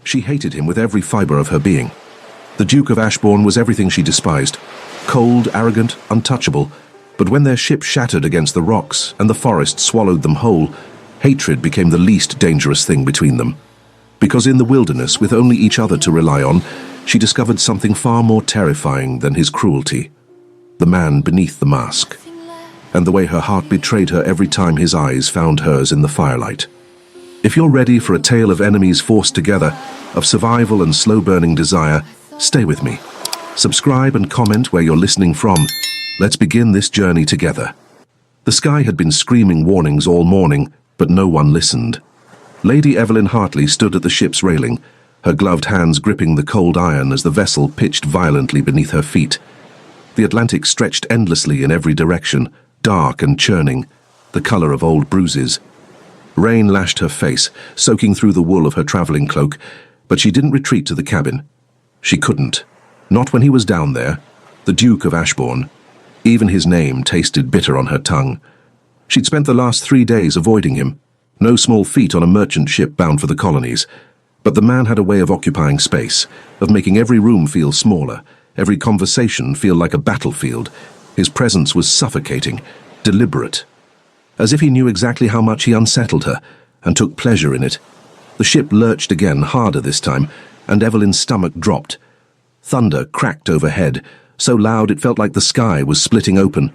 She hated him with every fibre of her being. The Duke of Ashbourne was everything she despised. Cold, arrogant, untouchable. But when their ship shattered against the rocks and the forest swallowed them whole, hatred became the least dangerous thing between them. Because in the wilderness, with only each other to rely on, she discovered something far more terrifying than his cruelty. The man beneath the mask. And the way her heart betrayed her every time his eyes found hers in the firelight. If you're ready for a tale of enemies forced together, of survival and slow-burning desire, stay with me. Subscribe and comment where you're listening from. Let's begin this journey together. The sky had been screaming warnings all morning, but no one listened. Lady Evelyn Hartley stood at the ship's railing, her gloved hands gripping the cold iron as the vessel pitched violently beneath her feet. The Atlantic stretched endlessly in every direction, dark and churning, the colour of old bruises. Rain lashed her face, soaking through the wool of her travelling cloak, but she didn't retreat to the cabin. She couldn't. Not when he was down there, the Duke of Ashbourne. Even his name tasted bitter on her tongue. She'd spent the last 3 days avoiding him. No small feat on a merchant ship bound for the colonies. But the man had a way of occupying space, of making every room feel smaller, every conversation feel like a battlefield. His presence was suffocating, deliberate. As if he knew exactly how much he unsettled her, and took pleasure in it. The ship lurched again, harder this time, and Evelyn's stomach dropped. Thunder cracked overhead, so loud it felt like the sky was splitting open.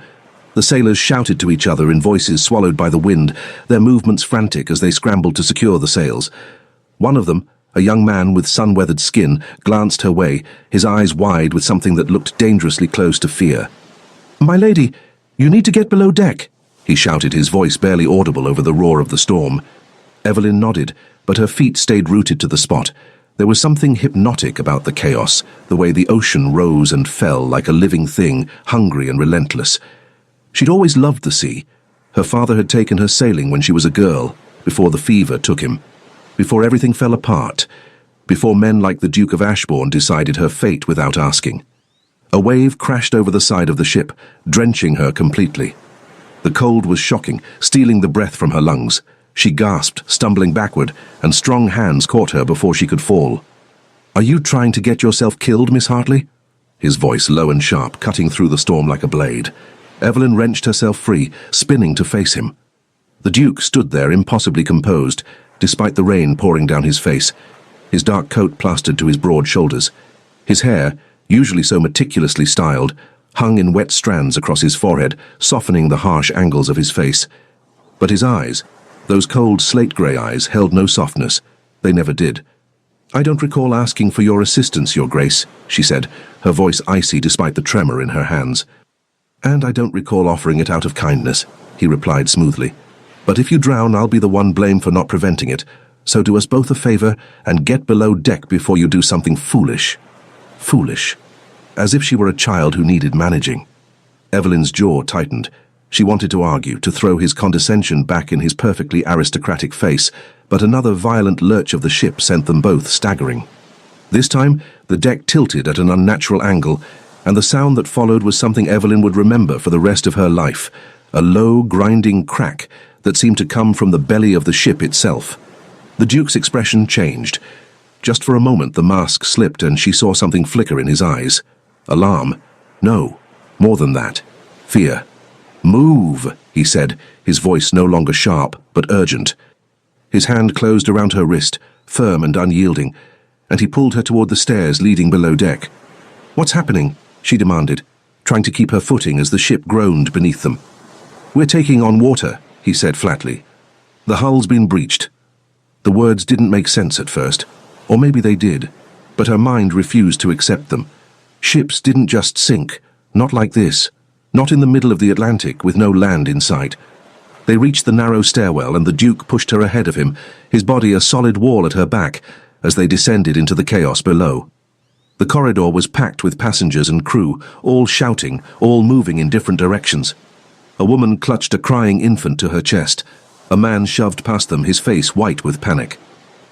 The sailors shouted to each other in voices swallowed by the wind, their movements frantic as they scrambled to secure the sails. One of them, a young man with sun-weathered skin, glanced her way, his eyes wide with something that looked dangerously close to fear. "My lady, you need to get below deck," he shouted, his voice barely audible over the roar of the storm. Evelyn nodded, but her feet stayed rooted to the spot. There was something hypnotic about the chaos, the way the ocean rose and fell like a living thing, hungry and relentless. She'd always loved the sea. Her father had taken her sailing when she was a girl, before the fever took him, before everything fell apart, before men like the Duke of Ashbourne decided her fate without asking. A wave crashed over the side of the ship, drenching her completely. The cold was shocking, stealing the breath from her lungs. She gasped, stumbling backward, and strong hands caught her before she could fall. "Are you trying to get yourself killed, Miss Hartley?" His voice low and sharp, cutting through the storm like a blade. Evelyn wrenched herself free, spinning to face him. The Duke stood there impossibly composed, despite the rain pouring down his face, his dark coat plastered to his broad shoulders. His hair, usually so meticulously styled, hung in wet strands across his forehead, softening the harsh angles of his face. But his eyes, those cold slate-grey eyes, held no softness. They never did. "I don't recall asking for your assistance, Your Grace," she said, her voice icy despite the tremor in her hands. "And I don't recall offering it out of kindness," he replied smoothly. "But if you drown, I'll be the one blamed for not preventing it. So do us both a favor and get below deck before you do something foolish." Foolish. As if she were a child who needed managing. Evelyn's jaw tightened. She wanted to argue, to throw his condescension back in his perfectly aristocratic face, but another violent lurch of the ship sent them both staggering. This time, the deck tilted at an unnatural angle, and the sound that followed was something Evelyn would remember for the rest of her life, a low, grinding crack that seemed to come from the belly of the ship itself. The Duke's expression changed. Just for a moment the mask slipped and she saw something flicker in his eyes. Alarm. No, more than that. Fear. "Move," he said, his voice no longer sharp, but urgent. His hand closed around her wrist, firm and unyielding, and he pulled her toward the stairs leading below deck. "What's happening?" she demanded, trying to keep her footing as the ship groaned beneath them. "We're taking on water," he said flatly. "The hull's been breached." The words didn't make sense at first, or maybe they did, but her mind refused to accept them. Ships didn't just sink, not like this. Not in the middle of the Atlantic, with no land in sight. They reached the narrow stairwell, and the Duke pushed her ahead of him, his body a solid wall at her back, as they descended into the chaos below. The corridor was packed with passengers and crew, all shouting, all moving in different directions. A woman clutched a crying infant to her chest. A man shoved past them, his face white with panic.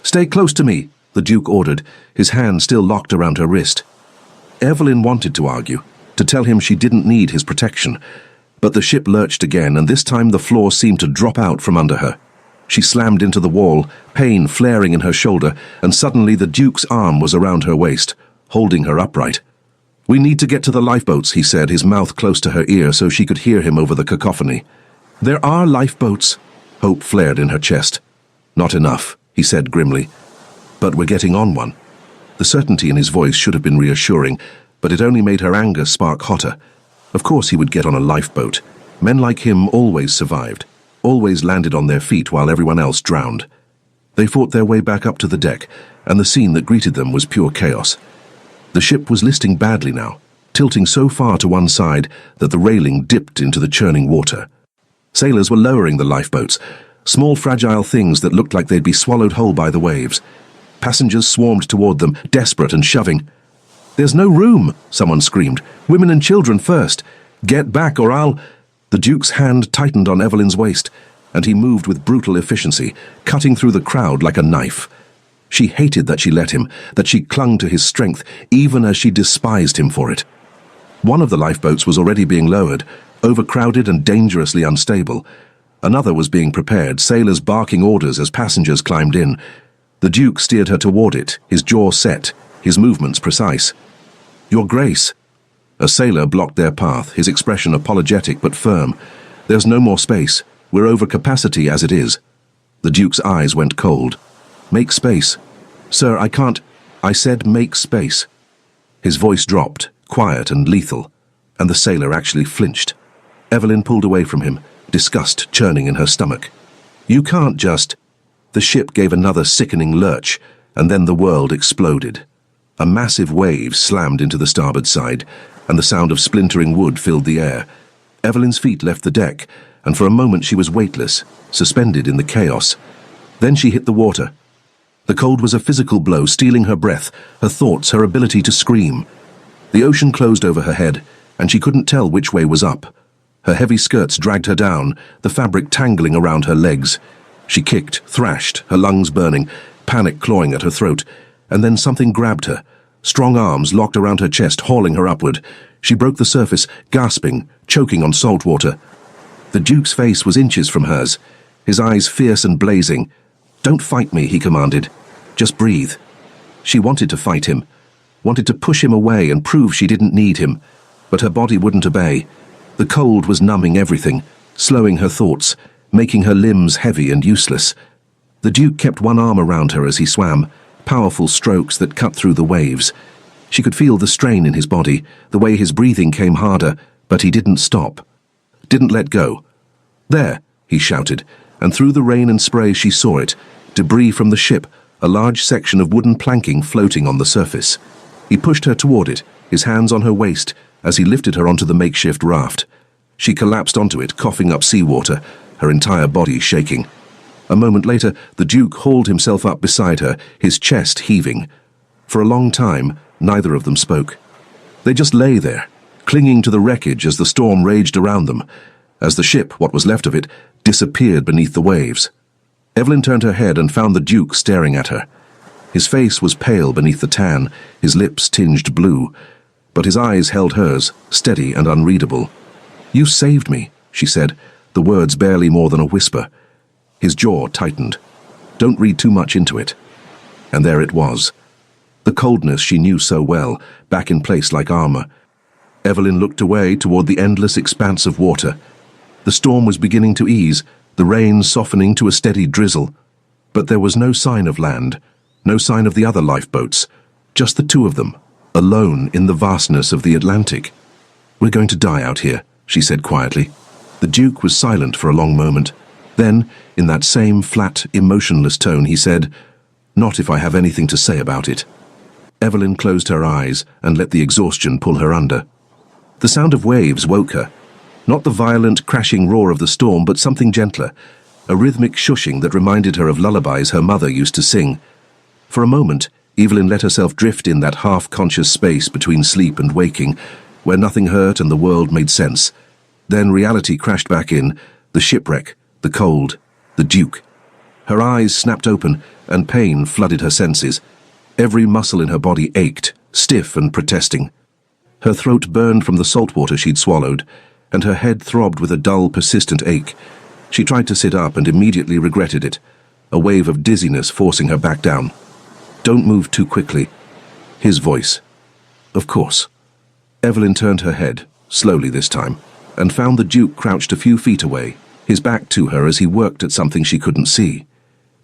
"Stay close to me," the Duke ordered, his hand still locked around her wrist. Evelyn wanted to argue, to tell him she didn't need his protection, but the ship lurched again, and this time the floor seemed to drop out from under her. She slammed into the wall, pain flaring in her shoulder, and suddenly the Duke's arm was around her waist, holding her upright. "We need to get to the lifeboats," he said, his mouth close to her ear so she could hear him over the cacophony. "There are lifeboats." Hope flared in her chest. "Not enough," he said grimly. "But we're getting on one." The certainty in his voice should have been reassuring, but it only made her anger spark hotter. Of course he would get on a lifeboat. Men like him always survived, always landed on their feet while everyone else drowned. They fought their way back up to the deck, and the scene that greeted them was pure chaos. The ship was listing badly now, tilting so far to one side that the railing dipped into the churning water. Sailors were lowering the lifeboats, small fragile things that looked like they'd be swallowed whole by the waves. Passengers swarmed toward them, desperate and shoving. "There's no room," someone screamed. "Women and children first. Get back or I'll—" The Duke's hand tightened on Evelyn's waist, and he moved with brutal efficiency, cutting through the crowd like a knife. She hated that she let him, that she clung to his strength, even as she despised him for it. One of the lifeboats was already being lowered, overcrowded and dangerously unstable. Another was being prepared, sailors barking orders as passengers climbed in. The Duke steered her toward it, his jaw set, his movements precise. "Your Grace." A sailor blocked their path, his expression apologetic but firm. "There's no more space. We're over capacity as it is." The Duke's eyes went cold. "Make space." "Sir, I can't—" "I said make space." His voice dropped, quiet and lethal, and the sailor actually flinched. Evelyn pulled away from him, disgust churning in her stomach. "You can't just—" The ship gave another sickening lurch, and then the world exploded. A massive wave slammed into the starboard side, and the sound of splintering wood filled the air. Evelyn's feet left the deck, and for a moment she was weightless, suspended in the chaos. Then she hit the water. The cold was a physical blow, stealing her breath, her thoughts, her ability to scream. The ocean closed over her head, and she couldn't tell which way was up. Her heavy skirts dragged her down, the fabric tangling around her legs. She kicked, thrashed, her lungs burning, panic clawing at her throat, and then something grabbed her. Strong arms locked around her chest, hauling her upward. She broke the surface, gasping, choking on salt water. The Duke's face was inches from hers, his eyes fierce and blazing. "Don't fight me," he commanded. "Just breathe." She wanted to fight him, wanted to push him away and prove she didn't need him, but her body wouldn't obey. The cold was numbing everything, slowing her thoughts, making her limbs heavy and useless. The Duke kept one arm around her as he swam, powerful strokes that cut through the waves. She could feel the strain in his body, the way his breathing came harder, but he didn't stop. Didn't let go. "There," he shouted, and through the rain and spray she saw it, debris from the ship, a large section of wooden planking floating on the surface. He pushed her toward it, his hands on her waist, as he lifted her onto the makeshift raft. She collapsed onto it, coughing up seawater, her entire body shaking. A moment later, the Duke hauled himself up beside her, his chest heaving. For a long time, neither of them spoke. They just lay there, clinging to the wreckage as the storm raged around them, as the ship, what was left of it, disappeared beneath the waves. Evelyn turned her head and found the Duke staring at her. His face was pale beneath the tan, his lips tinged blue, but his eyes held hers, steady and unreadable. "You saved me," she said, the words barely more than a whisper. His jaw tightened. "Don't read too much into it." And there it was. The coldness she knew so well, back in place like armor. Evelyn looked away toward the endless expanse of water. The storm was beginning to ease, the rain softening to a steady drizzle. But there was no sign of land, no sign of the other lifeboats, just the two of them, alone in the vastness of the Atlantic. "We're going to die out here," she said quietly. The Duke was silent for a long moment. Then, in that same flat, emotionless tone, he said, "Not if I have anything to say about it." Evelyn closed her eyes and let the exhaustion pull her under. The sound of waves woke her. Not the violent, crashing roar of the storm, but something gentler, a rhythmic shushing that reminded her of lullabies her mother used to sing. For a moment, Evelyn let herself drift in that half-conscious space between sleep and waking, where nothing hurt and the world made sense. Then reality crashed back in, the shipwreck, the cold, the Duke. Her eyes snapped open, and pain flooded her senses. Every muscle in her body ached, stiff and protesting. Her throat burned from the salt water she'd swallowed, and her head throbbed with a dull, persistent ache. She tried to sit up and immediately regretted it, a wave of dizziness forcing her back down. "Don't move too quickly." His voice. Of course. Evelyn turned her head, slowly this time, and found the Duke crouched a few feet away, his back to her as he worked at something she couldn't see.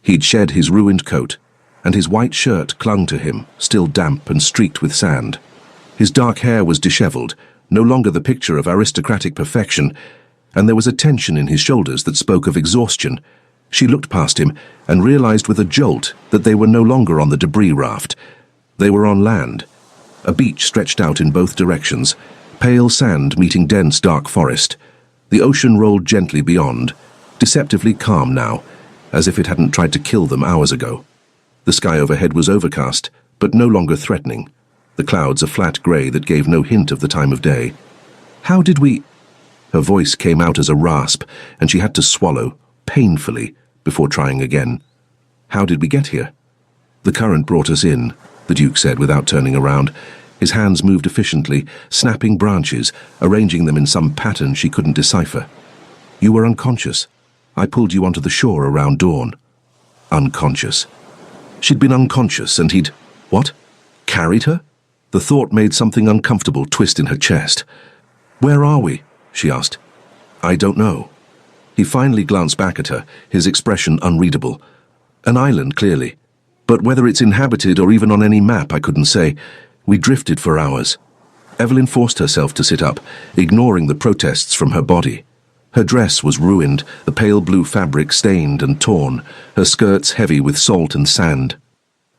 He'd shed his ruined coat, and his white shirt clung to him, still damp and streaked with sand. His dark hair was disheveled, no longer the picture of aristocratic perfection, and there was a tension in his shoulders that spoke of exhaustion. She looked past him and realized with a jolt that they were no longer on the debris raft. They were on land. A beach stretched out in both directions, pale sand meeting dense dark forest. The ocean rolled gently beyond, deceptively calm now, as if it hadn't tried to kill them hours ago. The sky overhead was overcast, but no longer threatening, the clouds a flat grey that gave no hint of the time of day. "How did we—" Her voice came out as a rasp, and she had to swallow, painfully, before trying again. "How did we get here?" "The current brought us in," the Duke said without turning around. His hands moved efficiently, snapping branches, arranging them in some pattern she couldn't decipher. "You were unconscious. I pulled you onto the shore around dawn." Unconscious. She'd been unconscious and he'd— What? Carried her? The thought made something uncomfortable twist in her chest. "Where are we?" she asked. "I don't know." He finally glanced back at her, his expression unreadable. "An island, clearly. But whether it's inhabited or even on any map, I couldn't say. We drifted for hours." Evelyn forced herself to sit up, ignoring the protests from her body. Her dress was ruined, the pale blue fabric stained and torn, her skirts heavy with salt and sand.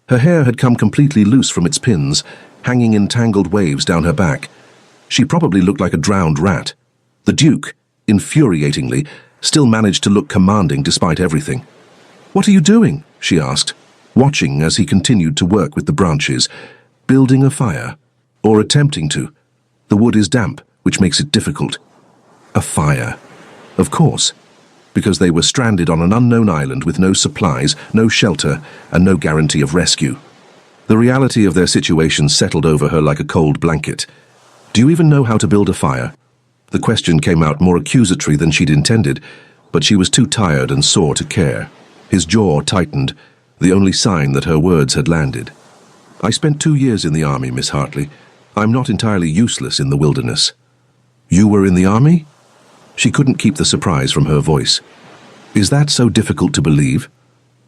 Her hair had come completely loose from its pins, hanging in tangled waves down her back. She probably looked like a drowned rat. The Duke, infuriatingly, still managed to look commanding despite everything. "What are you doing?" she asked, watching as he continued to work with the branches. "Building a fire, or attempting to. The wood is damp, which makes it difficult." A fire. Of course, because they were stranded on an unknown island with no supplies, no shelter, and no guarantee of rescue. The reality of their situation settled over her like a cold blanket. "Do you even know how to build a fire?" The question came out more accusatory than she'd intended, but she was too tired and sore to care. His jaw tightened, the only sign that her words had landed. "I spent 2 years in the army, Miss Hartley. I'm not entirely useless in the wilderness." "You were in the army?" She couldn't keep the surprise from her voice. "Is that so difficult to believe?"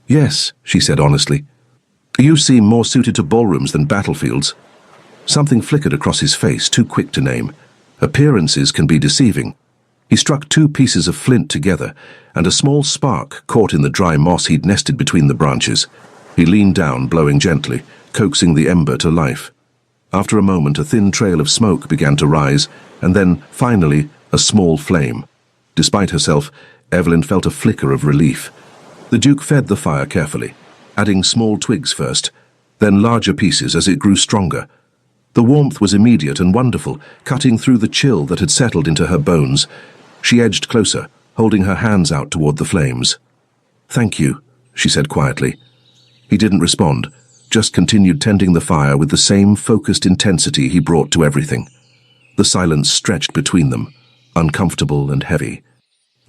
"Yes," she said honestly. "You seem more suited to ballrooms than battlefields." Something flickered across his face, too quick to name. Appearances can be deceiving. He struck 2 pieces of flint together, and a small spark caught in the dry moss he'd nested between the branches. He leaned down, blowing gently, coaxing the ember to life. After a moment, a thin trail of smoke began to rise, and then, finally, a small flame. Despite herself, Evelyn felt a flicker of relief. The Duke fed the fire carefully, adding small twigs first, then larger pieces as it grew stronger. The warmth was immediate and wonderful, cutting through the chill that had settled into her bones. She edged closer, holding her hands out toward the flames. "Thank you," she said quietly. He didn't respond, just continued tending the fire with the same focused intensity he brought to everything. The silence stretched between them, uncomfortable and heavy.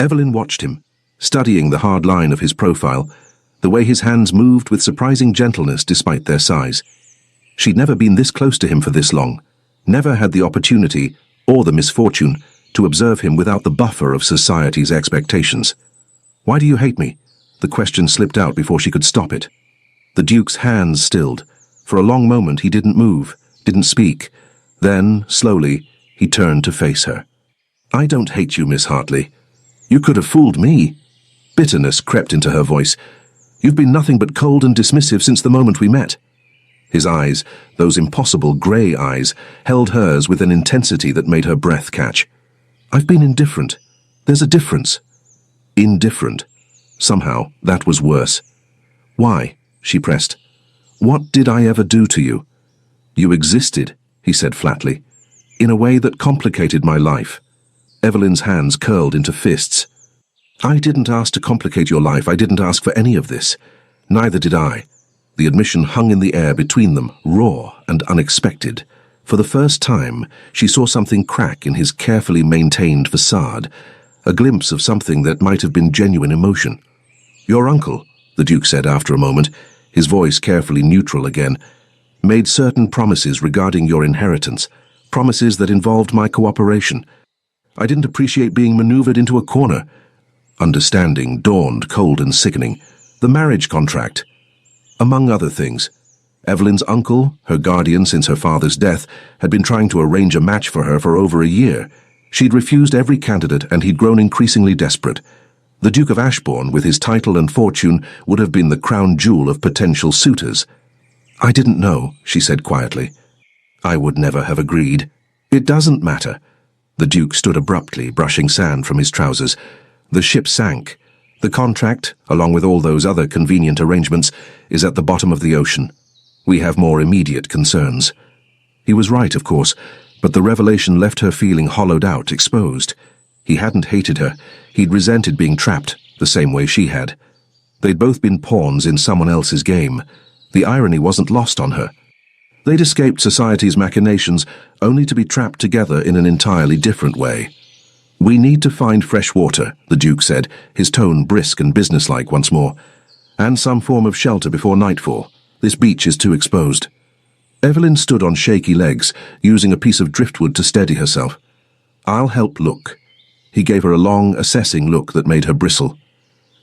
Evelyn watched him, studying the hard line of his profile, the way his hands moved with surprising gentleness despite their size. She'd never been this close to him for this long, never had the opportunity, or the misfortune, to observe him without the buffer of society's expectations. "Why do you hate me?" The question slipped out before she could stop it. The Duke's hands stilled. For a long moment he didn't move, didn't speak. Then, slowly, he turned to face her. "I don't hate you, Miss Hartley. You could have fooled me." Bitterness crept into her voice. "You've been nothing but cold and dismissive since the moment we met." His eyes, those impossible grey eyes, held hers with an intensity that made her breath catch. "I've been indifferent. There's a difference." Indifferent. Somehow, that was worse. "Why?" she pressed. "What did I ever do to you?" "You existed," he said flatly, "in a way that complicated my life." Evelyn's hands curled into fists. "I didn't ask to complicate your life. I didn't ask for any of this. Neither did I." The admission hung in the air between them, raw and unexpected. For the first time, she saw something crack in his carefully maintained facade, a glimpse of something that might have been genuine emotion. "Your uncle," the Duke said after a moment, his voice carefully neutral again, "made certain promises regarding your inheritance, promises that involved my cooperation. I didn't appreciate being maneuvered into a corner." Understanding dawned cold and sickening. The marriage contract. Among other things, Evelyn's uncle, her guardian since her father's death, had been trying to arrange a match for her for over a year. She'd refused every candidate, and he'd grown increasingly desperate. The Duke of Ashbourne, with his title and fortune, would have been the crown jewel of potential suitors. "I didn't know," she said quietly. "I would never have agreed." "It doesn't matter." The Duke stood abruptly, brushing sand from his trousers. "The ship sank. The contract, along with all those other convenient arrangements, is at the bottom of the ocean. We have more immediate concerns." He was right, of course, but the revelation left her feeling hollowed out, exposed. He hadn't hated her. He'd resented being trapped, the same way she had. They'd both been pawns in someone else's game. The irony wasn't lost on her. They'd escaped society's machinations, only to be trapped together in an entirely different way. "We need to find fresh water," the Duke said, his tone brisk and businesslike once more, "and some form of shelter before nightfall. This beach is too exposed." Evelyn stood on shaky legs, using a piece of driftwood to steady herself. "I'll help look." He gave her a long, assessing look that made her bristle.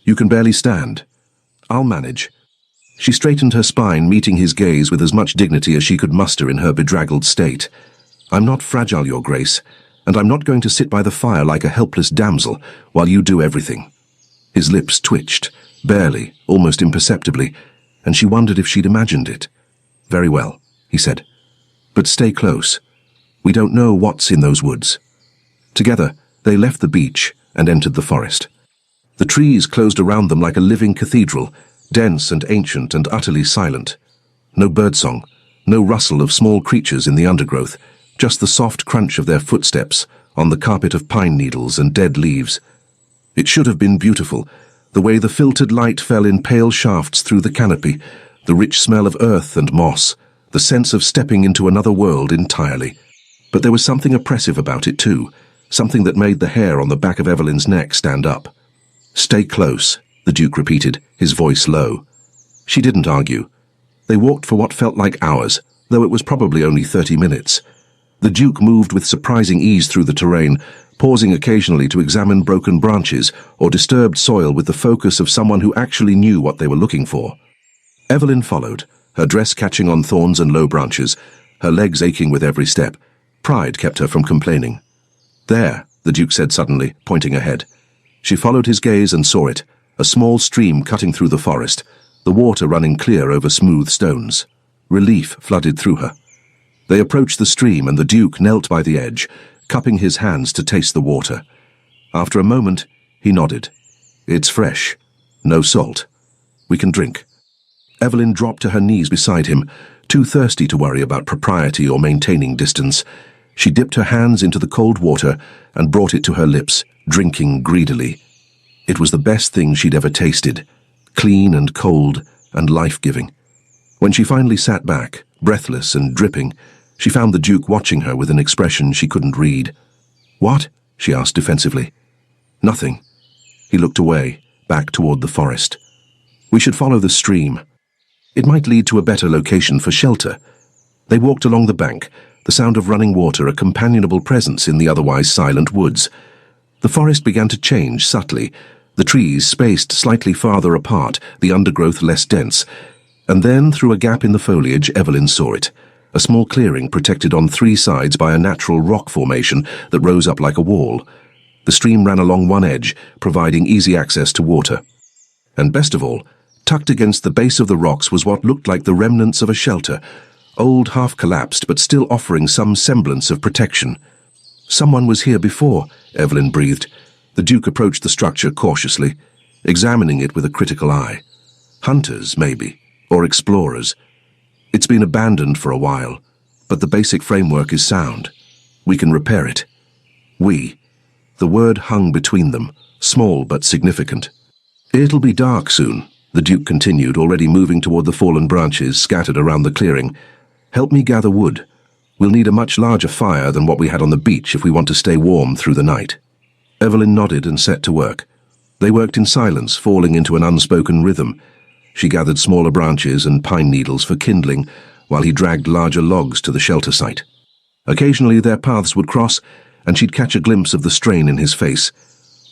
"You can barely stand." "I'll manage." She straightened her spine, meeting his gaze with as much dignity as she could muster in her bedraggled state. "I'm not fragile, Your Grace, and I'm not going to sit by the fire like a helpless damsel while you do everything." His lips twitched, barely, almost imperceptibly, and she wondered if she'd imagined it. "Very well," he said. "But stay close. We don't know what's in those woods." Together, they left the beach and entered the forest. The trees closed around them like a living cathedral, dense and ancient and utterly silent. No birdsong, no rustle of small creatures in the undergrowth, just the soft crunch of their footsteps on the carpet of pine needles and dead leaves. It should have been beautiful, the way the filtered light fell in pale shafts through the canopy, the rich smell of earth and moss, the sense of stepping into another world entirely. But there was something oppressive about it too, something that made the hair on the back of Evelyn's neck stand up. "Stay close," the Duke repeated, his voice low. She didn't argue. They walked for what felt like hours, though it was probably only 30 minutes. The Duke moved with surprising ease through the terrain, pausing occasionally to examine broken branches or disturbed soil with the focus of someone who actually knew what they were looking for. Evelyn followed, her dress catching on thorns and low branches, her legs aching with every step. Pride kept her from complaining. "There," the Duke said suddenly, pointing ahead. She followed his gaze and saw it, a small stream cutting through the forest, the water running clear over smooth stones. Relief flooded through her. They approached the stream, and the Duke knelt by the edge, cupping his hands to taste the water. After a moment, he nodded. "It's fresh. No salt. We can drink." Evelyn dropped to her knees beside him, too thirsty to worry about propriety or maintaining distance. She dipped her hands into the cold water and brought it to her lips, drinking greedily. It was the best thing she'd ever tasted, clean and cold and life-giving. When she finally sat back, breathless and dripping, she found the Duke watching her with an expression she couldn't read. "What?" she asked defensively. "Nothing." He looked away, back toward the forest. "We should follow the stream. It might lead to a better location for shelter." They walked along the bank, the sound of running water a companionable presence in the otherwise silent woods. The forest began to change subtly, the trees spaced slightly farther apart, the undergrowth less dense, and then, through a gap in the foliage, Evelyn saw it. A small clearing protected on three sides by a natural rock formation that rose up like a wall. The stream ran along one edge, providing easy access to water. And best of all, tucked against the base of the rocks was what looked like the remnants of a shelter, old, half-collapsed, but still offering some semblance of protection. "Someone was here before," Evelyn breathed. The Duke approached the structure cautiously, examining it with a critical eye. "Hunters, maybe, or explorers. It's been abandoned for a while, but the basic framework is sound. We can repair it." "We." The word hung between them, small but significant. "It'll be dark soon," the Duke continued, already moving toward the fallen branches scattered around the clearing. "Help me gather wood. We'll need a much larger fire than what we had on the beach if we want to stay warm through the night." Evelyn nodded and set to work. They worked in silence, falling into an unspoken rhythm. She gathered smaller branches and pine needles for kindling, while he dragged larger logs to the shelter site. Occasionally their paths would cross, and she'd catch a glimpse of the strain in his face,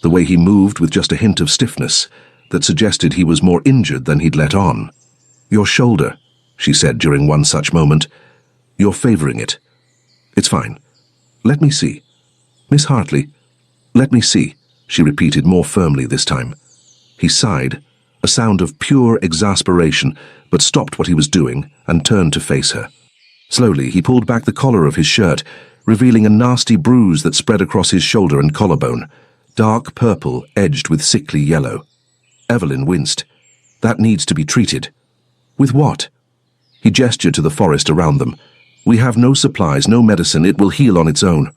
the way he moved with just a hint of stiffness that suggested he was more injured than he'd let on. "Your shoulder," she said during one such moment. "You're favoring it." "It's fine. Let me see." "Miss Hartley, let me see," she repeated more firmly this time. He sighed, a sound of pure exasperation, but stopped what he was doing and turned to face her. Slowly, he pulled back the collar of his shirt, revealing a nasty bruise that spread across his shoulder and collarbone, dark purple edged with sickly yellow. Evelyn winced. "That needs to be treated." "With what?" He gestured to the forest around them. "We have no supplies, no medicine. It will heal on its own.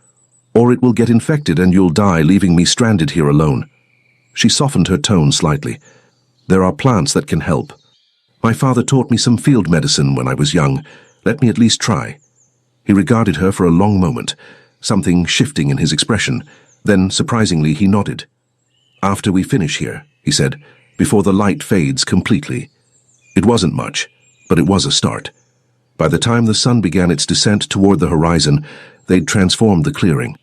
Or it will get infected and you'll die, leaving me stranded here alone." She softened her tone slightly. "There are plants that can help. My father taught me some field medicine when I was young. Let me at least try." He regarded her for a long moment, something shifting in his expression. Then, surprisingly, he nodded. "After we finish here," he said, "before the light fades completely." It wasn't much, but it was a start. By the time the sun began its descent toward the horizon, they'd transformed the clearing.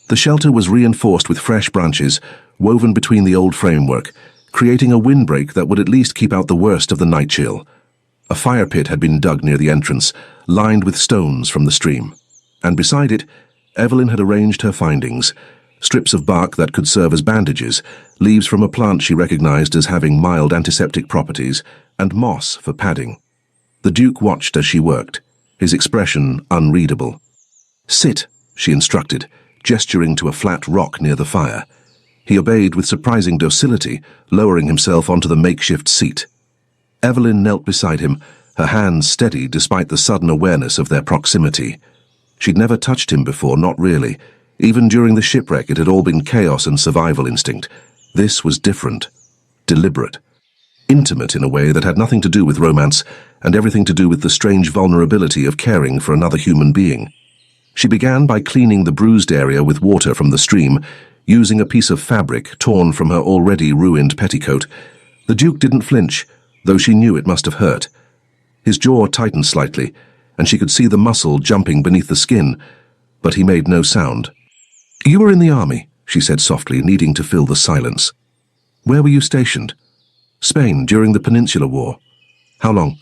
The shelter was reinforced with fresh branches, woven between the old framework, creating a windbreak that would at least keep out the worst of the night chill. A fire pit had been dug near the entrance, lined with stones from the stream. And beside it, Evelyn had arranged her findings: strips of bark that could serve as bandages, leaves from a plant she recognized as having mild antiseptic properties, and moss for padding. The Duke watched as she worked, his expression unreadable. "Sit," she instructed, gesturing to a flat rock near the fire. He obeyed with surprising docility, lowering himself onto the makeshift seat. Evelyn knelt beside him, her hands steady despite the sudden awareness of their proximity. She'd never touched him before, not really. Even during the shipwreck, it had all been chaos and survival instinct. This was different, deliberate, intimate in a way that had nothing to do with romance and everything to do with the strange vulnerability of caring for another human being. She began by cleaning the bruised area with water from the stream, using a piece of fabric torn from her already ruined petticoat. The Duke didn't flinch, though she knew it must have hurt. His jaw tightened slightly, and she could see the muscle jumping beneath the skin, but he made no sound. "You were in the army," she said softly, needing to fill the silence. "Where were you stationed?" "Spain, during the Peninsular War." "How long?"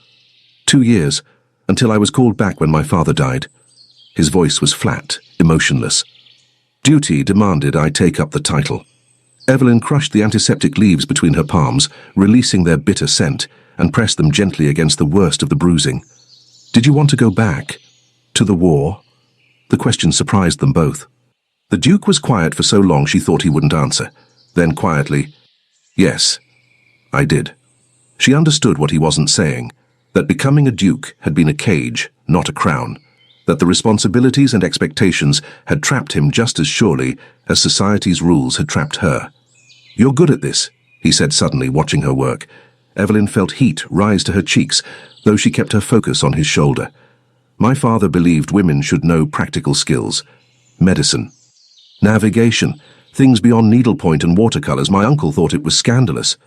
2 years, until I was called back when my father died." His voice was flat, emotionless. "Duty demanded I take up the title." Evelyn crushed the antiseptic leaves between her palms, releasing their bitter scent, and pressed them gently against the worst of the bruising. "Did you want to go back? To the war?" The question surprised them both. The Duke was quiet for so long she thought he wouldn't answer. Then quietly, "Yes, I did." She understood what he wasn't saying, that becoming a duke had been a cage, not a crown, that the responsibilities and expectations had trapped him just as surely as society's rules had trapped her. "You're good at this," he said suddenly, watching her work. Evelyn felt heat rise to her cheeks, though she kept her focus on his shoulder. "My father believed women should know practical skills. Medicine. Navigation. Things beyond needlepoint and watercolors. My uncle thought it was scandalous."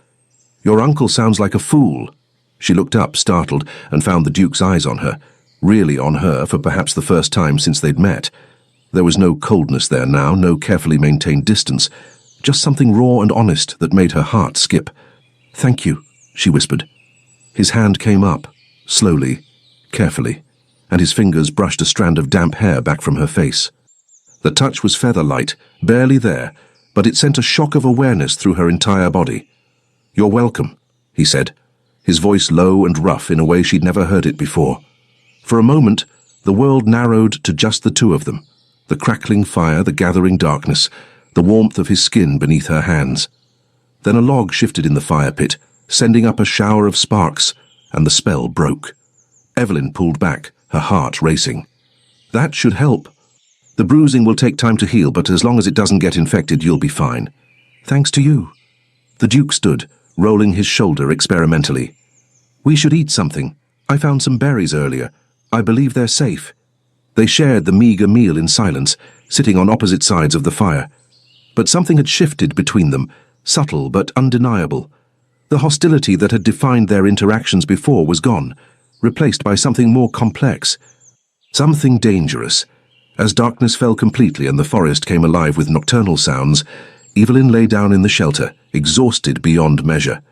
"Your uncle sounds like a fool." She looked up, startled, and found the Duke's eyes on her, really on her for perhaps the first time since they'd met. There was no coldness there now, no carefully maintained distance, just something raw and honest that made her heart skip. "Thank you," she whispered. His hand came up, slowly, carefully, and his fingers brushed a strand of damp hair back from her face. The touch was feather-light, barely there, but it sent a shock of awareness through her entire body. "You're welcome," he said, his voice low and rough in a way she'd never heard it before. For a moment, the world narrowed to just the two of them, the crackling fire, the gathering darkness, the warmth of his skin beneath her hands. Then a log shifted in the fire pit, sending up a shower of sparks, and the spell broke. Evelyn pulled back, her heart racing. "That should help. The bruising will take time to heal, but as long as it doesn't get infected, you'll be fine." "Thanks to you." The Duke stood, rolling his shoulder experimentally. "We should eat something. I found some berries earlier. I believe they're safe." They shared the meager meal in silence, sitting on opposite sides of the fire. But something had shifted between them, subtle but undeniable. The hostility that had defined their interactions before was gone, replaced by something more complex. Something dangerous. As darkness fell completely and the forest came alive with nocturnal sounds, Evelyn lay down in the shelter, exhausted beyond measure.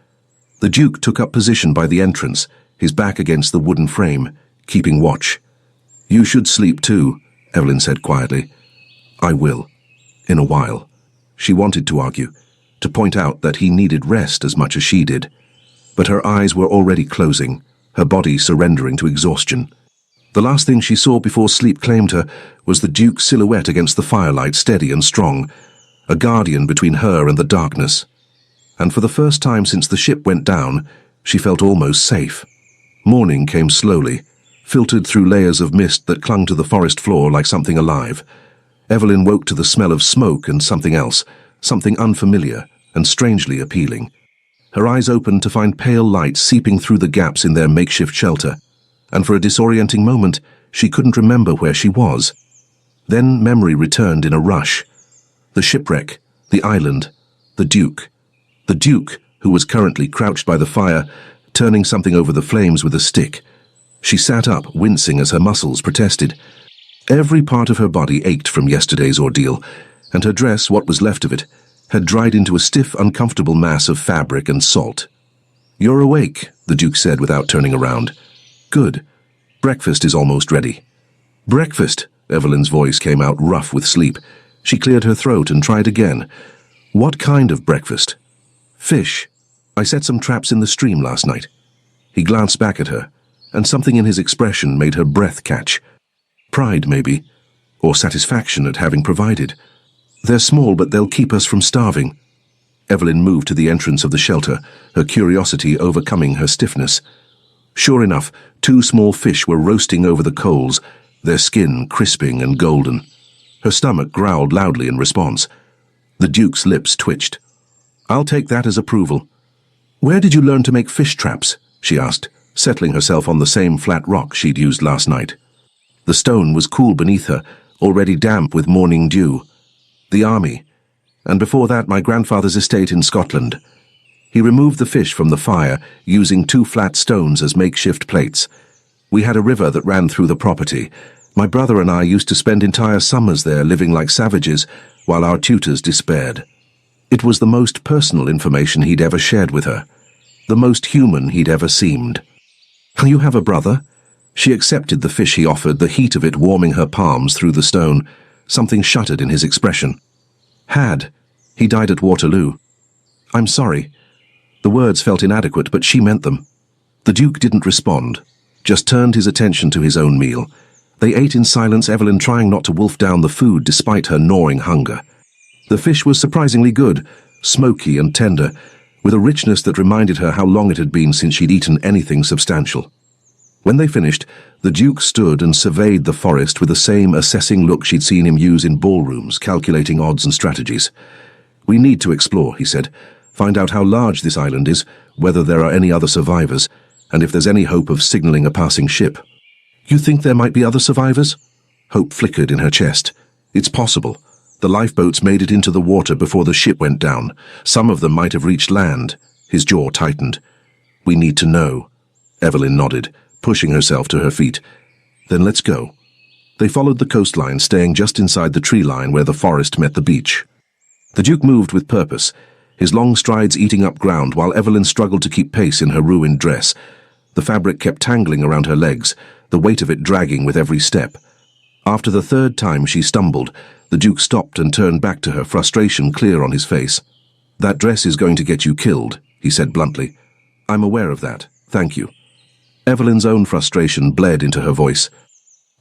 The Duke took up position by the entrance, his back against the wooden frame, keeping watch. "You should sleep too," Evelyn said quietly. "I will. In a while." She wanted to argue, to point out that he needed rest as much as she did. But her eyes were already closing, her body surrendering to exhaustion. The last thing she saw before sleep claimed her was the Duke's silhouette against the firelight, steady and strong, a guardian between her and the darkness. And for the first time since the ship went down, she felt almost safe. Morning came slowly, filtered through layers of mist that clung to the forest floor like something alive. Evelyn woke to the smell of smoke and something else, something unfamiliar and strangely appealing. Her eyes opened to find pale light seeping through the gaps in their makeshift shelter, and for a disorienting moment she couldn't remember where she was. Then memory returned in a rush. The shipwreck, the island, the Duke. The Duke, who was currently crouched by the fire, turning something over the flames with a stick. She sat up, wincing as her muscles protested. Every part of her body ached from yesterday's ordeal, and her dress, what was left of it, had dried into a stiff, uncomfortable mass of fabric and salt. "You're awake," the Duke said without turning around. "Good. Breakfast is almost ready." "Breakfast?" Evelyn's voice came out rough with sleep. She cleared her throat and tried again. "What kind of breakfast?" "Fish. I set some traps in the stream last night." He glanced back at her, and something in his expression made her breath catch. Pride, maybe, or satisfaction at having provided. "They're small, but they'll keep us from starving." Evelyn moved to the entrance of the shelter, her curiosity overcoming her stiffness. Sure enough, 2 small fish were roasting over the coals, their skin crisping and golden. Her stomach growled loudly in response. The Duke's lips twitched. "I'll take that as approval." "Where did you learn to make fish traps?" she asked, settling herself on the same flat rock she'd used last night. The stone was cool beneath her, already damp with morning dew. "The army, and before that my grandfather's estate in Scotland." He removed the fish from the fire, using 2 flat stones as makeshift plates. "We had a river that ran through the property. My brother and I used to spend entire summers there living like savages, while our tutors despaired." It was the most personal information he'd ever shared with her, the most human he'd ever seemed. "You have a brother?" She accepted the fish he offered, the heat of it warming her palms through the stone. Something shuddered in his expression. "Had. He died at Waterloo." "I'm sorry." The words felt inadequate, but she meant them. The Duke didn't respond, just turned his attention to his own meal. They ate in silence, Evelyn trying not to wolf down the food despite her gnawing hunger. The fish was surprisingly good, smoky and tender, with a richness that reminded her how long it had been since she'd eaten anything substantial. When they finished, the Duke stood and surveyed the forest with the same assessing look she'd seen him use in ballrooms, calculating odds and strategies. "We need to explore," he said. "Find out how large this island is, whether there are any other survivors, and if there's any hope of signaling a passing ship." "You think there might be other survivors?" Hope flickered in her chest. "It's possible. The lifeboats made it into the water before the ship went down. Some of them might have reached land." His jaw tightened. "We need to know." Evelyn nodded, pushing herself to her feet. "Then let's go." They followed the coastline, staying just inside the tree line where the forest met the beach. The Duke moved with purpose, his long strides eating up ground while Evelyn struggled to keep pace in her ruined dress. The fabric kept tangling around her legs, the weight of it dragging with every step. After the 3rd time she stumbled, the Duke stopped and turned back to her, frustration clear on his face. "That dress is going to get you killed," he said bluntly. "I'm aware of that. Thank you." Evelyn's own frustration bled into her voice.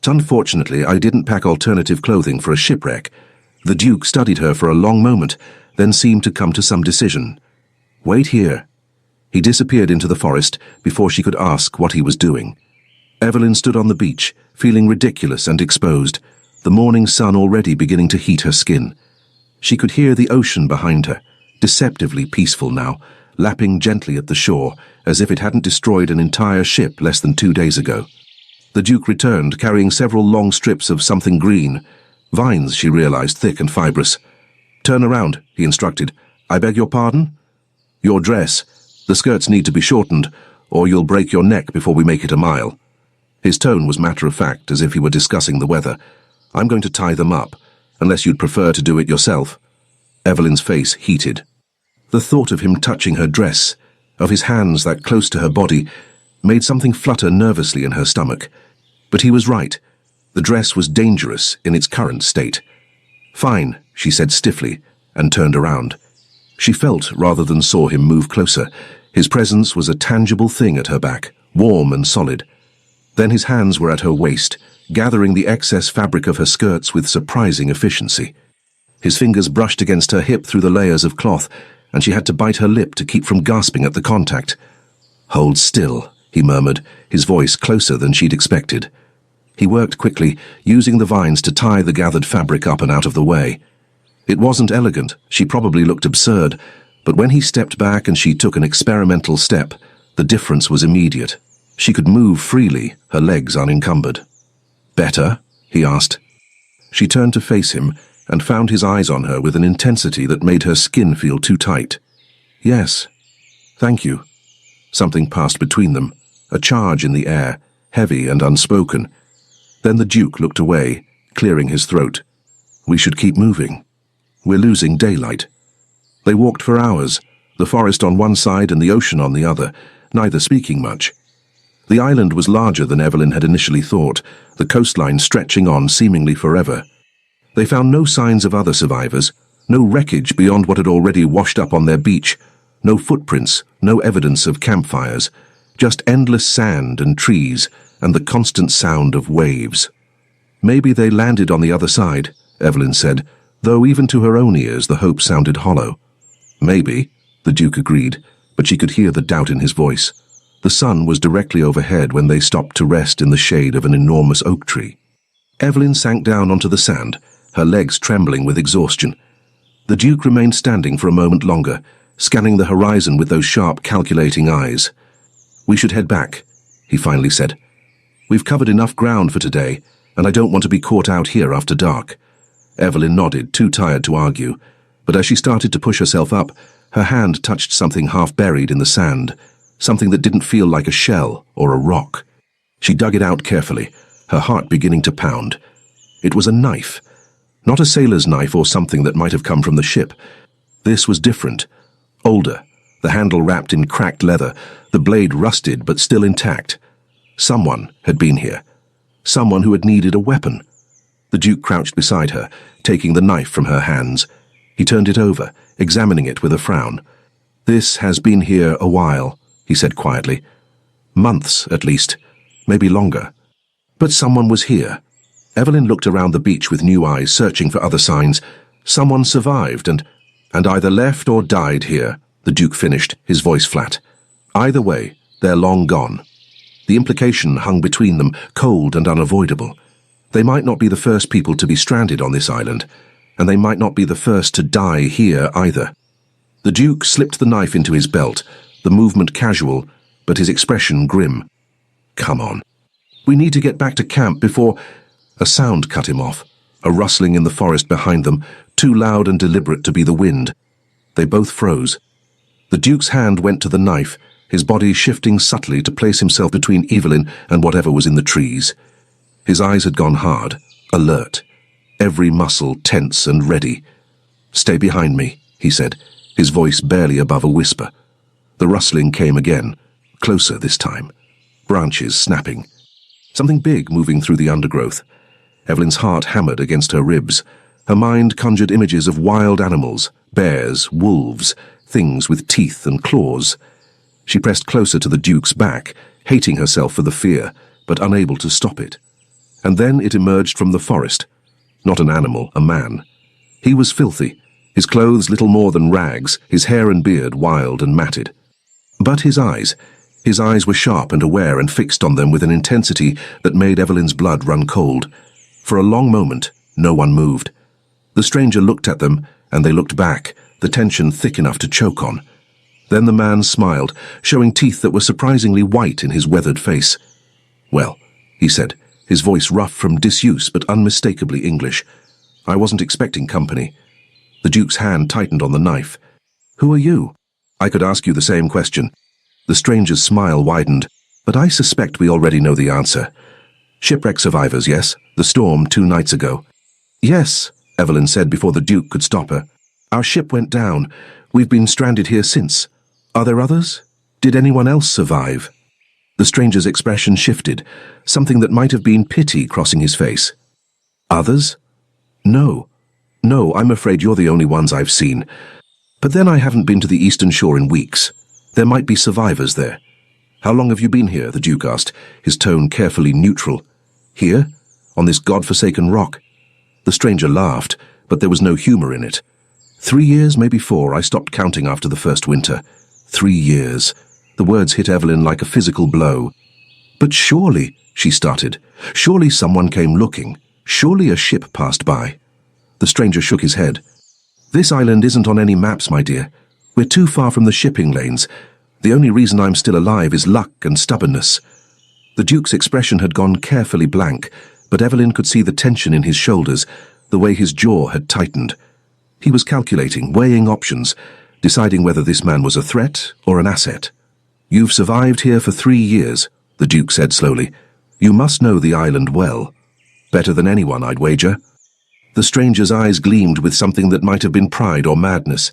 "Unfortunately, I didn't pack alternative clothing for a shipwreck." The Duke studied her for a long moment, then seemed to come to some decision. "Wait here." He disappeared into the forest before she could ask what he was doing. Evelyn stood on the beach, feeling ridiculous and exposed, the morning sun already beginning to heat her skin. She could hear the ocean behind her, deceptively peaceful now, lapping gently at the shore, as if it hadn't destroyed an entire ship less than 2 days ago. The Duke returned, carrying several long strips of something green. Vines, she realized, thick and fibrous. "Turn around," he instructed. "I beg your pardon?" "Your dress. The skirts need to be shortened, or you'll break your neck before we make it a mile." His tone was matter-of-fact, as if he were discussing the weather. "I'm going to tie them up, unless you'd prefer to do it yourself." Evelyn's face heated. The thought of him touching her dress, of his hands that close to her body, made something flutter nervously in her stomach. But he was right. The dress was dangerous in its current state. "Fine," she said stiffly, and turned around. She felt rather than saw him move closer. His presence was a tangible thing at her back, warm and solid. Then his hands were at her waist, gathering the excess fabric of her skirts with surprising efficiency. His fingers brushed against her hip through the layers of cloth, and she had to bite her lip to keep from gasping at the contact. "Hold still," he murmured, his voice closer than she'd expected. He worked quickly, using the vines to tie the gathered fabric up and out of the way. It wasn't elegant, she probably looked absurd, but when he stepped back and she took an experimental step, the difference was immediate. She could move freely, her legs unencumbered. "Better?" he asked. She turned to face him and found his eyes on her with an intensity that made her skin feel too tight. "Yes. Thank you." Something passed between them, a charge in the air, heavy and unspoken. Then the Duke looked away, clearing his throat. "We should keep moving. We're losing daylight." They walked for hours, the forest on one side and the ocean on the other, neither speaking much. The island was larger than Evelyn had initially thought, the coastline stretching on seemingly forever. They found no signs of other survivors, no wreckage beyond what had already washed up on their beach, no footprints, no evidence of campfires, just endless sand and trees and the constant sound of waves. "Maybe they landed on the other side," Evelyn said, though even to her own ears the hope sounded hollow. "Maybe," the Duke agreed, but she could hear the doubt in his voice. The sun was directly overhead when they stopped to rest in the shade of an enormous oak tree. Evelyn sank down onto the sand, her legs trembling with exhaustion. The Duke remained standing for a moment longer, scanning the horizon with those sharp, calculating eyes. "We should head back," he finally said. "We've covered enough ground for today, and I don't want to be caught out here after dark." Evelyn nodded, too tired to argue, but as she started to push herself up, her hand touched something half buried in the sand, something that didn't feel like a shell or a rock. She dug it out carefully, her heart beginning to pound. It was a knife. Not a sailor's knife or something that might have come from the ship. This was different. Older, the handle wrapped in cracked leather, the blade rusted but still intact. Someone had been here. Someone who had needed a weapon. The Duke crouched beside her, taking the knife from her hands. He turned it over, examining it with a frown. "This has been here a while," he said quietly. "Months, at least. Maybe longer. But someone was here." Evelyn looked around the beach with new eyes, searching for other signs. "Someone survived and either left or died here," the Duke finished, his voice flat. "Either way, they're long gone." The implication hung between them, cold and unavoidable. They might not be the first people to be stranded on this island, and they might not be the first to die here either. The Duke slipped the knife into his belt, the movement casual, but his expression grim. "Come on. We need to get back to camp before—" A sound cut him off, a rustling in the forest behind them, too loud and deliberate to be the wind. They both froze. The Duke's hand went to the knife, his body shifting subtly to place himself between Evelyn and whatever was in the trees. His eyes had gone hard, alert, every muscle tense and ready. "Stay behind me," he said, his voice barely above a whisper. The rustling came again, closer this time, branches snapping. Something big moving through the undergrowth. Evelyn's heart hammered against her ribs. Her mind conjured images of wild animals, bears, wolves, things with teeth and claws. She pressed closer to the Duke's back, hating herself for the fear, but unable to stop it. And then it emerged from the forest. Not an animal, a man. He was filthy, his clothes little more than rags, his hair and beard wild and matted. But his eyes were sharp and aware and fixed on them with an intensity that made Evelyn's blood run cold. For a long moment, no one moved. The stranger looked at them, and they looked back, the tension thick enough to choke on. Then the man smiled, showing teeth that were surprisingly white in his weathered face. "Well," he said, his voice rough from disuse but unmistakably English, "I wasn't expecting company." The Duke's hand tightened on the knife. "Who are you?" "I could ask you the same question." The stranger's smile widened, "But I suspect we already know the answer. Shipwreck survivors, yes? The storm 2 nights ago." "Yes," Evelyn said before the Duke could stop her. "Our ship went down. We've been stranded here since. Are there others? Did anyone else survive?" The stranger's expression shifted, something that might have been pity crossing his face. "Others? No. No, I'm afraid you're the only ones I've seen. But then I haven't been to the eastern shore in weeks. There might be survivors there." "How long have you been here?" the Duke asked, his tone carefully neutral. "Here? On this godforsaken rock?" The stranger laughed, but there was no humor in it. 3 years, maybe 4. I stopped counting after the first winter. 3 years. The words hit Evelyn like a physical blow. "But surely," she started, "surely someone came looking. Surely a ship passed by." The stranger shook his head. "This island isn't on any maps, my dear. We're too far from the shipping lanes. The only reason I'm still alive is luck and stubbornness." The Duke's expression had gone carefully blank, but Evelyn could see the tension in his shoulders, the way his jaw had tightened. He was calculating, weighing options, deciding whether this man was a threat or an asset. "You've survived here for 3 years," the Duke said slowly. "You must know the island well. Better than anyone, I'd wager." The stranger's eyes gleamed with something that might have been pride or madness.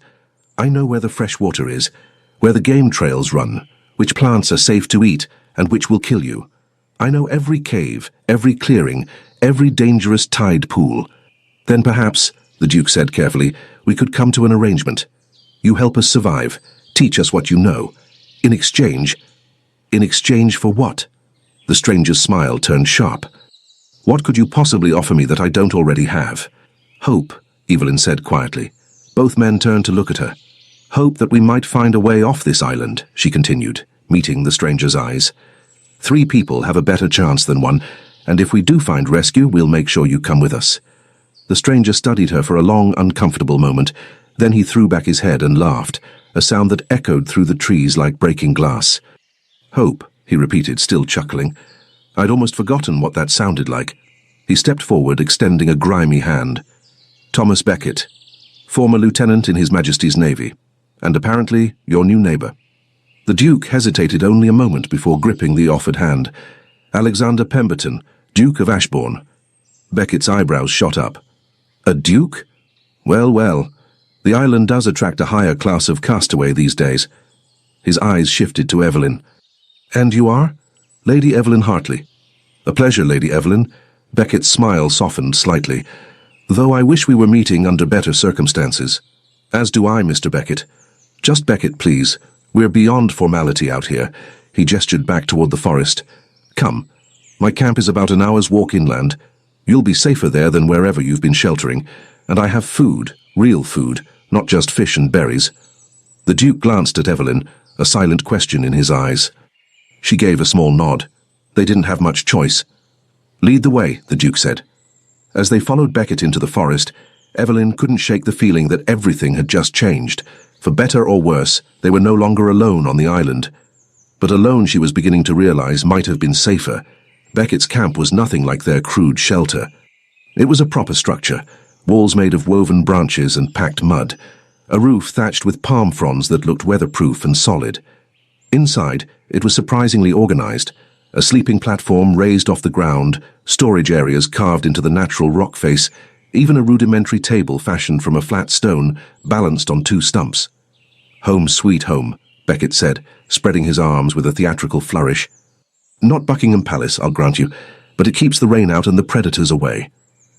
"I know where the fresh water is, where the game trails run, which plants are safe to eat, and which will kill you. I know every cave, every clearing, every dangerous tide pool. Then perhaps," the Duke said carefully, "we could come to an arrangement. You help us survive, teach us what you know. In exchange for what?" The stranger's smile turned sharp. "What could you possibly offer me that I don't already have?" "Hope," Evelyn said quietly. Both men turned to look at her. "Hope that we might find a way off this island," she continued, meeting the stranger's eyes. 3 people have a better chance than 1, and if we do find rescue, we'll make sure you come with us." The stranger studied her for a long, uncomfortable moment. Then he threw back his head and laughed, a sound that echoed through the trees like breaking glass. "Hope," he repeated, still chuckling. "I'd almost forgotten what that sounded like." He stepped forward, extending a grimy hand. "Thomas Beckett, former lieutenant in His Majesty's Navy, and apparently your new neighbor." The Duke hesitated only a moment before gripping the offered hand. "Alexander Pemberton, Duke of Ashbourne." Beckett's eyebrows shot up. "A duke? Well, well. The island does attract a higher class of castaway these days." His eyes shifted to Evelyn. "And you are?" "Lady Evelyn Hartley." "A pleasure, Lady Evelyn." Beckett's smile softened slightly. "Though I wish we were meeting under better circumstances." "As do I, Mr. Beckett." "Just Beckett, please. We're beyond formality out here." He gestured back toward the forest. "Come. My camp is about an hour's walk inland. You'll be safer there than wherever you've been sheltering. And I have food, real food, not just fish and berries." The Duke glanced at Evelyn, a silent question in his eyes. She gave a small nod. They didn't have much choice. "Lead the way," the Duke said. As they followed Beckett into the forest, Evelyn couldn't shake the feeling that everything had just changed. For better or worse, they were no longer alone on the island. But alone, she was beginning to realize, might have been safer. Beckett's camp was nothing like their crude shelter. It was a proper structure, walls made of woven branches and packed mud, a roof thatched with palm fronds that looked weatherproof and solid. Inside, it was surprisingly organized. A sleeping platform raised off the ground, storage areas carved into the natural rock face, even a rudimentary table fashioned from a flat stone balanced on 2 stumps. "Home sweet home," Beckett said, spreading his arms with a theatrical flourish. "Not Buckingham Palace, I'll grant you, but it keeps the rain out and the predators away."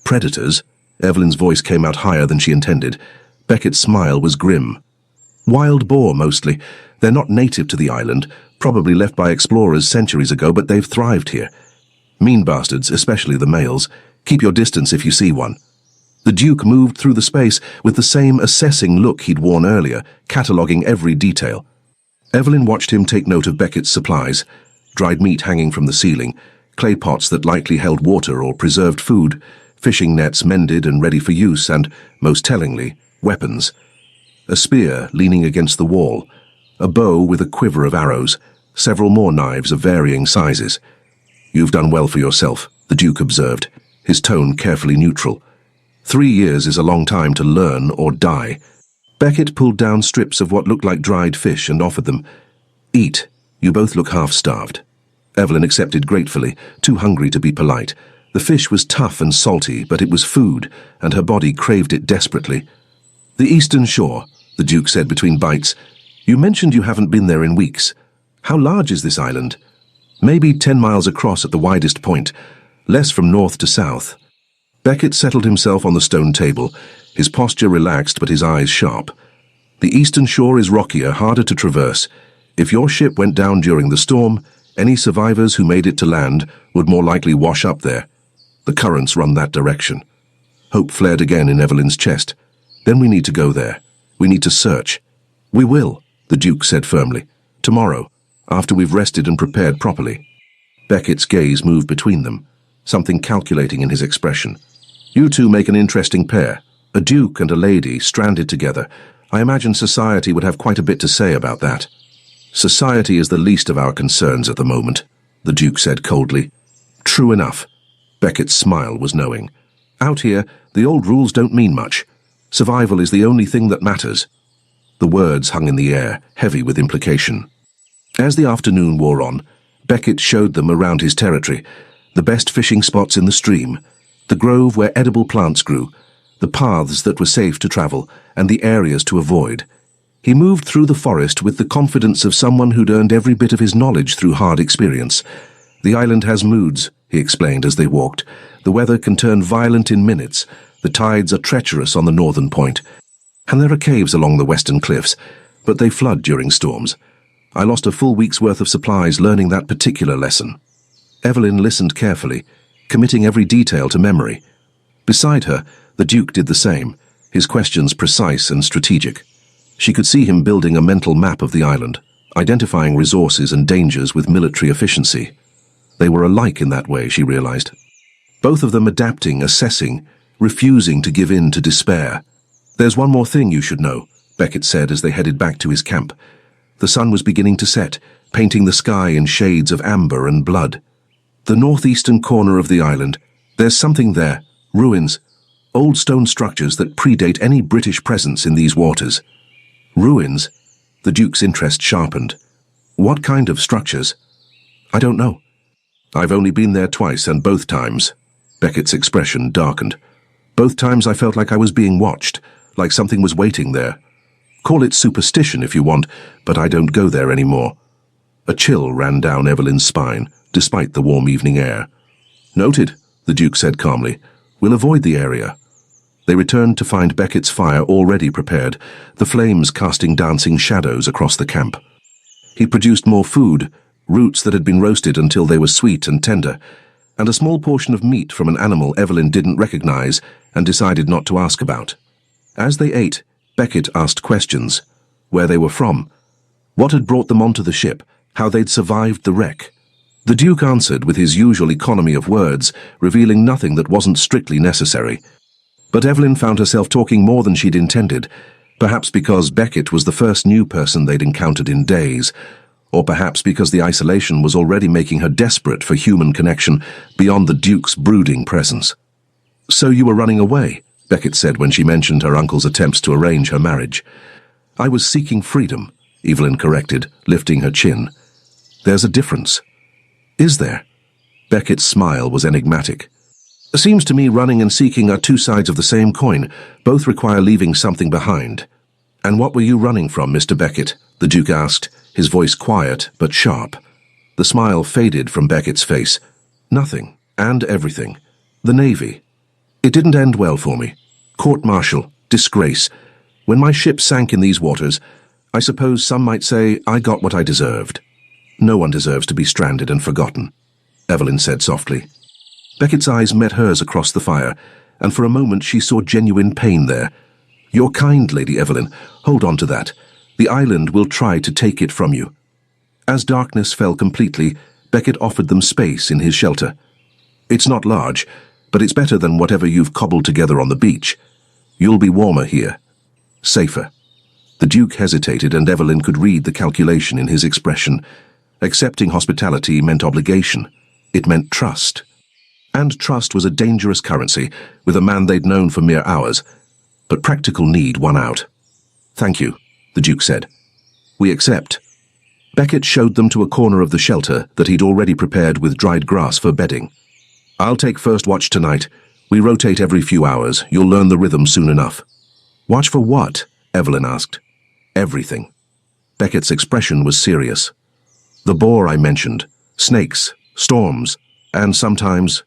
"Predators?" Evelyn's voice came out higher than she intended. Beckett's smile was grim. "Wild boar, mostly. They're not native to the island, probably left by explorers centuries ago, but they've thrived here. Mean bastards, especially the males. Keep your distance if you see one." The Duke moved through the space with the same assessing look he'd worn earlier, cataloguing every detail. Evelyn watched him take note of Beckett's supplies: dried meat hanging from the ceiling, clay pots that likely held water or preserved food, fishing nets mended and ready for use, and, most tellingly, weapons. A spear leaning against the wall, a bow with a quiver of arrows, several more knives of varying sizes. "You've done well for yourself," the Duke observed, his tone carefully neutral. 3 years is a long time to learn or die. Beckett pulled down strips of what looked like dried fish and offered them. Eat. You both look half-starved. Evelyn accepted gratefully, too hungry to be polite. The fish was tough and salty, but it was food, and her body craved it desperately. The eastern shore, the Duke said between bites. You mentioned you haven't been there in weeks. How large is this island? Maybe 10 miles across at the widest point, less from north to south. Beckett settled himself on the stone table, his posture relaxed but his eyes sharp. The eastern shore is rockier, harder to traverse. If your ship went down during the storm, any survivors who made it to land would more likely wash up there. The currents run that direction. Hope flared again in Evelyn's chest. Then we need to go there. We need to search. We will, the Duke said firmly. Tomorrow, after we've rested and prepared properly. Beckett's gaze moved between them, something calculating in his expression. You two make an interesting pair. A duke and a lady stranded together. I imagine society would have quite a bit to say about that. Society is the least of our concerns at the moment, the Duke said coldly. True enough. Beckett's smile was knowing. Out here, the old rules don't mean much. Survival is the only thing that matters. The words hung in the air, heavy with implication. As the afternoon wore on, Beckett showed them around his territory, the best fishing spots in the stream, the grove where edible plants grew, the paths that were safe to travel, and the areas to avoid. He moved through the forest with the confidence of someone who'd earned every bit of his knowledge through hard experience. The island has moods, he explained as they walked. The weather can turn violent in minutes. The tides are treacherous on the northern point. And there are caves along the western cliffs, but they flood during storms. I lost a full week's worth of supplies learning that particular lesson. Evelyn listened carefully, committing every detail to memory. Beside her, the Duke did the same, his questions precise and strategic. She could see him building a mental map of the island, identifying resources and dangers with military efficiency. They were alike in that way, she realized. Both of them adapting, assessing, refusing to give in to despair. There's one more thing you should know, Beckett said as they headed back to his camp. The sun was beginning to set, painting the sky in shades of amber and blood. The northeastern corner of the island, there's something there, ruins, old stone structures that predate any British presence in these waters. Ruins? The Duke's interest sharpened. What kind of structures? I don't know. I've only been there twice, and both times. Beckett's expression darkened. Both times I felt like I was being watched, like something was waiting there. Call it superstition if you want, but I don't go there anymore. A chill ran down Evelyn's spine, despite the warm evening air. Noted, the Duke said calmly. We'll avoid the area. They returned to find Beckett's fire already prepared, the flames casting dancing shadows across the camp. He produced more food, roots that had been roasted until they were sweet and tender, and a small portion of meat from an animal Evelyn didn't recognize and decided not to ask about. As they ate, Beckett asked questions. Where they were from, what had brought them onto the ship, how they'd survived the wreck. The Duke answered with his usual economy of words, revealing nothing that wasn't strictly necessary. But Evelyn found herself talking more than she'd intended, perhaps because Beckett was the first new person they'd encountered in days, or perhaps because the isolation was already making her desperate for human connection beyond the Duke's brooding presence. So you were running away, Beckett said when she mentioned her uncle's attempts to arrange her marriage. I was seeking freedom, Evelyn corrected, lifting her chin. There's a difference. Is there? Beckett's smile was enigmatic. It seems to me running and seeking are two sides of the same coin. Both require leaving something behind. And what were you running from, Mr. Beckett? The Duke asked, his voice quiet but sharp. The smile faded from Beckett's face. Nothing, and everything. The Navy. It didn't end well for me. Court-martial, disgrace. When my ship sank in these waters, I suppose some might say I got what I deserved. No one deserves to be stranded and forgotten, Evelyn said softly. Beckett's eyes met hers across the fire, and for a moment she saw genuine pain there. You're kind, Lady Evelyn. Hold on to that. The island will try to take it from you. As darkness fell completely, Beckett offered them space in his shelter. It's not large, but it's better than whatever you've cobbled together on the beach. You'll be warmer here. Safer. The Duke hesitated, and Evelyn could read the calculation in his expression. Accepting hospitality meant obligation. It meant trust. And trust was a dangerous currency with a man they'd known for mere hours. But practical need won out. "Thank you," the Duke said. "We accept." Beckett showed them to a corner of the shelter that he'd already prepared with dried grass for bedding. "I'll take first watch tonight. We rotate every few hours. You'll learn the rhythm soon enough." "Watch for what?" Evelyn asked. "Everything." Beckett's expression was serious. "The boar I mentioned, snakes, storms, and sometimes—"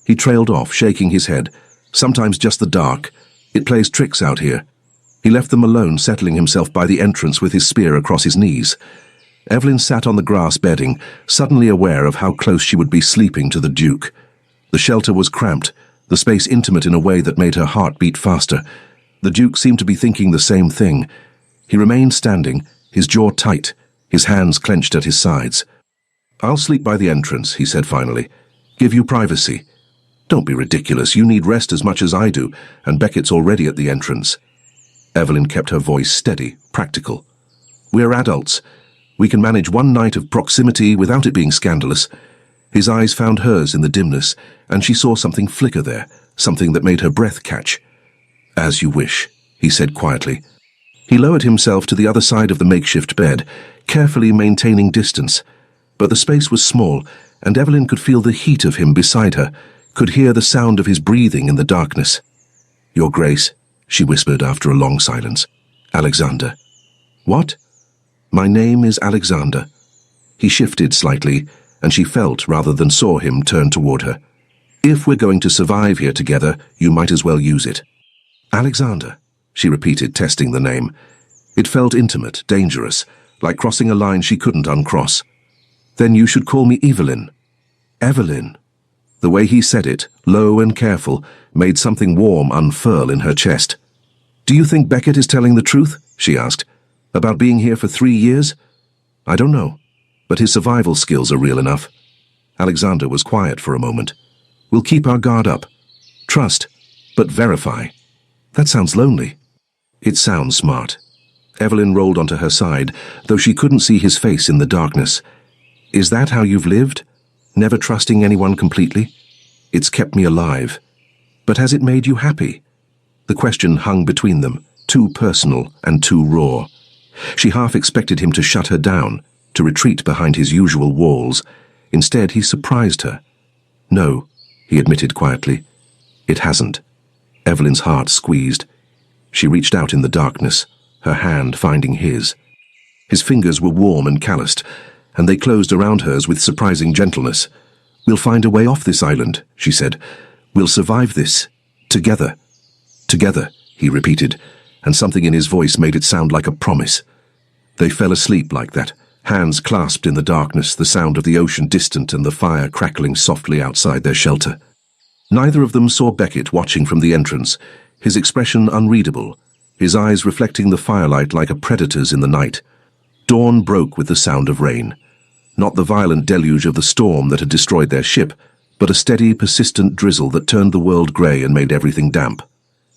He trailed off, shaking his head. "Sometimes just the dark. It plays tricks out here." He left them alone, settling himself by the entrance with his spear across his knees. Evelyn sat on the grass bedding, suddenly aware of how close she would be sleeping to the Duke. The shelter was cramped, the space intimate in a way that made her heart beat faster. The Duke seemed to be thinking the same thing. He remained standing, his jaw tight, his hands clenched at his sides. "I'll sleep by the entrance," he said finally. "Give you privacy." "Don't be ridiculous. You need rest as much as I do, and Beckett's already at the entrance." Evelyn kept her voice steady, practical. "We're adults. We can manage one night of proximity without it being scandalous." His eyes found hers in the dimness, and she saw something flicker there, something that made her breath catch. "As you wish," he said quietly. He lowered himself to the other side of the makeshift bed, carefully maintaining distance. But the space was small, and Evelyn could feel the heat of him beside her, could hear the sound of his breathing in the darkness. "Your Grace," she whispered after a long silence. "Alexander." "What?" "My name is Alexander." He shifted slightly, and she felt rather than saw him turn toward her. "If we're going to survive here together, you might as well use it." "Alexander," she repeated, testing the name. It felt intimate, dangerous, like crossing a line she couldn't uncross. "Then you should call me Evelyn." "Evelyn." The way he said it, low and careful, made something warm unfurl in her chest. "Do you think Beckett is telling the truth?" she asked. "About being here for 3 years?" "I don't know, but his survival skills are real enough." Alexander was quiet for a moment. "We'll keep our guard up. Trust, but verify." "That sounds lonely." "It sounds smart." Evelyn rolled onto her side, though she couldn't see his face in the darkness. "Is that how you've lived? Never trusting anyone completely?" "It's kept me alive." "But has it made you happy?" The question hung between them, too personal and too raw. She half expected him to shut her down, to retreat behind his usual walls. Instead, he surprised her. "No," he admitted quietly. "It hasn't." Evelyn's heart squeezed. She reached out in the darkness, her hand finding his. His fingers were warm and calloused, and they closed around hers with surprising gentleness. "We'll find a way off this island," she said. "We'll survive this. Together." "Together," he repeated, and something in his voice made it sound like a promise. They fell asleep like that, hands clasped in the darkness, the sound of the ocean distant and the fire crackling softly outside their shelter. Neither of them saw Beckett watching from the entrance, his expression unreadable, his eyes reflecting the firelight like a predator's in the night. Dawn broke with the sound of rain. Not the violent deluge of the storm that had destroyed their ship, but a steady, persistent drizzle that turned the world grey and made everything damp.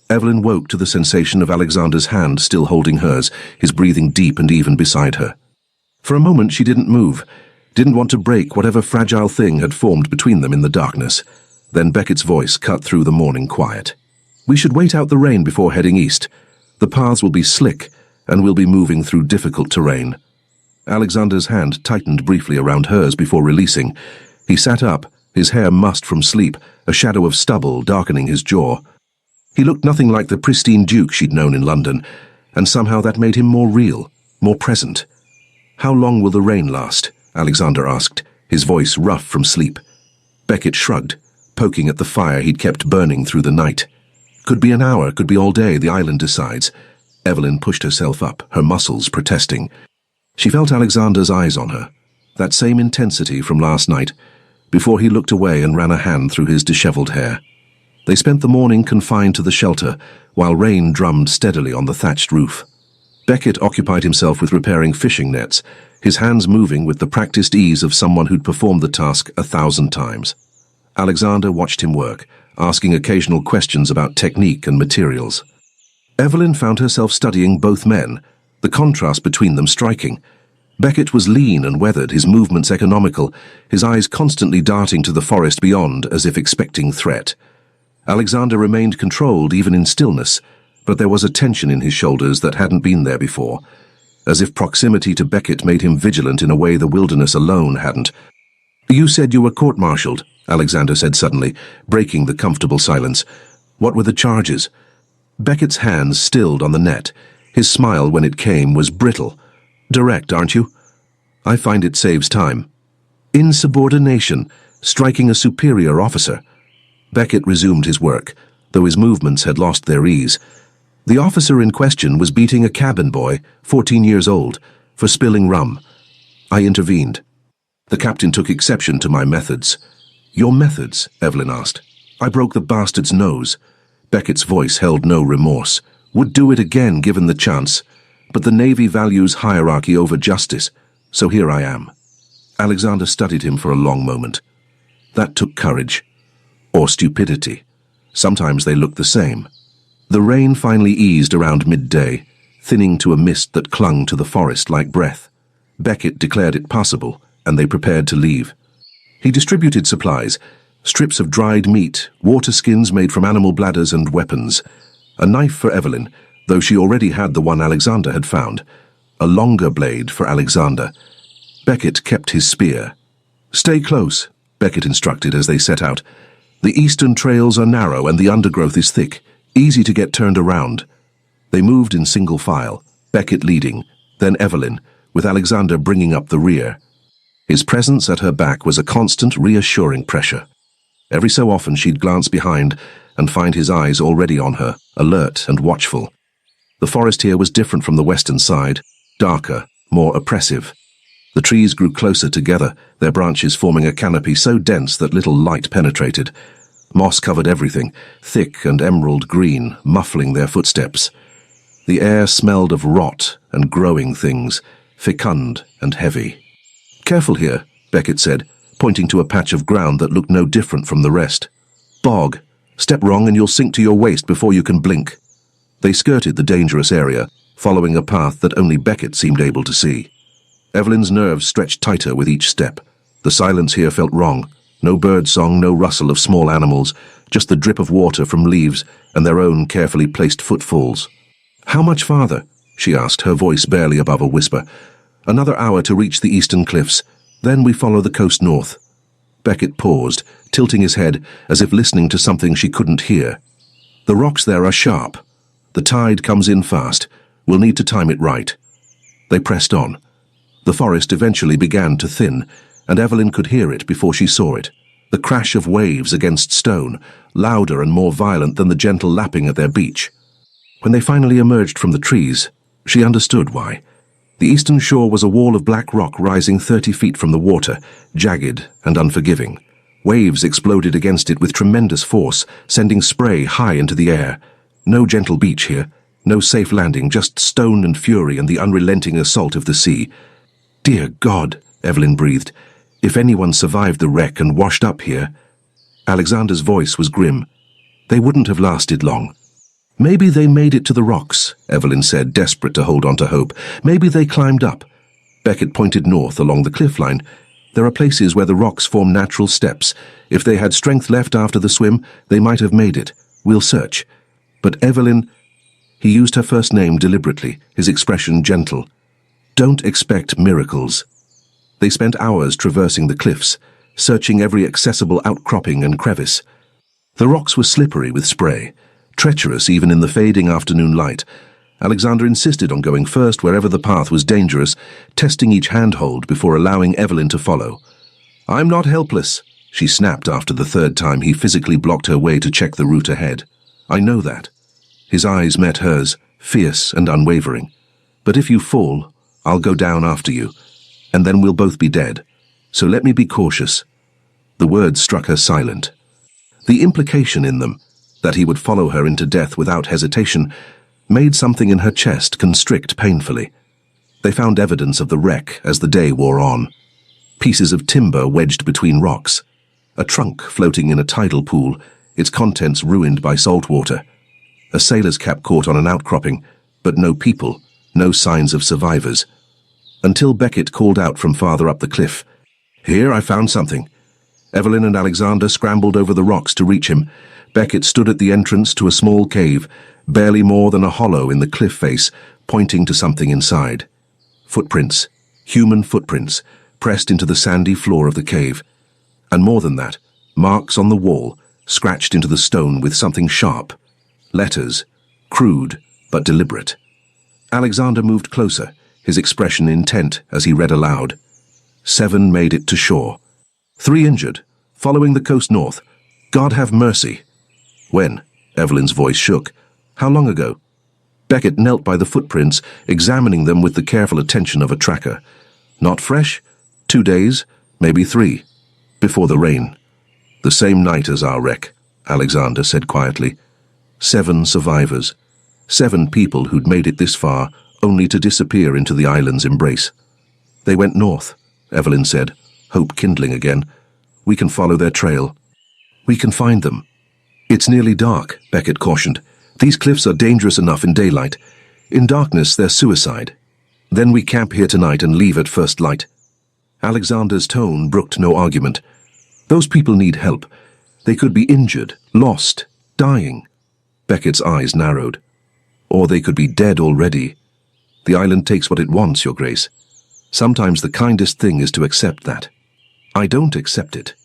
Evelyn woke to the sensation of Alexander's hand still holding hers, his breathing deep and even beside her. For a moment she didn't move, didn't want to break whatever fragile thing had formed between them in the darkness. Then Beckett's voice cut through the morning quiet. "We should wait out the rain before heading east. The paths will be slick, and we'll be moving through difficult terrain." Alexander's hand tightened briefly around hers before releasing. He sat up, his hair mussed from sleep, a shadow of stubble darkening his jaw. He looked nothing like the pristine Duke she'd known in London, and somehow that made him more real, more present. "How long will the rain last?" Alexander asked, his voice rough from sleep. Beckett shrugged, poking at the fire he'd kept burning through the night. "Could be an hour, could be all day, the island decides." Evelyn pushed herself up, her muscles protesting. She felt Alexander's eyes on her, that same intensity from last night, before he looked away and ran a hand through his disheveled hair. They spent the morning confined to the shelter, while rain drummed steadily on the thatched roof. Beckett occupied himself with repairing fishing nets, his hands moving with the practiced ease of someone who'd performed the task 1,000 times. Alexander watched him work, asking occasional questions about technique and materials. Evelyn found herself studying both men, the contrast between them striking. Beckett was lean and weathered, his movements economical, his eyes constantly darting to the forest beyond as if expecting threat. Alexander remained controlled even in stillness, but there was a tension in his shoulders that hadn't been there before, as if proximity to Beckett made him vigilant in a way the wilderness alone hadn't. "You said you were court-martialed," Alexander said suddenly, breaking the comfortable silence. "What were the charges?" Beckett's hands stilled on the net. His smile, when it came, was brittle. "Direct, aren't you?" "I find it saves time." "Insubordination, striking a superior officer." Beckett resumed his work, though his movements had lost their ease. The officer in question was beating a cabin boy, 14 years old, for spilling rum. I intervened. The captain took exception to my methods. "Your methods?" Evelyn asked. "I broke the bastard's nose." Beckett's voice held no remorse. "Would do it again given the chance. But the Navy values hierarchy over justice, so here I am." Alexander studied him for a long moment. That took courage. Or stupidity. Sometimes they looked the same. The rain finally eased around midday, thinning to a mist that clung to the forest like breath. Beckett declared it passable, and they prepared to leave. He distributed supplies, strips of dried meat, water skins made from animal bladders, and weapons. A knife for Evelyn, though she already had the one Alexander had found. A longer blade for Alexander. Beckett kept his spear. "Stay close," Beckett instructed as they set out. "The eastern trails are narrow and the undergrowth is thick, easy to get turned around." They moved in single file, Beckett leading, then Evelyn, with Alexander bringing up the rear. His presence at her back was a constant, reassuring pressure. Every so often she'd glance behind and find his eyes already on her, alert and watchful. The forest here was different from the western side, darker, more oppressive. The trees grew closer together, their branches forming a canopy so dense that little light penetrated. Moss covered everything, thick and emerald green, muffling their footsteps. The air smelled of rot and growing things, fecund and heavy. "Careful here," Beckett said, pointing to a patch of ground that looked no different from the rest. "Bog. Step wrong and you'll sink to your waist before you can blink." They skirted the dangerous area, following a path that only Beckett seemed able to see. Evelyn's nerves stretched tighter with each step. The silence here felt wrong. No bird song, no rustle of small animals, just the drip of water from leaves and their own carefully placed footfalls. "How much farther?" she asked, her voice barely above a whisper. "Another hour to reach the eastern cliffs. Then we follow the coast north." Beckett paused, tilting his head as if listening to something she couldn't hear. "The rocks there are sharp. The tide comes in fast. We'll need to time it right." They pressed on. The forest eventually began to thin, and Evelyn could hear it before she saw it. The crash of waves against stone, louder and more violent than the gentle lapping at their beach. When they finally emerged from the trees, she understood why. The eastern shore was a wall of black rock rising 30 feet from the water, jagged and unforgiving. Waves exploded against it with tremendous force, sending spray high into the air. No gentle beach here, no safe landing, just stone and fury and the unrelenting assault of the sea. "Dear God," Evelyn breathed, "if anyone survived the wreck and washed up here." Alexander's voice was grim. "They wouldn't have lasted long." "Maybe they made it to the rocks," Evelyn said, desperate to hold on to hope. "Maybe they climbed up." Beckett pointed north along the cliff line. "There are places where the rocks form natural steps. If they had strength left after the swim, they might have made it. We'll search." But Evelyn... He used her first name deliberately, his expression gentle. "Don't expect miracles." They spent hours traversing the cliffs, searching every accessible outcropping and crevice. The rocks were slippery with spray, treacherous even in the fading afternoon light. Alexander insisted on going first wherever the path was dangerous, testing each handhold before allowing Evelyn to follow. "I'm not helpless," she snapped after the third time he physically blocked her way to check the route ahead. "I know that." His eyes met hers, fierce and unwavering. "But if you fall, I'll go down after you, and then we'll both be dead. So let me be cautious." The words struck her silent. The implication in them, that he would follow her into death without hesitation, made something in her chest constrict painfully. They found evidence of the wreck as the day wore on. Pieces of timber wedged between rocks. A trunk floating in a tidal pool, its contents ruined by salt water. A sailor's cap caught on an outcropping, but no people, no signs of survivors. until Beckett called out from farther up the cliff. "Here, I found something." Evelyn and Alexander scrambled over the rocks to reach him. Beckett stood at the entrance to a small cave, barely more than a hollow in the cliff face, pointing to something inside. Footprints, human footprints, pressed into the sandy floor of the cave. And more than that, marks on the wall, scratched into the stone with something sharp. Letters, crude but deliberate. Alexander moved closer, his expression intent as he read aloud. 7 made it to shore. 3 injured, following the coast north. God have mercy. When? Evelyn's voice shook. How long ago? Beckett knelt by the footprints, examining them with the careful attention of a tracker. Not fresh? 2 days, maybe 3. Before the rain. The same night as our wreck, Alexander said quietly. 7 survivors. 7 people who'd made it this far, only to disappear into the island's embrace. They went north, Evelyn said, hope kindling again. We can follow their trail. We can find them. It's nearly dark, Beckett cautioned. These cliffs are dangerous enough in daylight. In darkness, they're suicide. Then we camp here tonight and leave at first light. Alexander's tone brooked no argument. Those people need help. They could be injured, lost, dying. Beckett's eyes narrowed. Or they could be dead already. The island takes what it wants, Your Grace. Sometimes the kindest thing is to accept that. I don't accept it.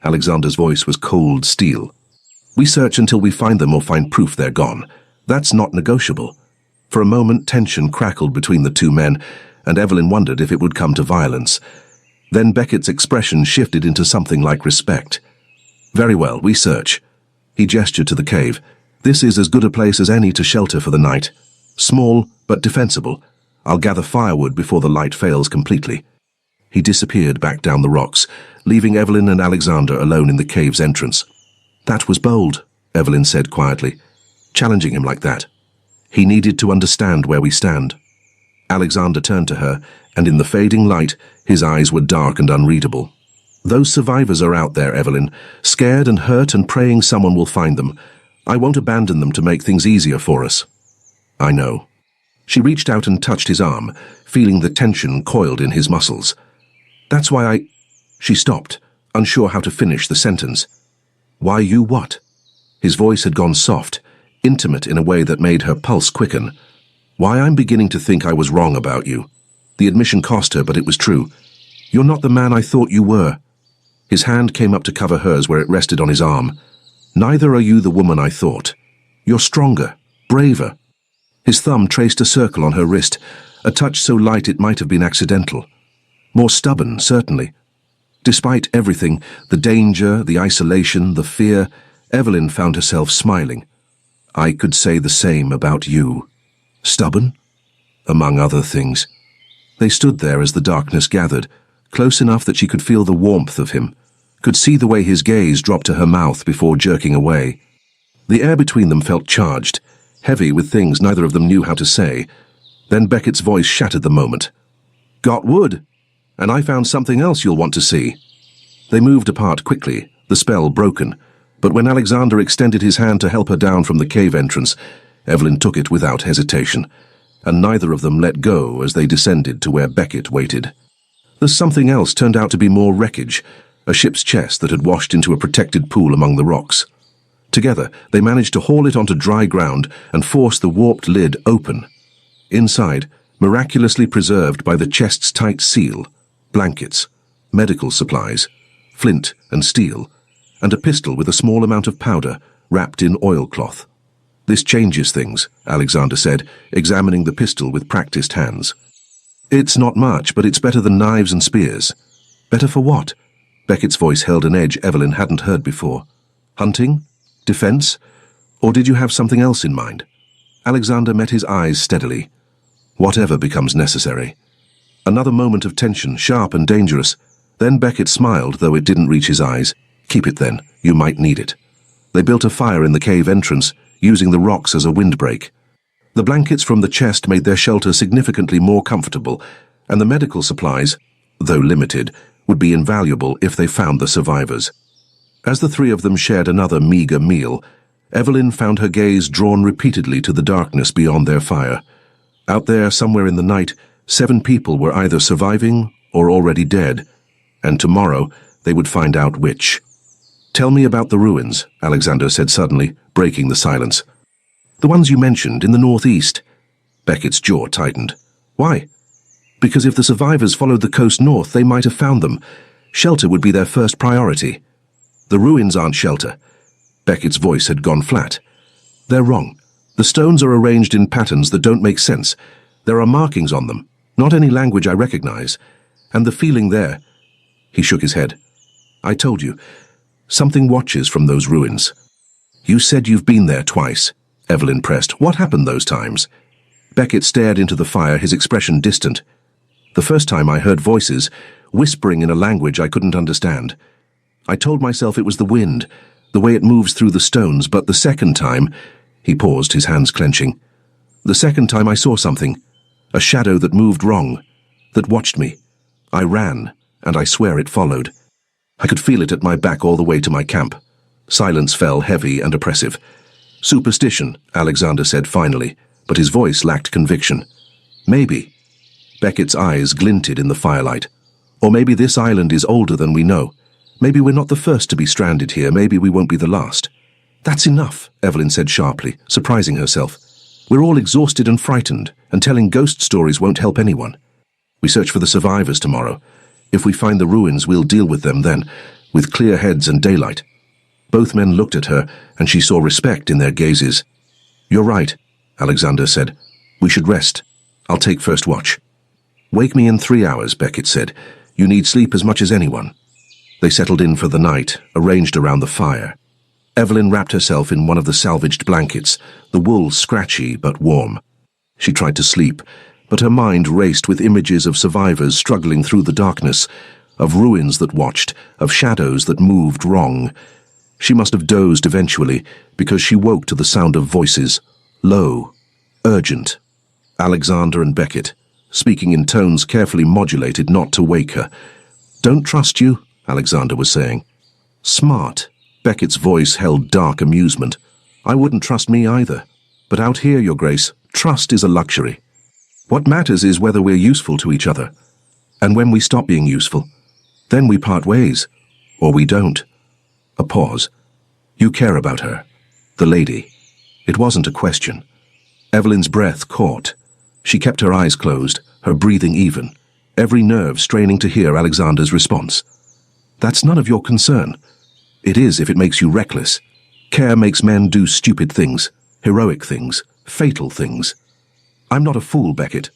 Alexander's voice was cold steel. We search until we find them or find proof they're gone. That's not negotiable. For a moment, tension crackled between the 2 men, and Evelyn wondered if it would come to violence. Then Beckett's expression shifted into something like respect. Very well, we search. He gestured to the cave. This is as good a place as any to shelter for the night. Small, but defensible. I'll gather firewood before the light fails completely. He disappeared back down the rocks, leaving Evelyn and Alexander alone in the cave's entrance. That was bold, Evelyn said quietly, challenging him like that. He needed to understand where we stand. Alexander turned to her, and in the fading light, his eyes were dark and unreadable. Those survivors are out there, Evelyn, scared and hurt and praying someone will find them. I won't abandon them to make things easier for us. I know. She reached out and touched his arm, feeling the tension coiled in his muscles. That's why I... She stopped, unsure how to finish the sentence. Why you what? His voice had gone soft, intimate in a way that made her pulse quicken. Why I'm beginning to think I was wrong about you. The admission cost her, but it was true. You're not the man I thought you were. His hand came up to cover hers where it rested on his arm. Neither are you the woman I thought. You're stronger, braver. His thumb traced a circle on her wrist, a touch so light it might have been accidental. More stubborn, certainly. Despite everything, the danger, the isolation, the fear, Evelyn found herself smiling. I could say the same about you. Stubborn? Among other things. They stood there as the darkness gathered, close enough that she could feel the warmth of him, could see the way his gaze dropped to her mouth before jerking away. The air between them felt charged, heavy with things neither of them knew how to say. Then Beckett's voice shattered the moment. Got wood, and I found something else you'll want to see. They moved apart quickly, the spell broken, but when Alexander extended his hand to help her down from the cave entrance, Evelyn took it without hesitation, and neither of them let go as they descended to where Beckett waited. The something else turned out to be more wreckage, a ship's chest that had washed into a protected pool among the rocks. Together, they managed to haul it onto dry ground and force the warped lid open. Inside, miraculously preserved by the chest's tight seal, blankets, medical supplies, flint and steel, and a pistol with a small amount of powder wrapped in oilcloth. This changes things, Alexander said, examining the pistol with practiced hands. It's not much, but it's better than knives and spears. Better for what? Beckett's voice held an edge Evelyn hadn't heard before. Hunting? Defense? Or did you have something else in mind? Alexander met his eyes steadily. Whatever becomes necessary. Another moment of tension, sharp and dangerous. Then Beckett smiled, though it didn't reach his eyes. Keep it then, you might need it. They built a fire in the cave entrance, using the rocks as a windbreak. The blankets from the chest made their shelter significantly more comfortable, and the medical supplies, though limited, would be invaluable if they found the survivors. As the 3 of them shared another meager meal, Evelyn found her gaze drawn repeatedly to the darkness beyond their fire. Out there, somewhere in the night, 7 people were either surviving or already dead, and tomorrow they would find out which. "Tell me about the ruins," Alexander said suddenly, breaking the silence. "The ones you mentioned in the northeast." Beckett's jaw tightened. "Why?" "Because if the survivors followed the coast north, they might have found them. Shelter would be their first priority." "The ruins aren't shelter." Beckett's voice had gone flat. "They're wrong. The stones are arranged in patterns that don't make sense. There are markings on them, not any language I recognize. And the feeling there—" He shook his head. "I told you. Something watches from those ruins." "You said you've been there twice," Evelyn pressed. "What happened those times?" Beckett stared into the fire, his expression distant. "The first time I heard voices, whispering in a language I couldn't understand. I told myself it was the wind, the way it moves through the stones, but the second time—" He paused, his hands clenching. "The second time I saw something, a shadow that moved wrong, that watched me. I ran, and I swear it followed. I could feel it at my back all the way to my camp." Silence fell, heavy and oppressive. "Superstition," Alexander said finally, but his voice lacked conviction. "Maybe." Beckett's eyes glinted in the firelight. "Or maybe this island is older than we know. Maybe we're not the first to be stranded here. Maybe we won't be the last." "That's enough," Evelyn said sharply, surprising herself. "We're all exhausted and frightened, and telling ghost stories won't help anyone. We search for the survivors tomorrow. If we find the ruins, we'll deal with them then, with clear heads and daylight." Both men looked at her, and she saw respect in their gazes. "You're right," Alexander said. "We should rest. I'll take first watch." "Wake me in 3 hours," Beckett said. "You need sleep as much as anyone." They settled in for the night, arranged around the fire. Evelyn wrapped herself in one of the salvaged blankets, the wool scratchy but warm. She tried to sleep, but her mind raced with images of survivors struggling through the darkness, of ruins that watched, of shadows that moved wrong. She must have dozed eventually, because she woke to the sound of voices, low, urgent. Alexander and Beckett, speaking in tones carefully modulated not to wake her. "Don't trust you," Alexander was saying. "Smart." Beckett's voice held dark amusement. "I wouldn't trust me either. But out here, Your Grace, trust is a luxury. What matters is whether we're useful to each other. And when we stop being useful, then we part ways. Or we don't." A pause. "You care about her. The lady." It wasn't a question. Evelyn's breath caught. She kept her eyes closed, her breathing even, every nerve straining to hear Alexander's response. "That's none of your concern. It is if it makes you reckless. Care makes men do stupid things, heroic things, fatal things. I'm not a fool, Beckett.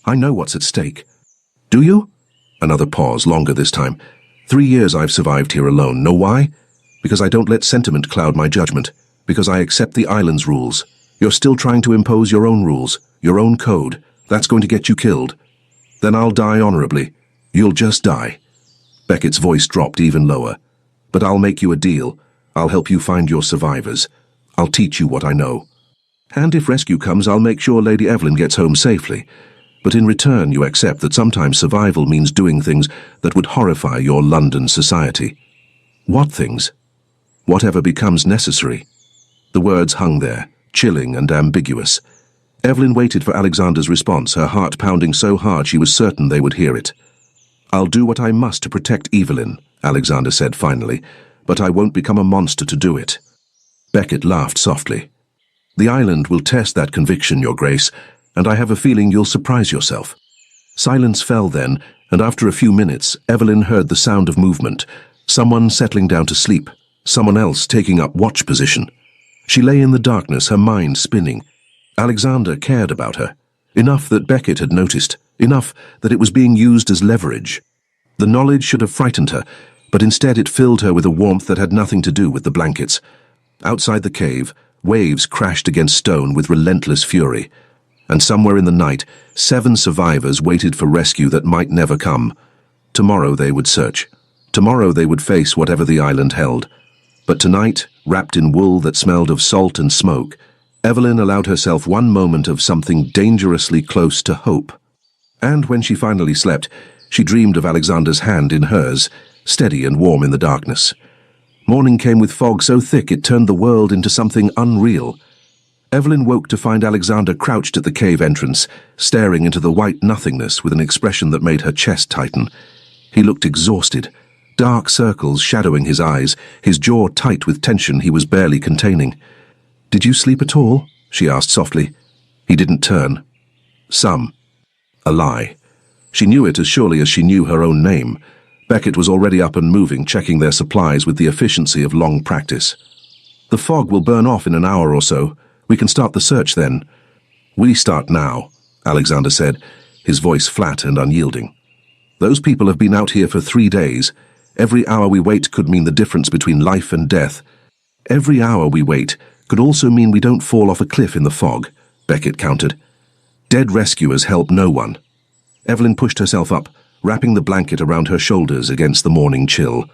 I know what's at stake." "Do you?" Another pause, longer this time. 3 years I've survived here alone. Know why? Because I don't let sentiment cloud my judgment. Because I accept the island's rules. You're still trying to impose your own rules, your own code. That's going to get you killed. Then I'll die honorably. You'll just die." Beckett's voice dropped even lower. "But I'll make you a deal. I'll help you find your survivors. I'll teach you what I know. And if rescue comes, I'll make sure Lady Evelyn gets home safely. But in return, you accept that sometimes survival means doing things that would horrify your London society." "What things?" "Whatever becomes necessary." The words hung there, chilling and ambiguous. Evelyn waited for Alexander's response, her heart pounding so hard she was certain they would hear it. "I'll do what I must to protect Evelyn," Alexander said finally, "but I won't become a monster to do it." Beckett laughed softly. "The island will test that conviction, Your Grace, and I have a feeling you'll surprise yourself." Silence fell then, and after a few minutes, Evelyn heard the sound of movement, someone settling down to sleep, someone else taking up watch position. She lay in the darkness, her mind spinning. Alexander cared about her, enough that Beckett had noticed, enough that it was being used as leverage. The knowledge should have frightened her, but instead it filled her with a warmth that had nothing to do with the blankets. Outside the cave, waves crashed against stone with relentless fury, and somewhere in the night, 7 survivors waited for rescue that might never come. Tomorrow they would search. Tomorrow they would face whatever the island held. But tonight, wrapped in wool that smelled of salt and smoke, Evelyn allowed herself one moment of something dangerously close to hope. And when she finally slept, she dreamed of Alexander's hand in hers, steady and warm in the darkness. Morning came with fog so thick it turned the world into something unreal. Evelyn woke to find Alexander crouched at the cave entrance, staring into the white nothingness with an expression that made her chest tighten. He looked exhausted, dark circles shadowing his eyes, his jaw tight with tension he was barely containing. "Did you sleep at all?" she asked softly. He didn't turn. "Some." A lie. She knew it as surely as she knew her own name. Beckett was already up and moving, checking their supplies with the efficiency of long practice. "The fog will burn off in an hour or so. We can start the search then." "We start now," Alexander said, his voice flat and unyielding. "Those people have been out here for 3 days. Every hour we wait could mean the difference between life and death. Every hour we wait could also mean we don't fall off a cliff in the fog," Beckett countered. "Dead rescuers help no one." Evelyn pushed herself up, wrapping the blanket around her shoulders against the morning chill.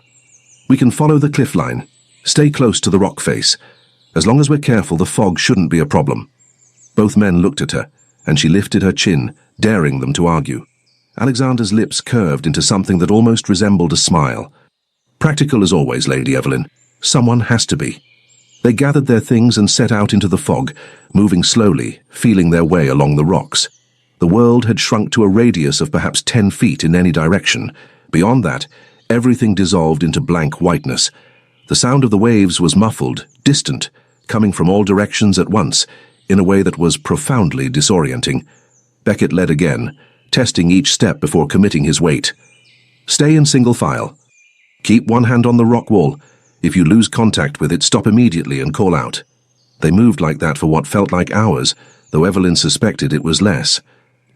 "We can follow the cliff line. Stay close to the rock face. As long as we're careful, the fog shouldn't be a problem." Both men looked at her, and she lifted her chin, daring them to argue. Alexander's lips curved into something that almost resembled a smile. "Practical as always, Lady Evelyn. Someone has to be." They gathered their things and set out into the fog, moving slowly, feeling their way along the rocks. The world had shrunk to a radius of perhaps 10 feet in any direction. Beyond that, everything dissolved into blank whiteness. The sound of the waves was muffled, distant, coming from all directions at once, in a way that was profoundly disorienting. Beckett led again, testing each step before committing his weight. "Stay in single file. Keep one hand on the rock wall. If you lose contact with it, stop immediately and call out." They moved like that for what felt like hours, though Evelyn suspected it was less.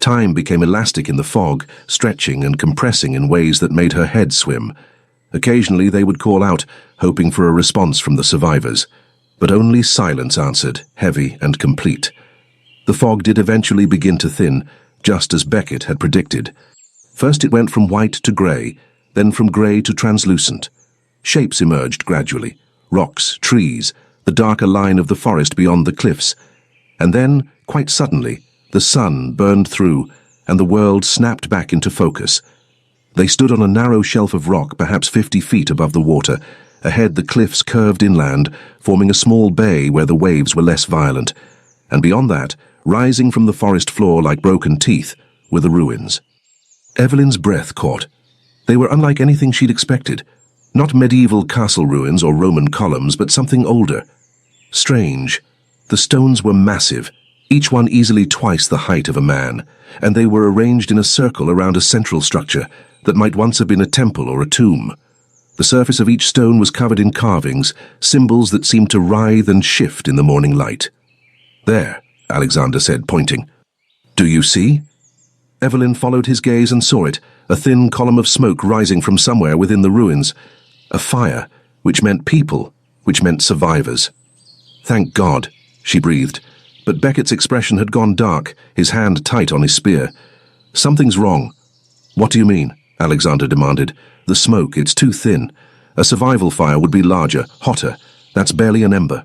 Time became elastic in the fog, stretching and compressing in ways that made her head swim. Occasionally they would call out, hoping for a response from the survivors. But only silence answered, heavy and complete. The fog did eventually begin to thin, just as Beckett had predicted. First it went from white to grey, then from grey to translucent. Shapes emerged gradually, rocks, trees, the darker line of the forest beyond the cliffs. And then, quite suddenly, the sun burned through, and the world snapped back into focus. They stood on a narrow shelf of rock, perhaps 50 feet above the water. Ahead the cliffs curved inland, forming a small bay where the waves were less violent. And beyond that, rising from the forest floor like broken teeth, were the ruins. Evelyn's breath caught. They were unlike anything she'd expected. Not medieval castle ruins or Roman columns, but something older. Strange. The stones were massive, each one easily twice the height of a man, and they were arranged in a circle around a central structure that might once have been a temple or a tomb. The surface of each stone was covered in carvings, symbols that seemed to writhe and shift in the morning light. "There," Alexander said, pointing. "Do you see?" Evelyn followed his gaze and saw it, a thin column of smoke rising from somewhere within the ruins. A fire, which meant people, which meant survivors. "Thank God," she breathed, but Beckett's expression had gone dark, his hand tight on his spear. "Something's wrong." "What do you mean?" Alexander demanded. "The smoke, it's too thin. A survival fire would be larger, hotter. That's barely an ember."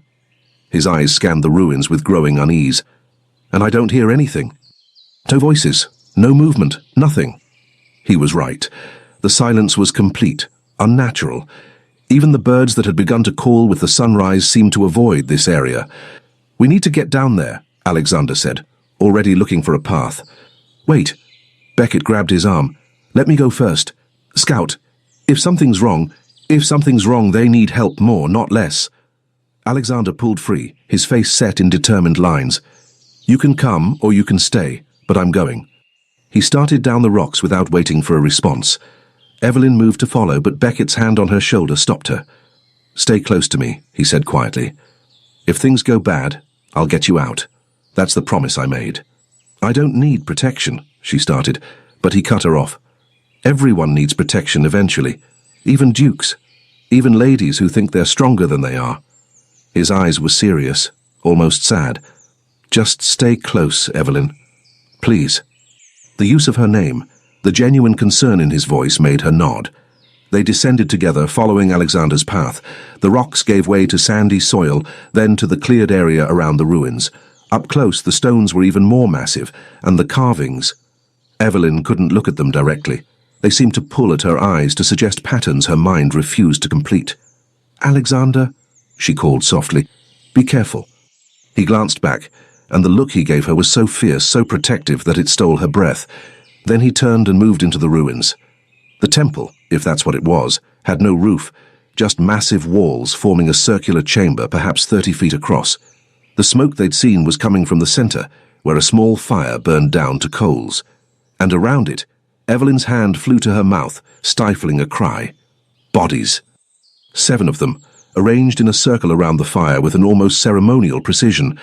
His eyes scanned the ruins with growing unease. "And I don't hear anything. No voices, no movement, nothing." He was right. The silence was complete, unnatural. Even the birds that had begun to call with the sunrise seemed to avoid this area. "We need to get down there," Alexander said, already looking for a path. "Wait." Beckett grabbed his arm. "Let me go first. Scout, if something's wrong, they need help more, not less." Alexander pulled free, his face set in determined lines. "You can come or you can stay, but I'm going." He started down the rocks without waiting for a response. Evelyn moved to follow, but Beckett's hand on her shoulder stopped her. "Stay close to me," he said quietly. "If things go bad, I'll get you out. That's the promise I made." "I don't need protection," she started, but he cut her off. "Everyone needs protection eventually, even dukes, even ladies who think they're stronger than they are." His eyes were serious, almost sad. "Just stay close, Evelyn. Please." The use of her name, the genuine concern in his voice, made her nod. They descended together, following Alexander's path. The rocks gave way to sandy soil, then to the cleared area around the ruins. Up close, the stones were even more massive, and the carvings. Evelyn couldn't look at them directly. They seemed to pull at her eyes, to suggest patterns her mind refused to complete. "Alexander," she called softly, "be careful." He glanced back, and the look he gave her was so fierce, so protective that it stole her breath. Then he turned and moved into the ruins. The temple, if that's what it was, had no roof, just massive walls forming a circular chamber perhaps 30 feet across. The smoke they'd seen was coming from the center, where a small fire burned down to coals. And around it, Evelyn's hand flew to her mouth, stifling a cry. Bodies. 7 of them, arranged in a circle around the fire with an almost ceremonial precision.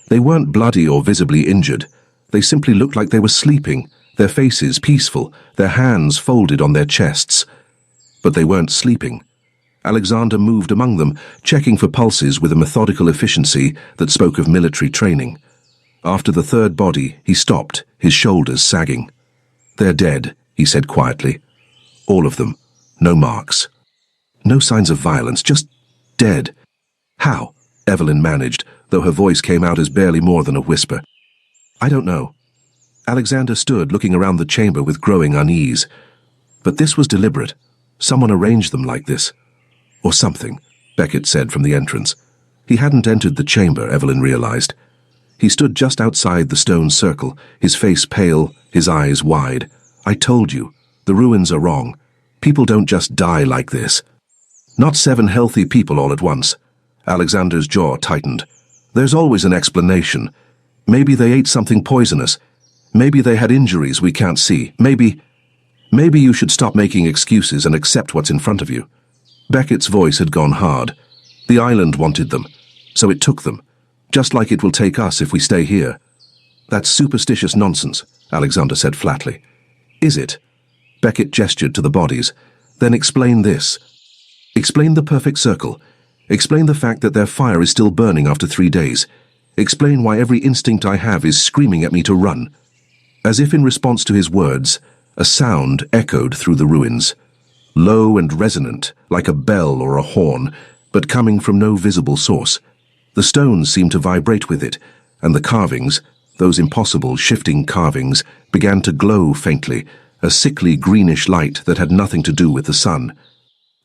They weren't bloody or visibly injured. They simply looked like they were sleeping, their faces peaceful, their hands folded on their chests. But they weren't sleeping. Alexander moved among them, checking for pulses with a methodical efficiency that spoke of military training. After the 3rd body, he stopped, his shoulders sagging. "They're dead," he said quietly. "All of them. No marks. No signs of violence, just dead." "How?" Evelyn managed, though her voice came out as barely more than a whisper. "I don't know." Alexander stood looking around the chamber with growing unease. But this was deliberate. Someone arranged them like this. Or something, Beckett said from the entrance. He hadn't entered the chamber, Evelyn realized. He stood just outside the stone circle, his face pale, his eyes wide. "I told you, the ruins are wrong. People don't just die like this." "Not 7 healthy people all at once." Alexander's jaw tightened. "There's always an explanation. Maybe they ate something poisonous. Maybe they had injuries we can't see. Maybe you should stop making excuses and accept what's in front of you." Beckett's voice had gone hard. "The island wanted them, so it took them, just like it will take us if we stay here." "That's superstitious nonsense," Alexander said flatly. "Is it?" Beckett gestured to the bodies. "Then explain this. Explain the perfect circle. Explain the fact that their fire is still burning after 3 days. Explain why every instinct I have is screaming at me to run." As if in response to his words, a sound echoed through the ruins. Low and resonant, like a bell or a horn, but coming from no visible source. The stones seemed to vibrate with it, and the carvings, those impossible shifting carvings, began to glow faintly, a sickly greenish light that had nothing to do with the sun.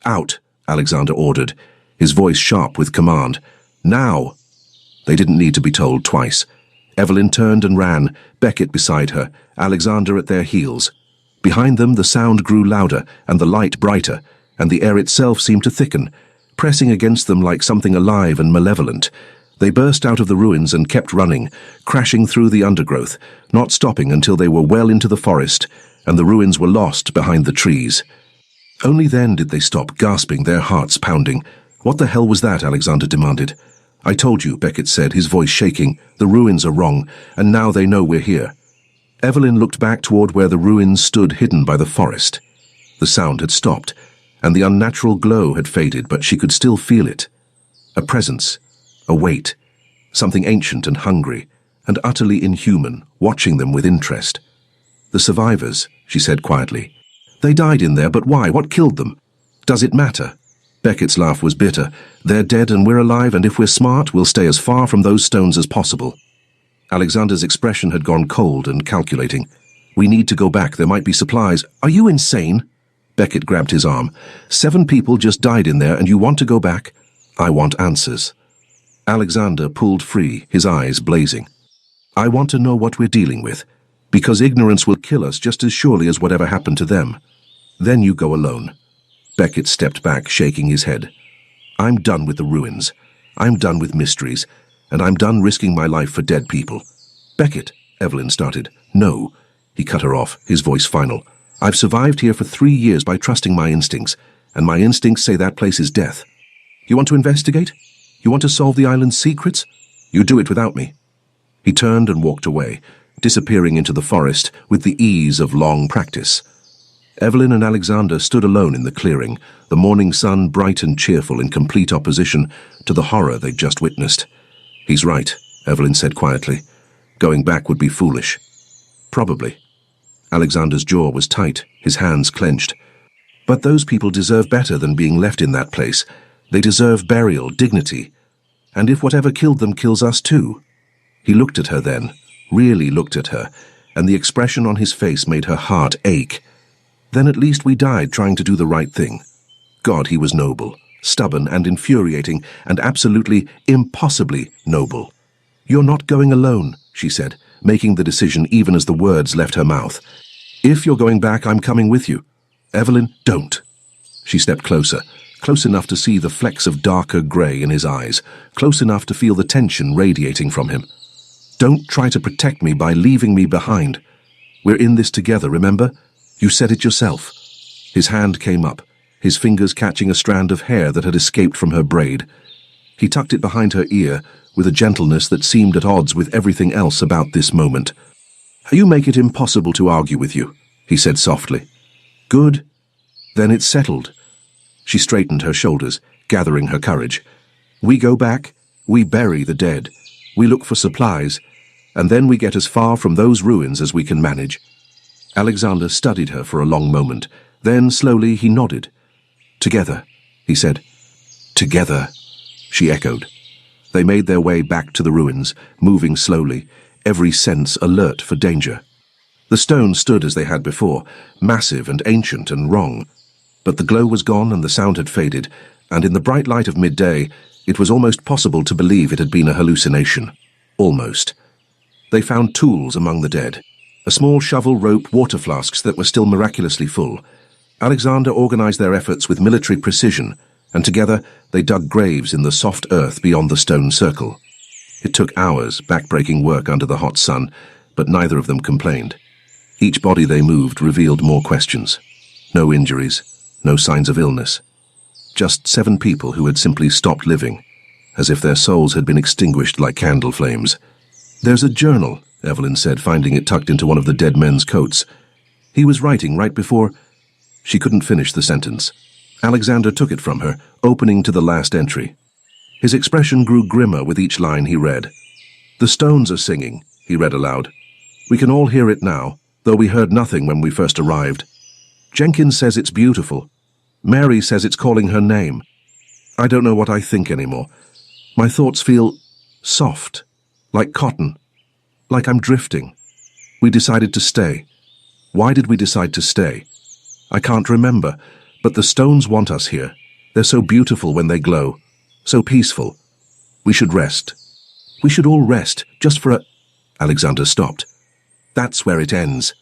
"Out," Alexander ordered, his voice sharp with command. "Now!" They didn't need to be told twice. Evelyn turned and ran, Beckett beside her, Alexander at their heels. Behind them the sound grew louder and the light brighter, and the air itself seemed to thicken, pressing against them like something alive and malevolent. They burst out of the ruins and kept running, crashing through the undergrowth, not stopping until they were well into the forest, and the ruins were lost behind the trees. Only then did they stop, gasping, their hearts pounding. "What the hell was that?" Alexander demanded. "I told you," Beckett said, his voice shaking. "The ruins are wrong, and now they know we're here." Evelyn looked back toward where the ruins stood hidden by the forest. The sound had stopped, and the unnatural glow had faded, but she could still feel it. A presence, a weight, something ancient and hungry, and utterly inhuman, watching them with interest. "The survivors," she said quietly. "They died in there, but why? What killed them? Does it matter?" Beckett's laugh was bitter. "They're dead and we're alive, and if we're smart, we'll stay as far from those stones as possible." Alexander's expression had gone cold and calculating. "We need to go back. There might be supplies." "Are you insane?" Beckett grabbed his arm. 7 people just died in there, and you want to go back?" "I want answers." Alexander pulled free, his eyes blazing. "I want to know what we're dealing with, because ignorance will kill us just as surely as whatever happened to them. Then you go alone." Beckett stepped back, shaking his head. "I'm done with the ruins. I'm done with mysteries. And I'm done risking my life for dead people." "Beckett," Evelyn started. "No," he cut her off, his voice final. "I've survived here for 3 years by trusting my instincts, and my instincts say that place is death. You want to investigate? You want to solve the island's secrets? You do it without me." He turned and walked away, disappearing into the forest with the ease of long practice. Evelyn and Alexander stood alone in the clearing, the morning sun bright and cheerful in complete opposition to the horror they'd just witnessed. "He's right," Evelyn said quietly. "Going back would be foolish." "Probably." Alexander's jaw was tight, his hands clenched. "But those people deserve better than being left in that place. They deserve burial, dignity. And if whatever killed them kills us too?" He looked at her then, really looked at her, and the expression on his face made her heart ache. "Then at least we died trying to do the right thing." God, he was noble, stubborn and infuriating, and absolutely, impossibly noble. "You're not going alone," she said, making the decision even as the words left her mouth. "If you're going back, I'm coming with you. Evelyn, don't." She stepped closer, close enough to see the flecks of darker grey in his eyes, close enough to feel the tension radiating from him. "Don't try to protect me by leaving me behind. We're in this together, remember? You said it yourself." His hand came up, his fingers catching a strand of hair that had escaped from her braid. He tucked it behind her ear with a gentleness that seemed at odds with everything else about this moment. "You make it impossible to argue with you," he said softly. "Good. Then it's settled." She straightened her shoulders, gathering her courage. "We go back, we bury the dead, we look for supplies, and then we get as far from those ruins as we can manage." Alexander studied her for a long moment. Then, slowly, he nodded. "Together," he said. "Together," she echoed. They made their way back to the ruins, moving slowly, every sense alert for danger. The stones stood as they had before, massive and ancient and wrong. But the glow was gone and the sound had faded, and in the bright light of midday, it was almost possible to believe it had been a hallucination. Almost. They found tools among the dead. A small shovel, rope, water flasks that were still miraculously full. Alexander organized their efforts with military precision, and together they dug graves in the soft earth beyond the stone circle. It took hours, back-breaking work under the hot sun, but neither of them complained. Each body they moved revealed more questions. No injuries, no signs of illness. Just 7 people who had simply stopped living, as if their souls had been extinguished like candle flames. "There's a journal," Evelyn said, finding it tucked into one of the dead men's coats. "He was writing right before—" She couldn't finish the sentence. Alexander took it from her, opening to the last entry. His expression grew grimmer with each line he read. "The stones are singing," he read aloud. "We can all hear it now, though we heard nothing when we first arrived. Jenkins says it's beautiful. Mary says it's calling her name. I don't know what I think anymore. My thoughts feel soft, like cotton, like I'm drifting. We decided to stay. Why did we decide to stay? I can't remember, but the stones want us here. They're so beautiful when they glow, so peaceful. We should rest. We should all rest, just for a—" Alexander stopped. "That's where it ends."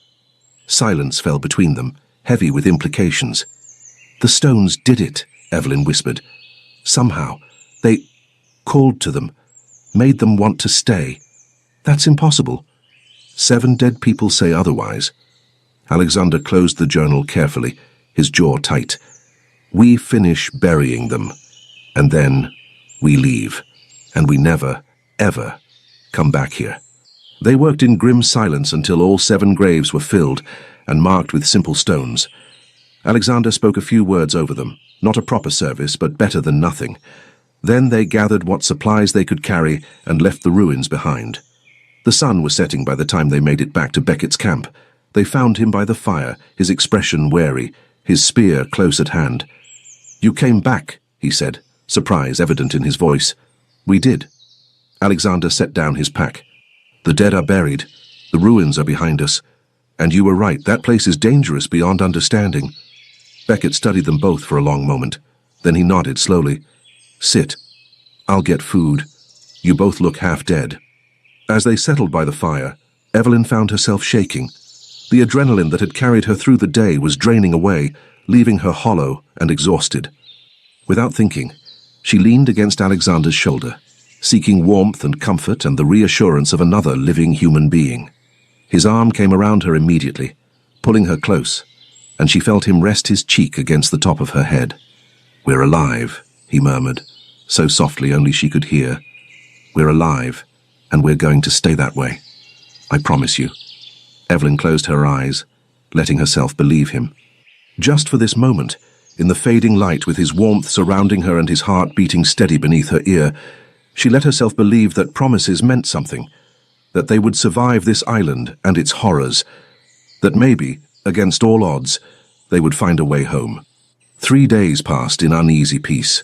Silence fell between them, heavy with implications. "The stones did it," Evelyn whispered. "Somehow, they called to them, made them want to stay. That's impossible. 7 dead people say otherwise." Alexander closed the journal carefully, his jaw tight. "We finish burying them, and then we leave, and we never, ever come back here." They worked in grim silence until all 7 graves were filled and marked with simple stones. Alexander spoke a few words over them, not a proper service, but better than nothing. Then they gathered what supplies they could carry and left the ruins behind. The sun was setting by the time they made it back to Beckett's camp. They found him by the fire, his expression wary, his spear close at hand. "You came back," he said, surprise evident in his voice. "We did." Alexander set down his pack. "The dead are buried. The ruins are behind us. And you were right, that place is dangerous beyond understanding." Beckett studied them both for a long moment. Then he nodded slowly. "Sit. I'll get food. You both look half dead." As they settled by the fire, Evelyn found herself shaking. The adrenaline that had carried her through the day was draining away, leaving her hollow and exhausted. Without thinking, she leaned against Alexander's shoulder, seeking warmth and comfort and the reassurance of another living human being. His arm came around her immediately, pulling her close, and she felt him rest his cheek against the top of her head. "We're alive," he murmured, so softly only she could hear. "We're alive, and we're going to stay that way. I promise you." Evelyn closed her eyes, letting herself believe him. Just for this moment, in the fading light with his warmth surrounding her and his heart beating steady beneath her ear, she let herself believe that promises meant something, that they would survive this island and its horrors, that maybe, against all odds, they would find a way home. 3 days passed in uneasy peace.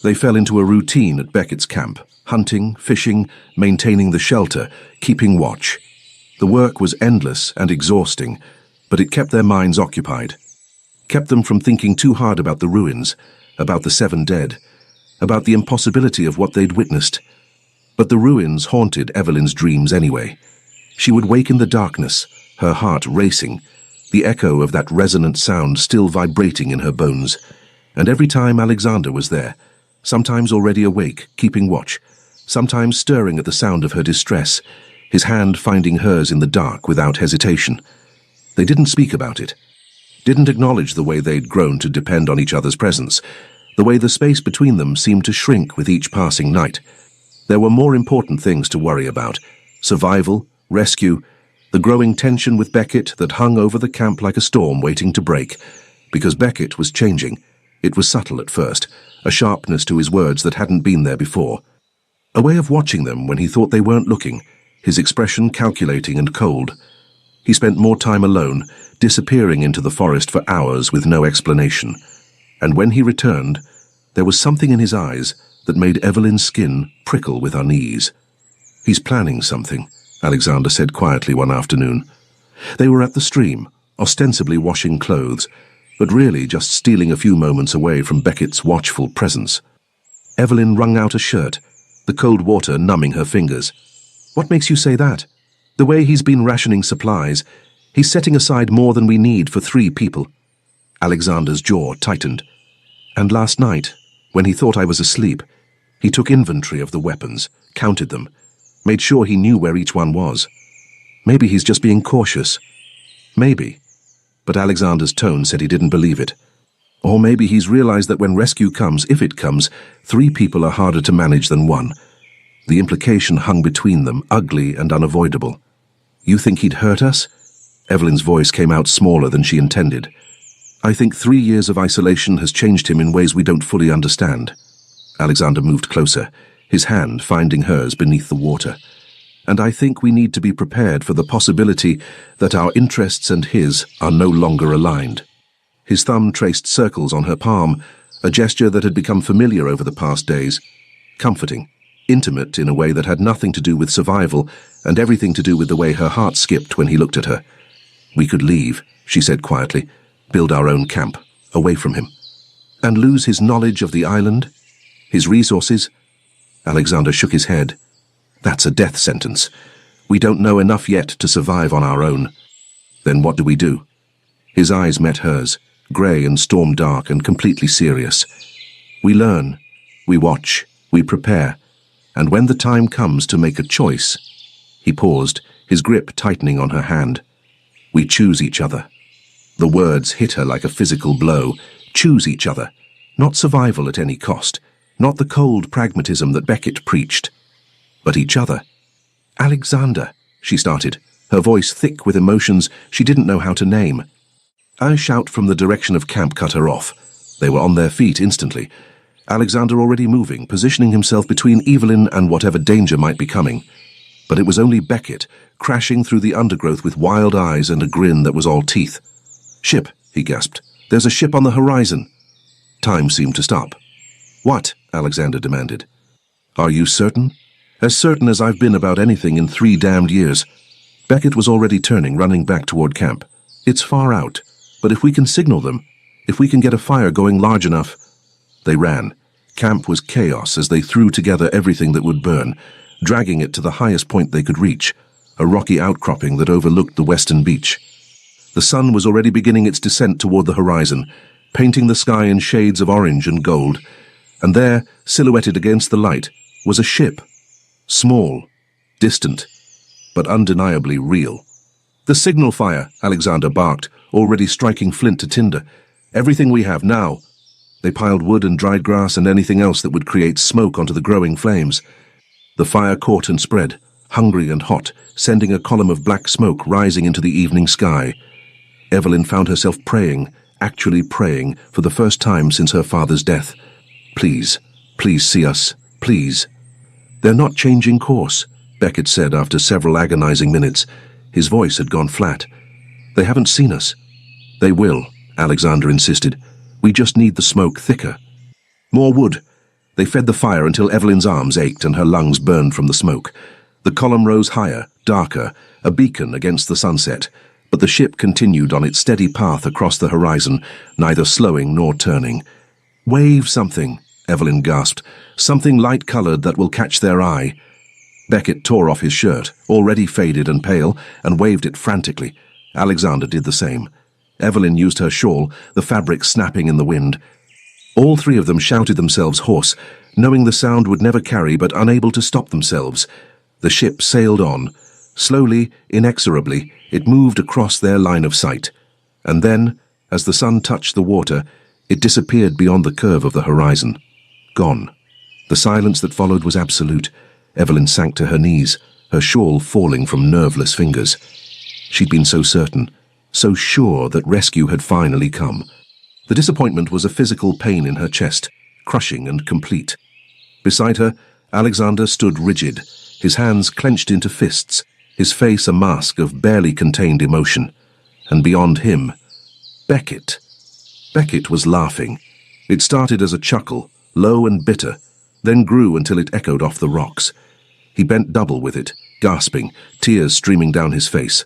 They fell into a routine at Beckett's camp, hunting, fishing, maintaining the shelter, keeping watch. The work was endless and exhausting, but it kept their minds occupied, kept them from thinking too hard about the ruins, about the 7 dead, about the impossibility of what they'd witnessed. But the ruins haunted Evelyn's dreams anyway. She would wake in the darkness, her heart racing, the echo of that resonant sound still vibrating in her bones. And every time Alexander was there, sometimes already awake, keeping watch, sometimes stirring at the sound of her distress, his hand finding hers in the dark without hesitation. They didn't speak about it, didn't acknowledge the way they'd grown to depend on each other's presence, the way the space between them seemed to shrink with each passing night. There were more important things to worry about: survival, rescue, the growing tension with Beckett that hung over the camp like a storm waiting to break. Because Beckett was changing. It was subtle at first, a sharpness to his words that hadn't been there before. A way of watching them when he thought they weren't looking, his expression calculating and cold. He spent more time alone, disappearing into the forest for hours with no explanation. And when he returned, there was something in his eyes that made Evelyn's skin prickle with unease. "He's planning something," Alexander said quietly one afternoon. They were at the stream, ostensibly washing clothes, but really just stealing a few moments away from Beckett's watchful presence. Evelyn wrung out a shirt, the cold water numbing her fingers. "What makes you say that? The way he's been rationing supplies, he's setting aside more than we need for 3 people. Alexander's jaw tightened. "And last night, when he thought I was asleep, he took inventory of the weapons, counted them, made sure he knew where each one was. Maybe he's just being cautious. Maybe." But Alexander's tone said he didn't believe it. Or maybe he's realized that when rescue comes, if it comes, 3 people are harder to manage than 1. The implication hung between them, ugly and unavoidable. "You think he'd hurt us?" Evelyn's voice came out smaller than she intended. "I think 3 years of isolation has changed him in ways we don't fully understand." Alexander moved closer, his hand finding hers beneath the water. "And I think we need to be prepared for the possibility that our interests and his are no longer aligned." His thumb traced circles on her palm, a gesture that had become familiar over the past days. Comforting, intimate in a way that had nothing to do with survival and everything to do with the way her heart skipped when he looked at her. "We could leave," she said quietly, "build our own camp, away from him. And lose his knowledge of the island? His resources?" Alexander shook his head. "That's a death sentence. We don't know enough yet to survive on our own." "Then what do we do?" His eyes met hers, grey and storm-dark and completely serious. "We learn, we watch, we prepare, and when the time comes to make a choice..." He paused, his grip tightening on her hand. "We choose each other." The words hit her like a physical blow. Choose each other. Not survival at any cost. Not the cold pragmatism that Beckett preached. But each other. "Alexander," she started, her voice thick with emotions she didn't know how to name. A shout from the direction of camp cut her off. They were on their feet instantly. Alexander already moving, positioning himself between Evelyn and whatever danger might be coming. But it was only Beckett, crashing through the undergrowth with wild eyes and a grin that was all teeth. "Ship," he gasped. "There's a ship on the horizon." Time seemed to stop. "What?" Alexander demanded. "Are you certain?" "As certain as I've been about anything in 3 damned years." Beckett was already turning, running back toward camp. "It's far out, but if we can signal them, if we can get a fire going large enough..." They ran. Camp was chaos as they threw together everything that would burn, dragging it to the highest point they could reach, a rocky outcropping that overlooked the western beach. The sun was already beginning its descent toward the horizon, painting the sky in shades of orange and gold, and there, silhouetted against the light, was a ship. Small, distant, but undeniably real. "The signal fire," Alexander barked, already striking flint to tinder. "Everything we have now." They piled wood and dried grass and anything else that would create smoke onto the growing flames. The fire caught and spread, hungry and hot, sending a column of black smoke rising into the evening sky. Evelyn found herself praying, actually praying, for the first time since her father's death. "Please, please see us, please." "They're not changing course," Beckett said after several agonizing minutes. His voice had gone flat. "They haven't seen us." "They will," Alexander insisted. "We just need the smoke thicker." More wood. They fed the fire until Evelyn's arms ached and her lungs burned from the smoke. The column rose higher, darker, a beacon against the sunset, but the ship continued on its steady path across the horizon, neither slowing nor turning. "Wave something," Evelyn gasped. "Something light-colored that will catch their eye." Beckett tore off his shirt, already faded and pale, and waved it frantically. Alexander did the same. Evelyn used her shawl, the fabric snapping in the wind. All three of them shouted themselves hoarse, knowing the sound would never carry but unable to stop themselves. The ship sailed on. Slowly, inexorably, it moved across their line of sight. And then, as the sun touched the water, it disappeared beyond the curve of the horizon. Gone. The silence that followed was absolute. Evelyn sank to her knees, her shawl falling from nerveless fingers. She'd been so certain, so sure that rescue had finally come. The disappointment was a physical pain in her chest, crushing and complete. Beside her, Alexander stood rigid, his hands clenched into fists, his face a mask of barely contained emotion. And beyond him, Beckett. Beckett was laughing. It started as a chuckle, low and bitter, then grew until it echoed off the rocks. He bent double with it, gasping, tears streaming down his face.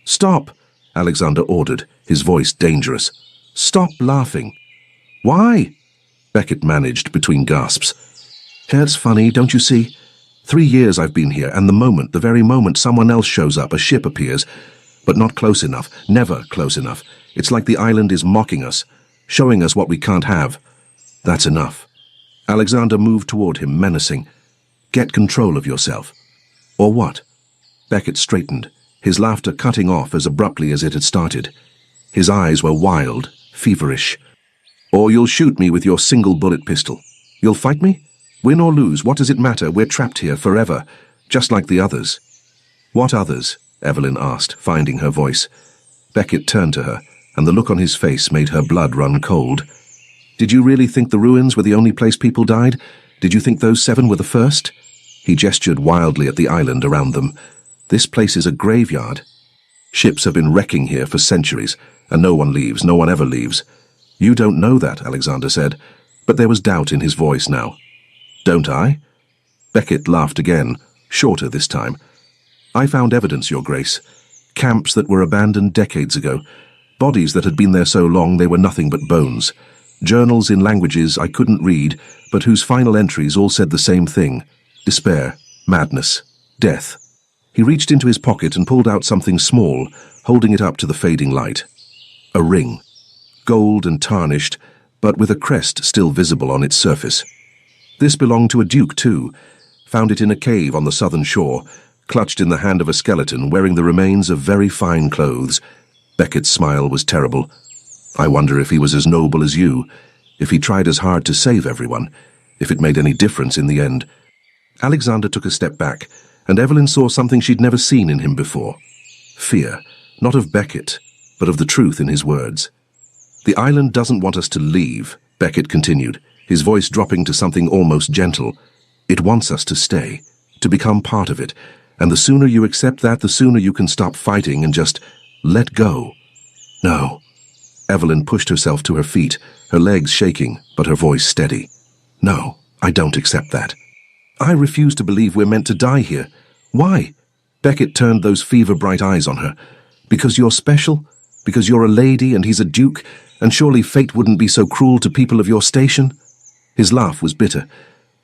"Stop!" Alexander ordered, his voice dangerous. "Stop laughing." "Why?" Beckett managed between gasps. "It's funny, don't you see? 3 years I've been here, and the very moment someone else shows up, a ship appears, but not close enough, never close enough. It's like the island is mocking us, showing us what we can't have. That's enough." Alexander moved toward him, menacing. "Get control of yourself." "Or what?" Beckett straightened, his laughter cutting off as abruptly as it had started. His eyes were wild, feverish. "Or you'll shoot me with your single-bullet pistol. You'll fight me? Win or lose, what does it matter? We're trapped here forever, just like the others." "What others?" Evelyn asked, finding her voice. Beckett turned to her, and the look on his face made her blood run cold. "Did you really think the ruins were the only place people died? Did you think those 7 were the first?" He gestured wildly at the island around them. "This place is a graveyard. Ships have been wrecking here for centuries, and no one leaves, no one ever leaves." "You don't know that," Alexander said, but there was doubt in his voice now. "Don't I?" Beckett laughed again, shorter this time. "I found evidence, Your Grace. Camps that were abandoned decades ago. Bodies that had been there so long they were nothing but bones. Journals in languages I couldn't read, but whose final entries all said the same thing. Despair, madness, death." He reached into his pocket and pulled out something small, holding it up to the fading light. A ring. Gold and tarnished, but with a crest still visible on its surface. This belonged to a duke, too. Found it in a cave on the southern shore, clutched in the hand of a skeleton wearing the remains of very fine clothes. Beckett's smile was terrible. "I wonder if he was as noble as you, if he tried as hard to save everyone, if it made any difference in the end." Alexander took a step back, and Evelyn saw something she'd never seen in him before. Fear, not of Beckett, but of the truth in his words. "The island doesn't want us to leave," Beckett continued, his voice dropping to something almost gentle. "It wants us to stay, to become part of it, and the sooner you accept that, the sooner you can stop fighting and just let go." "No." Evelyn pushed herself to her feet, her legs shaking, but her voice steady. "No, I don't accept that. I refuse to believe we're meant to die here. Why?" Beckett turned those fever-bright eyes on her. "Because you're special? Because you're a lady and he's a duke, and surely fate wouldn't be so cruel to people of your station?" His laugh was bitter.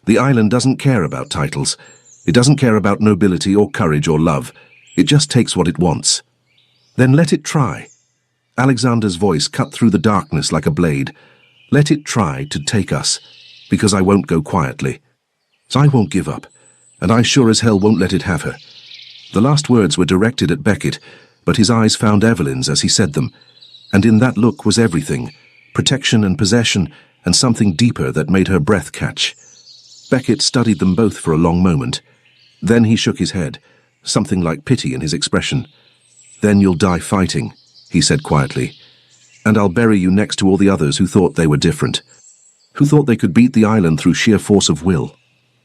"The island doesn't care about titles. It doesn't care about nobility or courage or love. It just takes what it wants." "Then let it try." Alexander's voice cut through the darkness like a blade. "Let it try to take us, because I won't go quietly. I won't give up, and I sure as hell won't let it have her." The last words were directed at Beckett, but his eyes found Evelyn's as he said them, and in that look was everything, protection and possession, and something deeper that made her breath catch. Beckett studied them both for a long moment. Then he shook his head, something like pity in his expression. "Then you'll die fighting," he said quietly, "and I'll bury you next to all the others who thought they were different, who thought they could beat the island through sheer force of will."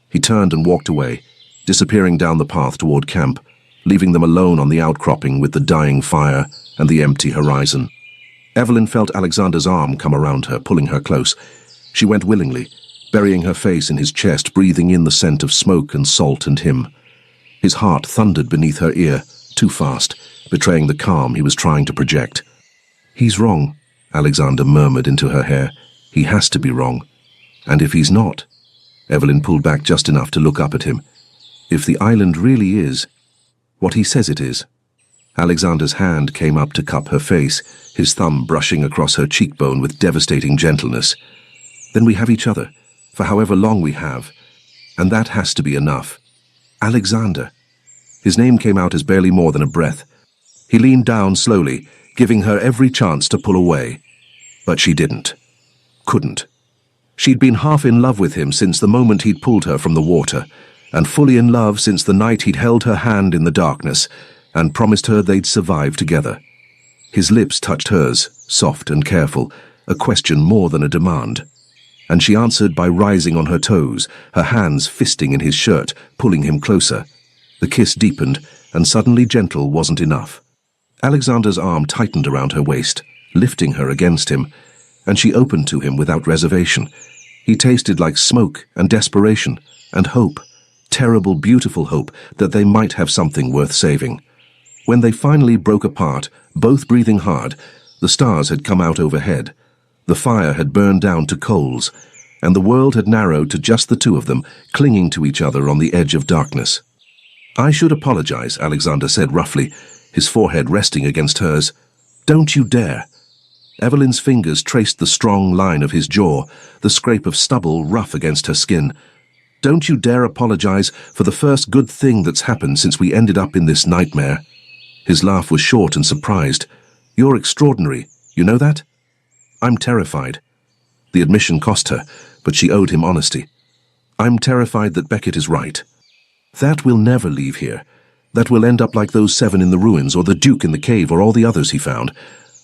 He turned and walked away, disappearing down the path toward camp, leaving them alone on the outcropping with the dying fire and the empty horizon. Evelyn felt Alexander's arm come around her, pulling her close. She went willingly, burying her face in his chest, breathing in the scent of smoke and salt and him. His heart thundered beneath her ear, too fast, betraying the calm he was trying to project. "He's wrong," Alexander murmured into her hair. "He has to be wrong. And if he's not—" Evelyn pulled back just enough to look up at him. If the island really is what he says it is. Alexander's hand came up to cup her face, his thumb brushing across her cheekbone with devastating gentleness. Then we have each other, for however long we have, and that has to be enough. Alexander. His name came out as barely more than a breath. He leaned down slowly, giving her every chance to pull away. But she didn't. Couldn't. She'd been half in love with him since the moment he'd pulled her from the water, and fully in love since the night he'd held her hand in the darkness and promised her they'd survive together. His lips touched hers, soft and careful, a question more than a demand. And she answered by rising on her toes, her hands fisting in his shirt, pulling him closer. The kiss deepened, and suddenly gentle wasn't enough. Alexander's arm tightened around her waist, lifting her against him, and she opened to him without reservation. He tasted like smoke and desperation and hope, terrible, beautiful hope that they might have something worth saving. When they finally broke apart, both breathing hard, the stars had come out overhead. The fire had burned down to coals, and the world had narrowed to just the two of them, clinging to each other on the edge of darkness. "I should apologize," Alexander said roughly, his forehead resting against hers. "Don't you dare." Evelyn's fingers traced the strong line of his jaw, the scrape of stubble rough against her skin. "Don't you dare apologize for the first good thing that's happened since we ended up in this nightmare." His laugh was short and surprised. "You're extraordinary, you know that?" "I'm terrified." The admission cost her, but she owed him honesty. "I'm terrified that Beckett is right. That we'll never leave here. That we'll end up like those 7 in the ruins, or the Duke in the cave, or all the others he found.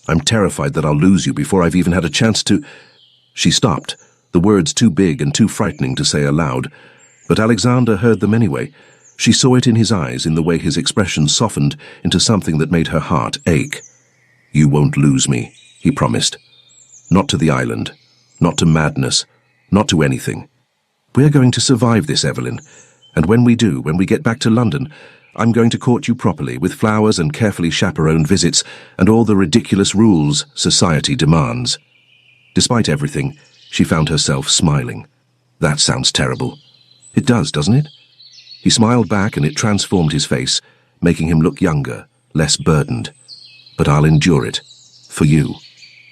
I'm terrified that I'll lose you before I've even had a chance to—" She stopped, the words too big and too frightening to say aloud. But Alexander heard them anyway. She saw it in his eyes, in the way his expression softened into something that made her heart ache. "You won't lose me," he promised. "Not to the island, not to madness, not to anything. We're going to survive this, Evelyn. And when we do, when we get back to London, I'm going to court you properly, with flowers and carefully chaperoned visits and all the ridiculous rules society demands." Despite everything, she found herself smiling. "That sounds terrible." "It does, doesn't it?" He smiled back, and it transformed his face, making him look younger, less burdened. "But I'll endure it. For you.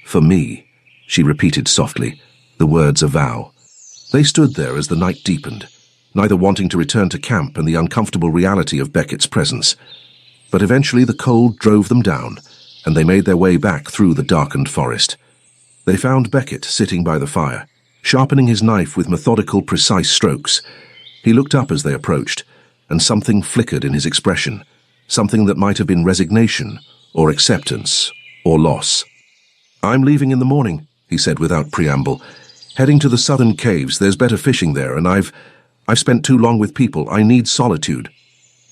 For me," she repeated softly, the words a vow. They stood there as the night deepened, neither wanting to return to camp and the uncomfortable reality of Beckett's presence. But eventually the cold drove them down, and they made their way back through the darkened forest. They found Beckett sitting by the fire, sharpening his knife with methodical, precise strokes. He looked up as they approached, and something flickered in his expression, something that might have been resignation, or acceptance, or loss. "I'm leaving in the morning," he said without preamble. "Heading to the southern caves. There's better fishing there, and I've spent too long with people. I need solitude."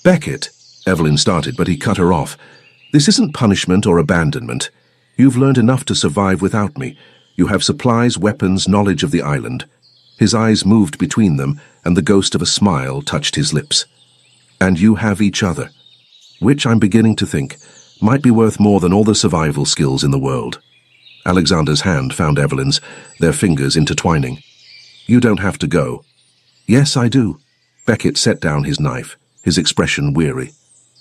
"Beckett," Evelyn started, but he cut her off. "This isn't punishment or abandonment. You've learned enough to survive without me. You have supplies, weapons, knowledge of the island." His eyes moved between them, and the ghost of a smile touched his lips. "And you have each other, which I'm beginning to think might be worth more than all the survival skills in the world." Alexander's hand found Evelyn's, their fingers intertwining. "You don't have to go." "Yes, I do." Beckett set down his knife, his expression weary.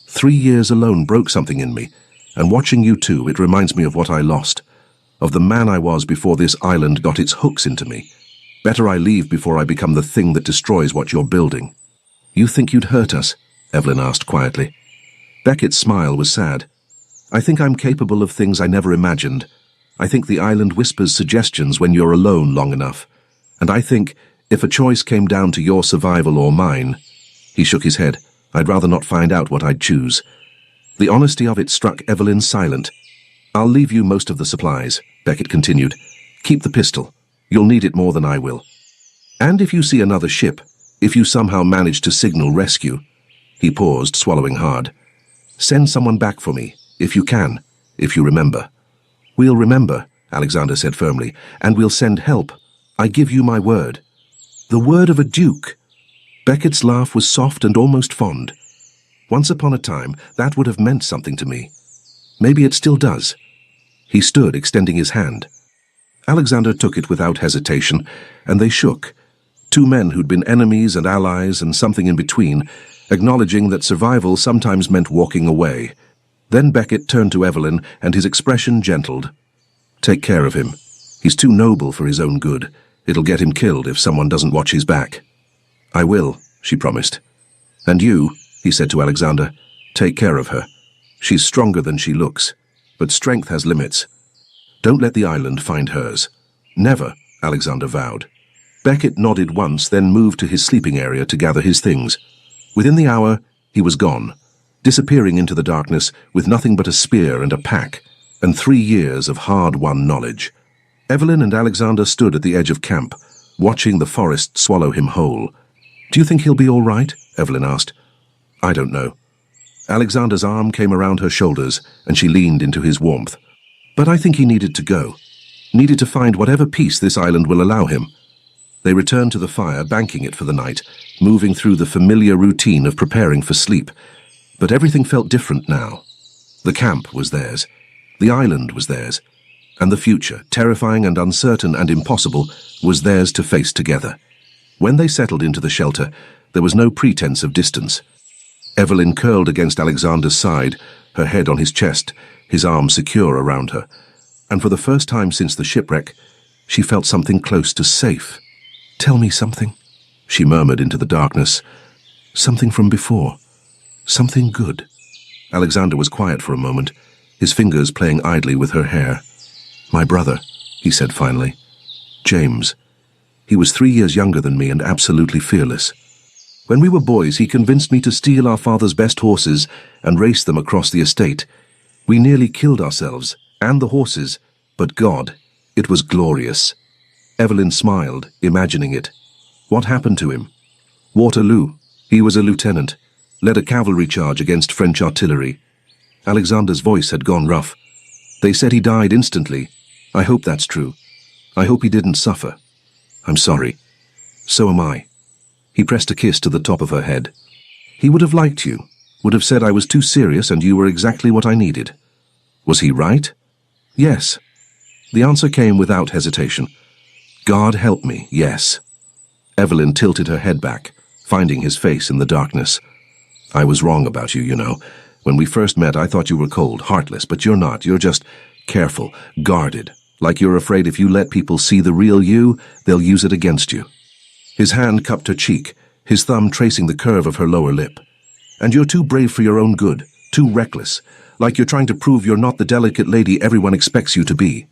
3 years alone broke something in me, and watching you two, it reminds me of what I lost, of the man I was before this island got its hooks into me. Better I leave before I become the thing that destroys what you're building." "You think you'd hurt us?" Evelyn asked quietly. Beckett's smile was sad. "I think I'm capable of things I never imagined. I think the island whispers suggestions when you're alone long enough. And I think, if a choice came down to your survival or mine—" He shook his head. "I'd rather not find out what I'd choose." The honesty of it struck Evelyn silent. "I'll leave you most of the supplies," Beckett continued. "Keep the pistol. You'll need it more than I will. And if you see another ship, if you somehow manage to signal rescue—" He paused, swallowing hard. "Send someone back for me, if you can, if you remember." "We'll remember," Alexander said firmly, "and we'll send help. I give you my word." "The word of a duke." Beckett's laugh was soft and almost fond. "Once upon a time, that would have meant something to me. Maybe it still does." He stood, extending his hand. Alexander took it without hesitation, and they shook. Two men who'd been enemies and allies and something in between, acknowledging that survival sometimes meant walking away. Then Beckett turned to Evelyn, and his expression gentled. "Take care of him. He's too noble for his own good. It'll get him killed if someone doesn't watch his back." "I will," she promised. "And you," he said to Alexander, "take care of her. She's stronger than she looks, but strength has limits. Don't let the island find hers." "Never," Alexander vowed. Beckett nodded once, then moved to his sleeping area to gather his things. Within the hour, he was gone, disappearing into the darkness with nothing but a spear and a pack, and 3 years of hard-won knowledge. Evelyn and Alexander stood at the edge of camp, watching the forest swallow him whole. "Do you think he'll be all right?" Evelyn asked. "I don't know." Alexander's arm came around her shoulders, and she leaned into his warmth. "But I think he needed to go. Needed to find whatever peace this island will allow him." They returned to the fire, banking it for the night, moving through the familiar routine of preparing for sleep. But everything felt different now. The camp was theirs. The island was theirs. And the future, terrifying and uncertain and impossible, was theirs to face together. When they settled into the shelter, there was no pretense of distance. Evelyn curled against Alexander's side, her head on his chest, his arms secure around her. And for the first time since the shipwreck, she felt something close to safe. "Tell me something," she murmured into the darkness. "Something from before. Something good." Alexander was quiet for a moment, his fingers playing idly with her hair. "My brother," he said finally. "James. He was 3 years younger than me and absolutely fearless. When we were boys, he convinced me to steal our father's best horses and race them across the estate. We nearly killed ourselves, and the horses, but God, it was glorious." Evelyn smiled, imagining it. "What happened to him?" "Waterloo. He was a lieutenant, led a cavalry charge against French artillery." Alexander's voice had gone rough. "They said he died instantly. I hope that's true. I hope he didn't suffer." "I'm sorry." "So am I." He pressed a kiss to the top of her head. "He would have liked you, would have said I was too serious and you were exactly what I needed." "Was he right?" "Yes." The answer came without hesitation. "God help me, yes." Evelyn tilted her head back, finding his face in the darkness. "I was wrong about you, you know. When we first met, I thought you were cold, heartless, but you're not. You're just careful, guarded, like you're afraid if you let people see the real you, they'll use it against you." His hand cupped her cheek, his thumb tracing the curve of her lower lip. "And you're too brave for your own good, too reckless, like you're trying to prove you're not the delicate lady everyone expects you to be."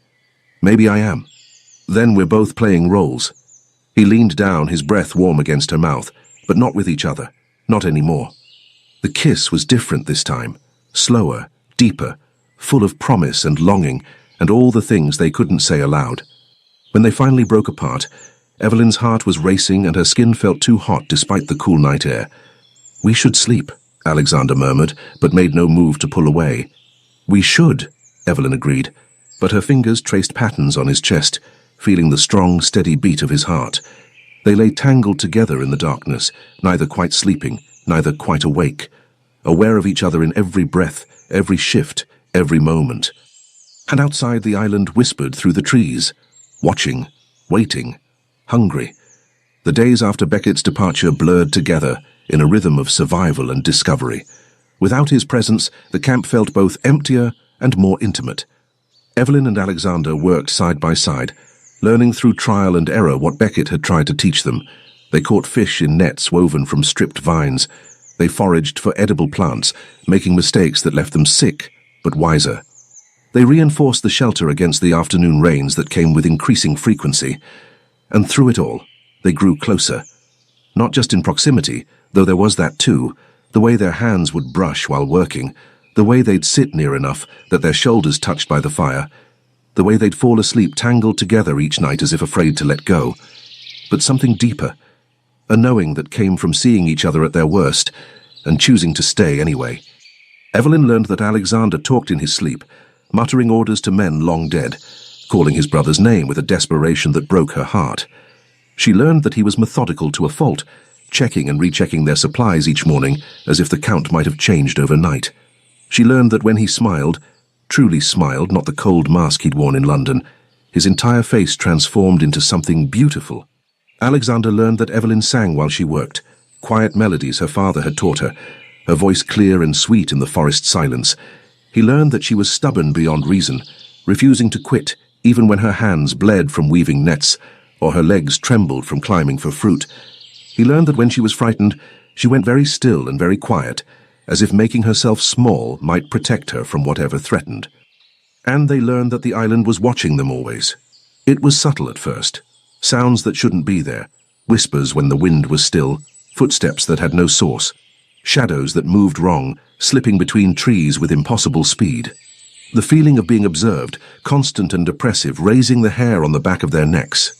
"Maybe I am. Then we're both playing roles." He leaned down, his breath warm against her mouth, but not with each other, not anymore. The kiss was different this time, slower, deeper, full of promise and longing, and all the things they couldn't say aloud. When they finally broke apart, Evelyn's heart was racing and her skin felt too hot despite the cool night air. "We should sleep," Alexander murmured, but made no move to pull away. "We should," Evelyn agreed, but her fingers traced patterns on his chest, feeling the strong, steady beat of his heart. They lay tangled together in the darkness, neither quite sleeping, neither quite awake, aware of each other in every breath, every shift, every moment. And outside the island whispered through the trees, watching, waiting, hungry. The days after Beckett's departure blurred together in a rhythm of survival and discovery. Without his presence, the camp felt both emptier and more intimate. Evelyn and Alexander worked side by side, learning through trial and error what Beckett had tried to teach them. They caught fish in nets woven from stripped vines. They foraged for edible plants, making mistakes that left them sick, but wiser. They reinforced the shelter against the afternoon rains that came with increasing frequency. And through it all, they grew closer. Not just in proximity, though there was that too, the way their hands would brush while working, the way they'd sit near enough that their shoulders touched by the fire, the way they'd fall asleep tangled together each night as if afraid to let go. But something deeper, a knowing that came from seeing each other at their worst and choosing to stay anyway. Evelyn learned that Alexander talked in his sleep, muttering orders to men long dead, calling his brother's name with a desperation that broke her heart. She learned that he was methodical to a fault, checking and rechecking their supplies each morning as if the count might have changed overnight. She learned that when he smiled, truly smiled, not the cold mask he'd worn in London, his entire face transformed into something beautiful. Alexander learned that Evelyn sang while she worked, quiet melodies her father had taught her, her voice clear and sweet in the forest silence. He learned that she was stubborn beyond reason, refusing to quit even when her hands bled from weaving nets or her legs trembled from climbing for fruit. He learned that when she was frightened, she went very still and very quiet, as if making herself small might protect her from whatever threatened. And they learned that the island was watching them always. It was subtle at first, sounds that shouldn't be there, whispers when the wind was still, footsteps that had no source, shadows that moved wrong, slipping between trees with impossible speed. The feeling of being observed, constant and oppressive, raising the hair on the back of their necks.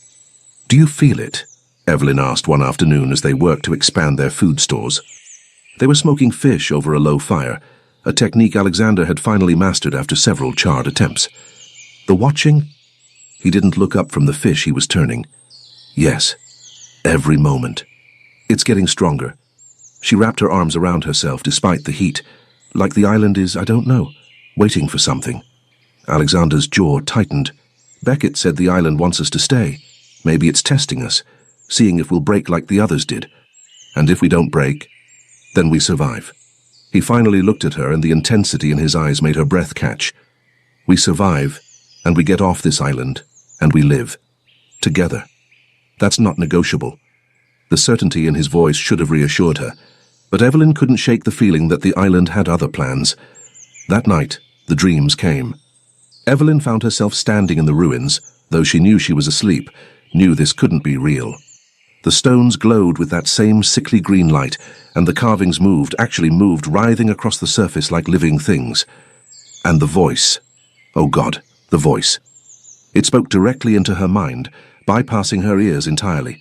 "Do you feel it?" Evelyn asked one afternoon as they worked to expand their food stores. They were smoking fish over a low fire, a technique Alexander had finally mastered after several charred attempts. The watching? He didn't look up from the fish he was turning. Yes, every moment. It's getting stronger. She wrapped her arms around herself despite the heat, like the island is, I don't know, waiting for something. Alexander's jaw tightened. Beckett said the island wants us to stay. Maybe it's testing us, seeing if we'll break like the others did. And if we don't break, then we survive. He finally looked at her, and the intensity in his eyes made her breath catch. We survive, and we get off this island, and we live. Together. That's not negotiable. The certainty in his voice should have reassured her, but Evelyn couldn't shake the feeling that the island had other plans. That night, the dreams came. Evelyn found herself standing in the ruins, though she knew she was asleep, knew this couldn't be real. The stones glowed with that same sickly green light, and the carvings actually moved, writhing across the surface like living things. And the voice. Oh God, the voice. It spoke directly into her mind, bypassing her ears entirely.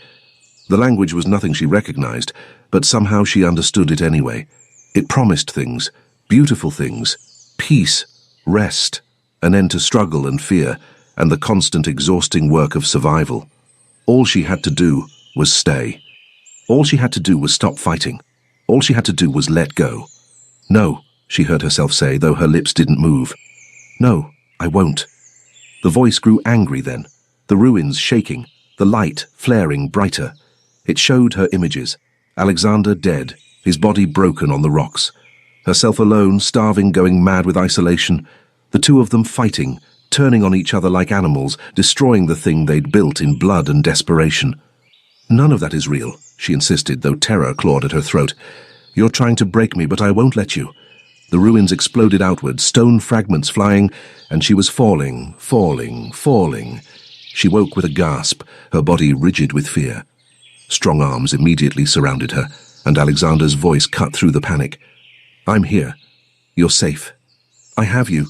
The language was nothing she recognized, but somehow she understood it anyway. It promised things, beautiful things, peace, rest, an end to struggle and fear, and the constant exhausting work of survival. All she had to do was stay. All she had to do was stop fighting. All she had to do was let go. No, she heard herself say, though her lips didn't move. No, I won't. The voice grew angry then, the ruins shaking, the light flaring brighter. It showed her images. Alexander dead, his body broken on the rocks. Herself alone, starving, going mad with isolation. The two of them fighting, turning on each other like animals, destroying the thing they'd built in blood and desperation. None of that is real, she insisted, though terror clawed at her throat. You're trying to break me, but I won't let you. The ruins exploded outward, stone fragments flying, and she was falling, falling, falling. She woke with a gasp, her body rigid with fear. Strong arms immediately surrounded her, and Alexander's voice cut through the panic. I'm here. You're safe. I have you.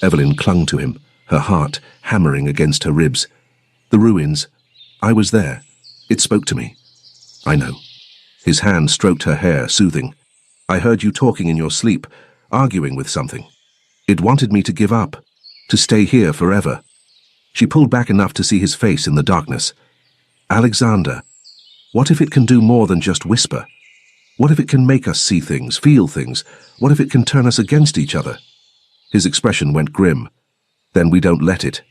Evelyn clung to him, her heart hammering against her ribs. The ruins. I was there. It spoke to me. I know. His hand stroked her hair, soothing. I heard you talking in your sleep, arguing with something. It wanted me to give up, to stay here forever. She pulled back enough to see his face in the darkness. Alexander, what if it can do more than just whisper? What if it can make us see things, feel things? What if it can turn us against each other? His expression went grim. Then we don't let it.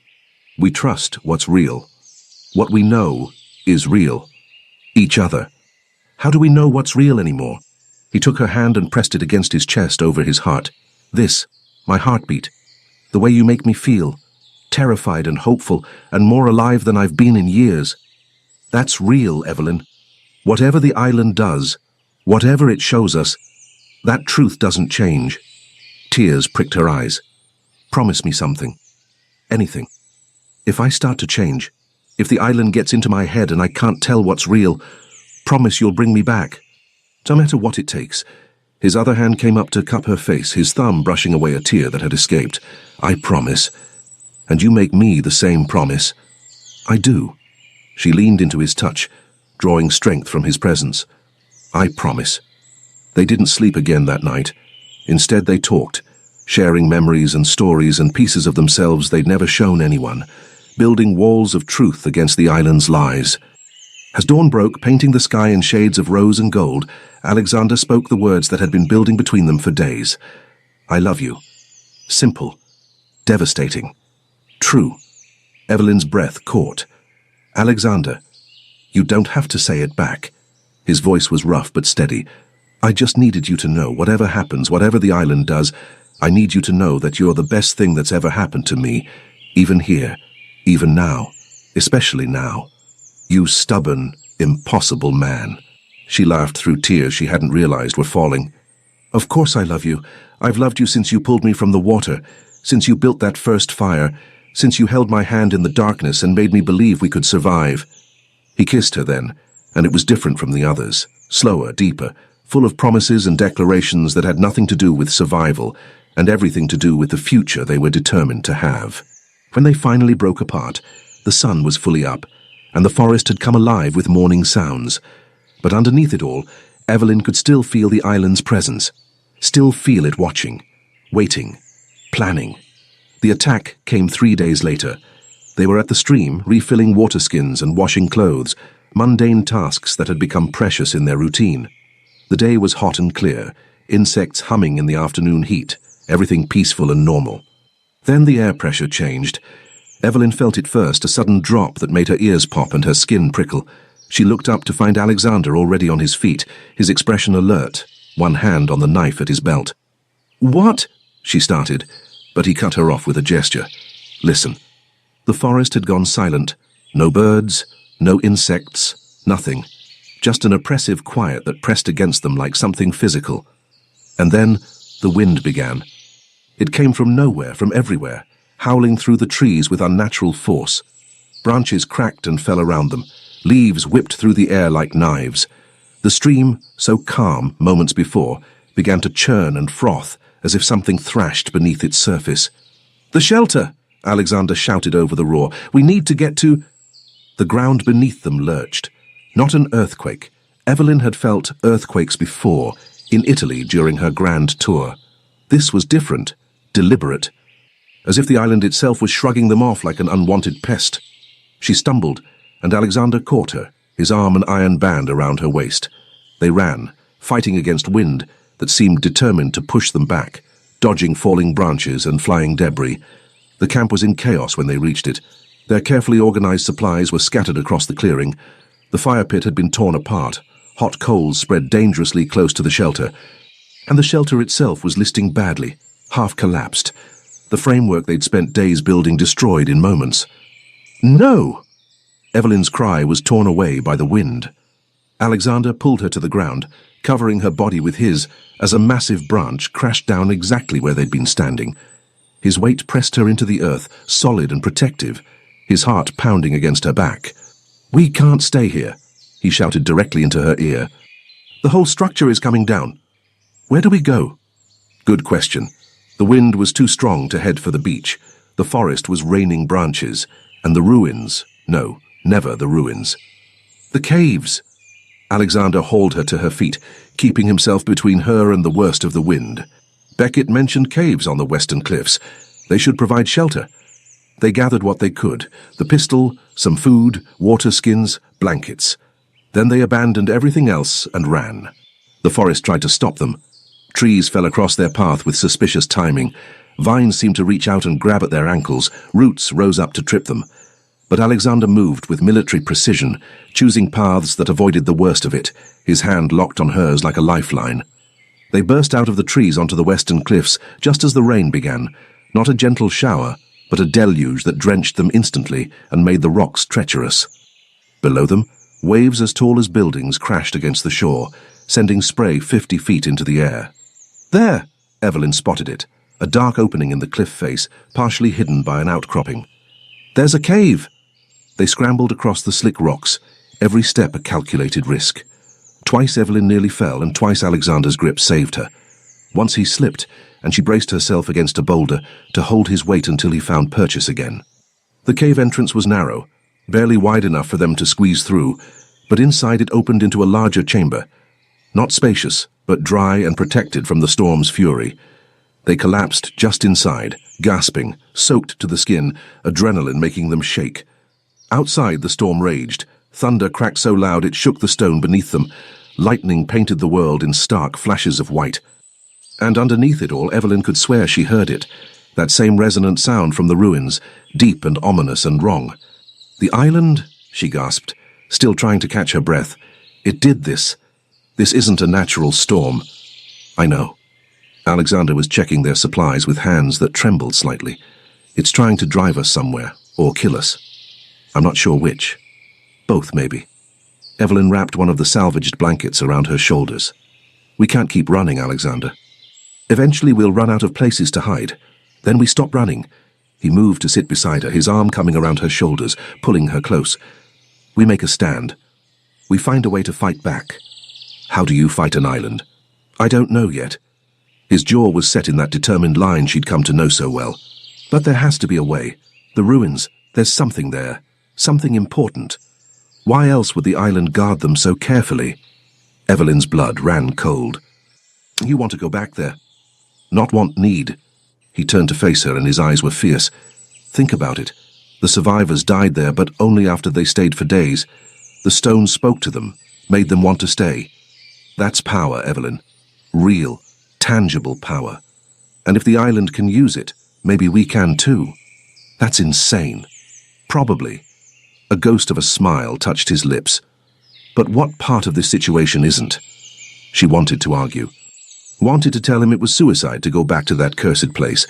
We trust what's real. What we know is real. Each other. How do we know what's real anymore? He took her hand and pressed it against his chest over his heart. This, my heartbeat. The way you make me feel. Terrified and hopeful, and more alive than I've been in years. That's real, Evelyn. Whatever the island does, whatever it shows us, that truth doesn't change. Tears pricked her eyes. Promise me something. Anything. If I start to change, if the island gets into my head and I can't tell what's real, promise you'll bring me back. No matter what it takes. His other hand came up to cup her face, his thumb brushing away a tear that had escaped. I promise. And you make me the same promise. I do. She leaned into his touch, drawing strength from his presence. I promise. They didn't sleep again that night. Instead they talked, sharing memories and stories and pieces of themselves they'd never shown anyone, building walls of truth against the island's lies. As dawn broke, painting the sky in shades of rose and gold, Alexander spoke the words that had been building between them for days. I love you. Simple. Devastating. True. Evelyn's breath caught. Alexander, you don't have to say it back. His voice was rough but steady. "I just needed you to know, whatever happens, whatever the island does, I need you to know that you're the best thing that's ever happened to me, even here, even now, especially now. You stubborn, impossible man." She laughed through tears she hadn't realized were falling. "Of course I love you. I've loved you since you pulled me from the water, since you built that first fire, since you held my hand in the darkness and made me believe we could survive." He kissed her then, and it was different from the others, slower, deeper, full of promises and declarations that had nothing to do with survival and everything to do with the future they were determined to have. When they finally broke apart, the sun was fully up, and the forest had come alive with morning sounds. But underneath it all, Evelyn could still feel the island's presence, still feel it watching, waiting, planning. The attack came 3 days later. They were at the stream, refilling water skins and washing clothes, mundane tasks that had become precious in their routine. The day was hot and clear, insects humming in the afternoon heat, everything peaceful and normal. Then the air pressure changed. Evelyn felt it first, a sudden drop that made her ears pop and her skin prickle. She looked up to find Alexander already on his feet, his expression alert, one hand on the knife at his belt. "What?" she started, but he cut her off with a gesture. "Listen." The forest had gone silent. No birds, no insects, nothing. Just an oppressive quiet that pressed against them like something physical. And then the wind began. It came from nowhere, from everywhere, howling through the trees with unnatural force. Branches cracked and fell around them. Leaves whipped through the air like knives. The stream, so calm moments before, began to churn and froth as if something thrashed beneath its surface. "The shelter!" Alexander shouted over the roar. "We need to get to—" The ground beneath them lurched. Not an earthquake. Evelyn had felt earthquakes before, in Italy during her grand tour. This was different, deliberate, as if the island itself was shrugging them off like an unwanted pest. She stumbled, and Alexander caught her, his arm an iron band around her waist. They ran, fighting against wind that seemed determined to push them back, dodging falling branches and flying debris. The camp was in chaos when they reached it. Their carefully organized supplies were scattered across the clearing. The fire pit had been torn apart, hot coals spread dangerously close to the shelter, and the shelter itself was listing badly, half collapsed. The framework they'd spent days building destroyed in moments. "No!" Evelyn's cry was torn away by the wind. Alexander pulled her to the ground, covering her body with his, as a massive branch crashed down exactly where they'd been standing. His weight pressed her into the earth, solid and protective, his heart pounding against her back. "We can't stay here," he shouted directly into her ear. "The whole structure is coming down. Where do we go?" Good question. The wind was too strong to head for the beach. The forest was raining branches, and the ruins, no, never the ruins. "The caves!" Alexander hauled her to her feet, keeping himself between her and the worst of the wind. Beckett mentioned caves on the western cliffs. They should provide shelter. They gathered what they could, the pistol, some food, water skins, blankets. Then they abandoned everything else and ran. The forest tried to stop them. Trees fell across their path with suspicious timing. Vines seemed to reach out and grab at their ankles. Roots rose up to trip them. But Alexander moved with military precision, choosing paths that avoided the worst of it, his hand locked on hers like a lifeline. They burst out of the trees onto the western cliffs just as the rain began, not a gentle shower, but a deluge that drenched them instantly and made the rocks treacherous. Below them, waves as tall as buildings crashed against the shore, sending spray 50 feet into the air. "There!" Evelyn spotted it, a dark opening in the cliff face, partially hidden by an outcropping. "There's a cave!" They scrambled across the slick rocks, every step a calculated risk. Twice Evelyn nearly fell, and twice Alexander's grip saved her. Once he slipped, and she braced herself against a boulder to hold his weight until he found purchase again. The cave entrance was narrow, barely wide enough for them to squeeze through, but inside it opened into a larger chamber. Not spacious, but dry and protected from the storm's fury. They collapsed just inside, gasping, soaked to the skin, adrenaline making them shake. Outside the storm raged. Thunder cracked so loud it shook the stone beneath them. Lightning painted the world in stark flashes of white. And underneath it all, Evelyn could swear she heard it, that same resonant sound from the ruins, deep and ominous and wrong. "The island," she gasped, still trying to catch her breath. It did this. This isn't a natural storm. I know. Alexander was checking their supplies with hands that trembled slightly. It's trying to drive us somewhere, or kill us. I'm not sure which. Both, maybe. Evelyn wrapped one of the salvaged blankets around her shoulders. We can't keep running, Alexander. Eventually we'll run out of places to hide. Then we stop running. He moved to sit beside her, his arm coming around her shoulders, pulling her close. We make a stand. We find a way to fight back. How do you fight an island? I don't know yet. His jaw was set in that determined line she'd come to know so well. But there has to be a way. The ruins, there's something there. Something important. Why else would the island guard them so carefully? Evelyn's blood ran cold. You want to go back there? Not want, need. He turned to face her and his eyes were fierce. Think about it. The survivors died there, but only after they stayed for days. The stones spoke to them, made them want to stay. That's power, Evelyn. Real, tangible power. And if the island can use it, maybe we can too. That's insane. Probably. A ghost of a smile touched his lips. But what part of this situation isn't? She wanted to argue. Wanted to tell him it was suicide to go back to that cursed place.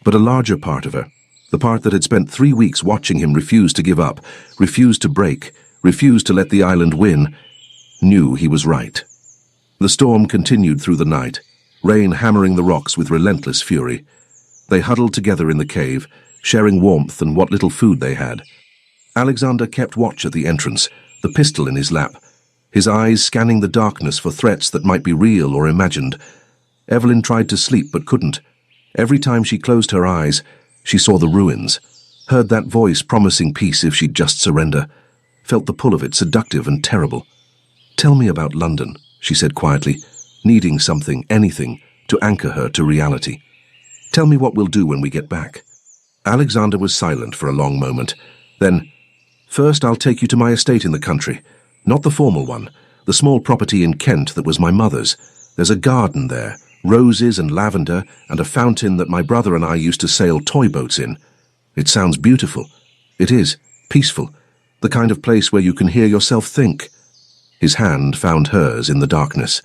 But a larger part of her, the part that had spent 3 weeks watching him refuse to give up, refuse to break, refuse to let the island win, knew he was right. The storm continued through the night, rain hammering the rocks with relentless fury. They huddled together in the cave, sharing warmth and what little food they had. Alexander kept watch at the entrance, the pistol in his lap, his eyes scanning the darkness for threats that might be real or imagined. Evelyn tried to sleep but couldn't. Every time she closed her eyes, she saw the ruins, heard that voice promising peace if she'd just surrender, felt the pull of it seductive and terrible. Tell me about London, she said quietly, needing something, anything, to anchor her to reality. Tell me what we'll do when we get back. Alexander was silent for a long moment. Then, first I'll take you to my estate in the country. Not the formal one, the small property in Kent that was my mother's. There's a garden there, roses and lavender, and a fountain that my brother and I used to sail toy boats in. It sounds beautiful. It is, peaceful, the kind of place where you can hear yourself think. His hand found hers in the darkness.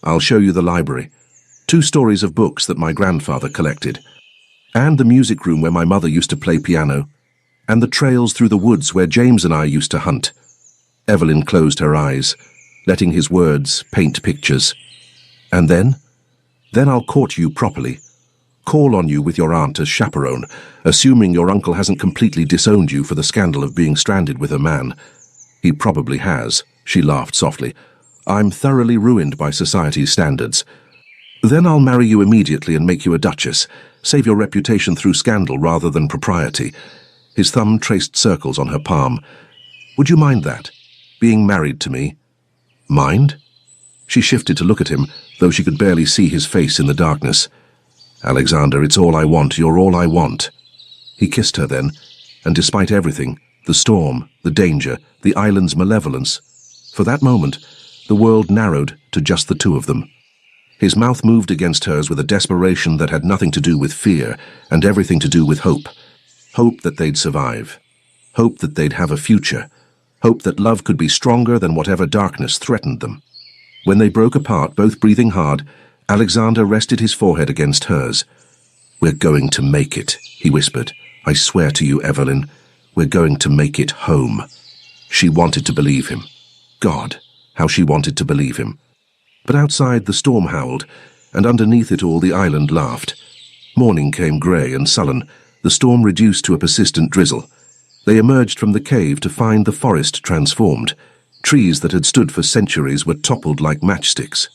I'll show you the library. 2 stories of books that my grandfather collected. And the music room where my mother used to play piano. And the trails through the woods where James and I used to hunt. Evelyn closed her eyes, letting his words paint pictures. And then? Then I'll court you properly. Call on you with your aunt as chaperone, assuming your uncle hasn't completely disowned you for the scandal of being stranded with a man. He probably has, she laughed softly. I'm thoroughly ruined by society's standards. Then I'll marry you immediately and make you a duchess, save your reputation through scandal rather than propriety. His thumb traced circles on her palm. Would you mind that? Being married to me? Mind? She shifted to look at him, though she could barely see his face in the darkness. Alexander, it's all I want, you're all I want. He kissed her then, and despite everything, the storm, the danger, the island's malevolence, for that moment, the world narrowed to just the 2 of them. His mouth moved against hers with a desperation that had nothing to do with fear and everything to do with hope. Hope that they'd survive. Hope that they'd have a future. Hope that love could be stronger than whatever darkness threatened them. When they broke apart, both breathing hard, Alexander rested his forehead against hers. We're going to make it, he whispered. I swear to you, Evelyn, we're going to make it home. She wanted to believe him. God, how she wanted to believe him. But outside the storm howled, and underneath it all the island laughed. Morning came grey and sullen, the storm reduced to a persistent drizzle. They emerged from the cave to find the forest transformed. Trees that had stood for centuries were toppled like matchsticks.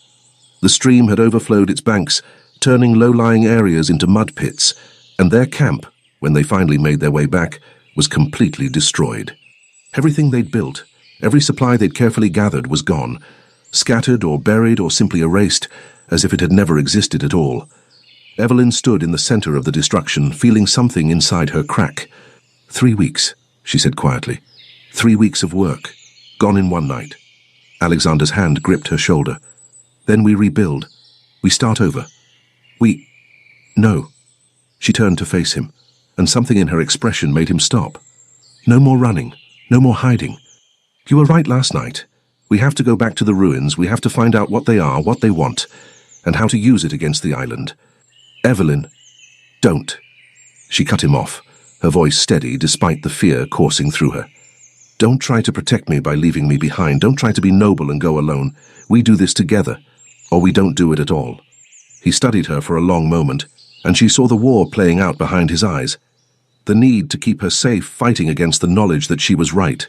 The stream had overflowed its banks, turning low-lying areas into mud pits, and their camp, when they finally made their way back, was completely destroyed. Everything they'd built, every supply they'd carefully gathered was gone, scattered or buried or simply erased, as if it had never existed at all. Evelyn stood in the center of the destruction, feeling something inside her crack. 3 weeks, she said quietly. 3 weeks of work, gone in one night. Alexander's hand gripped her shoulder. Then we rebuild. We start over. No. She turned to face him, and something in her expression made him stop. No more running, no more hiding. You were right last night. We have to go back to the ruins. We have to find out what they are, what they want, and how to use it against the island. Evelyn, don't. She cut him off, her voice steady despite the fear coursing through her. Don't try to protect me by leaving me behind. Don't try to be noble and go alone. We do this together, or we don't do it at all. He studied her for a long moment, and she saw the war playing out behind his eyes. The need to keep her safe, fighting against the knowledge that she was right,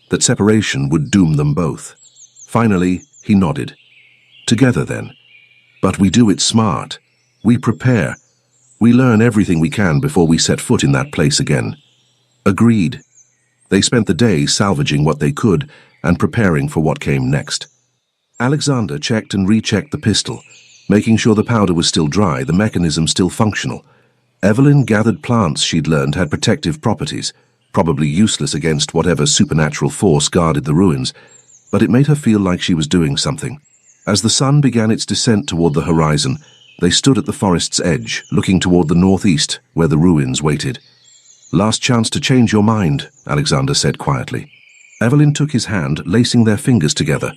that separation would doom them both. Finally, he nodded. Together then. But we do it smart. We prepare. We learn everything we can before we set foot in that place again. Agreed. They spent the day salvaging what they could and preparing for what came next. Alexander checked and rechecked the pistol, making sure the powder was still dry, the mechanism still functional. Evelyn gathered plants she'd learned had protective properties, probably useless against whatever supernatural force guarded the ruins, but it made her feel like she was doing something. As the sun began its descent toward the horizon, they stood at the forest's edge, looking toward the northeast, where the ruins waited. Last chance to change your mind, Alexander said quietly. Evelyn took his hand, lacing their fingers together.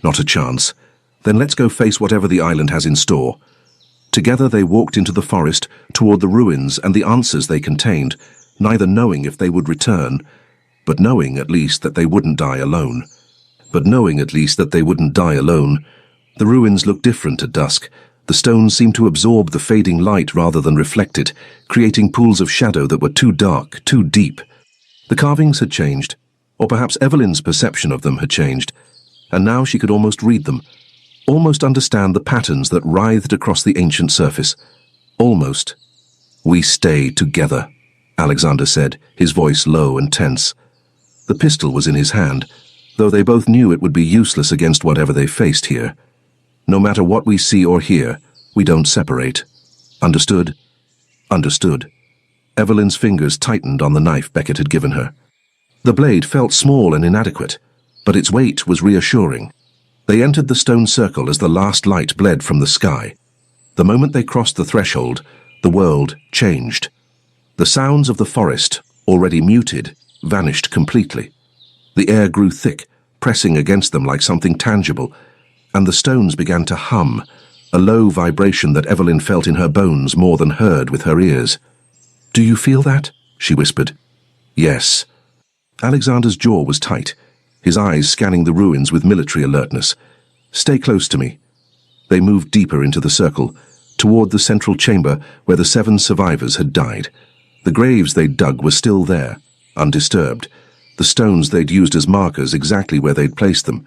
Not a chance. Then let's go face whatever the island has in store. Together they walked into the forest, toward the ruins and the answers they contained, neither knowing if they would return, but knowing at least that they wouldn't die alone. The ruins looked different at dusk. The stones seemed to absorb the fading light rather than reflect it, creating pools of shadow that were too dark, too deep. The carvings had changed, or perhaps Evelyn's perception of them had changed, and now she could almost read them, almost understand the patterns that writhed across the ancient surface. Almost. We stay together, Alexander said, his voice low and tense. The pistol was in his hand, though they both knew it would be useless against whatever they faced here. No matter what we see or hear, we don't separate. Understood? Understood. Evelyn's fingers tightened on the knife Beckett had given her. The blade felt small and inadequate, but its weight was reassuring. They entered the stone circle as the last light bled from the sky. The moment they crossed the threshold, the world changed. The sounds of the forest, already muted, vanished completely. The air grew thick, pressing against them like something tangible, and the stones began to hum, a low vibration that Evelyn felt in her bones more than heard with her ears. Do you feel that? She whispered. Yes. Alexander's jaw was tight, his eyes scanning the ruins with military alertness. Stay close to me. They moved deeper into the circle, toward the central chamber where the 7 survivors had died. The graves they'd dug were still there, undisturbed, the stones they'd used as markers exactly where they'd placed them.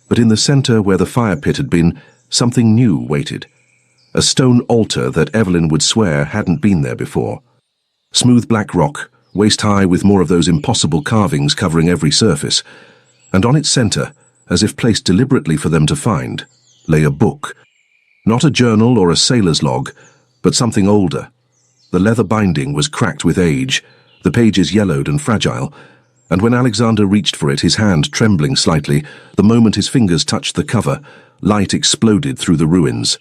But in the center where the fire pit had been, something new waited. A stone altar that Evelyn would swear hadn't been there before. Smooth black rock, waist-high with more of those impossible carvings covering every surface. And on its center, as if placed deliberately for them to find, lay a book. Not a journal or a sailor's log, but something older. The leather binding was cracked with age, the pages yellowed and fragile, and when Alexander reached for it, his hand trembling slightly, the moment his fingers touched the cover, light exploded through the ruins.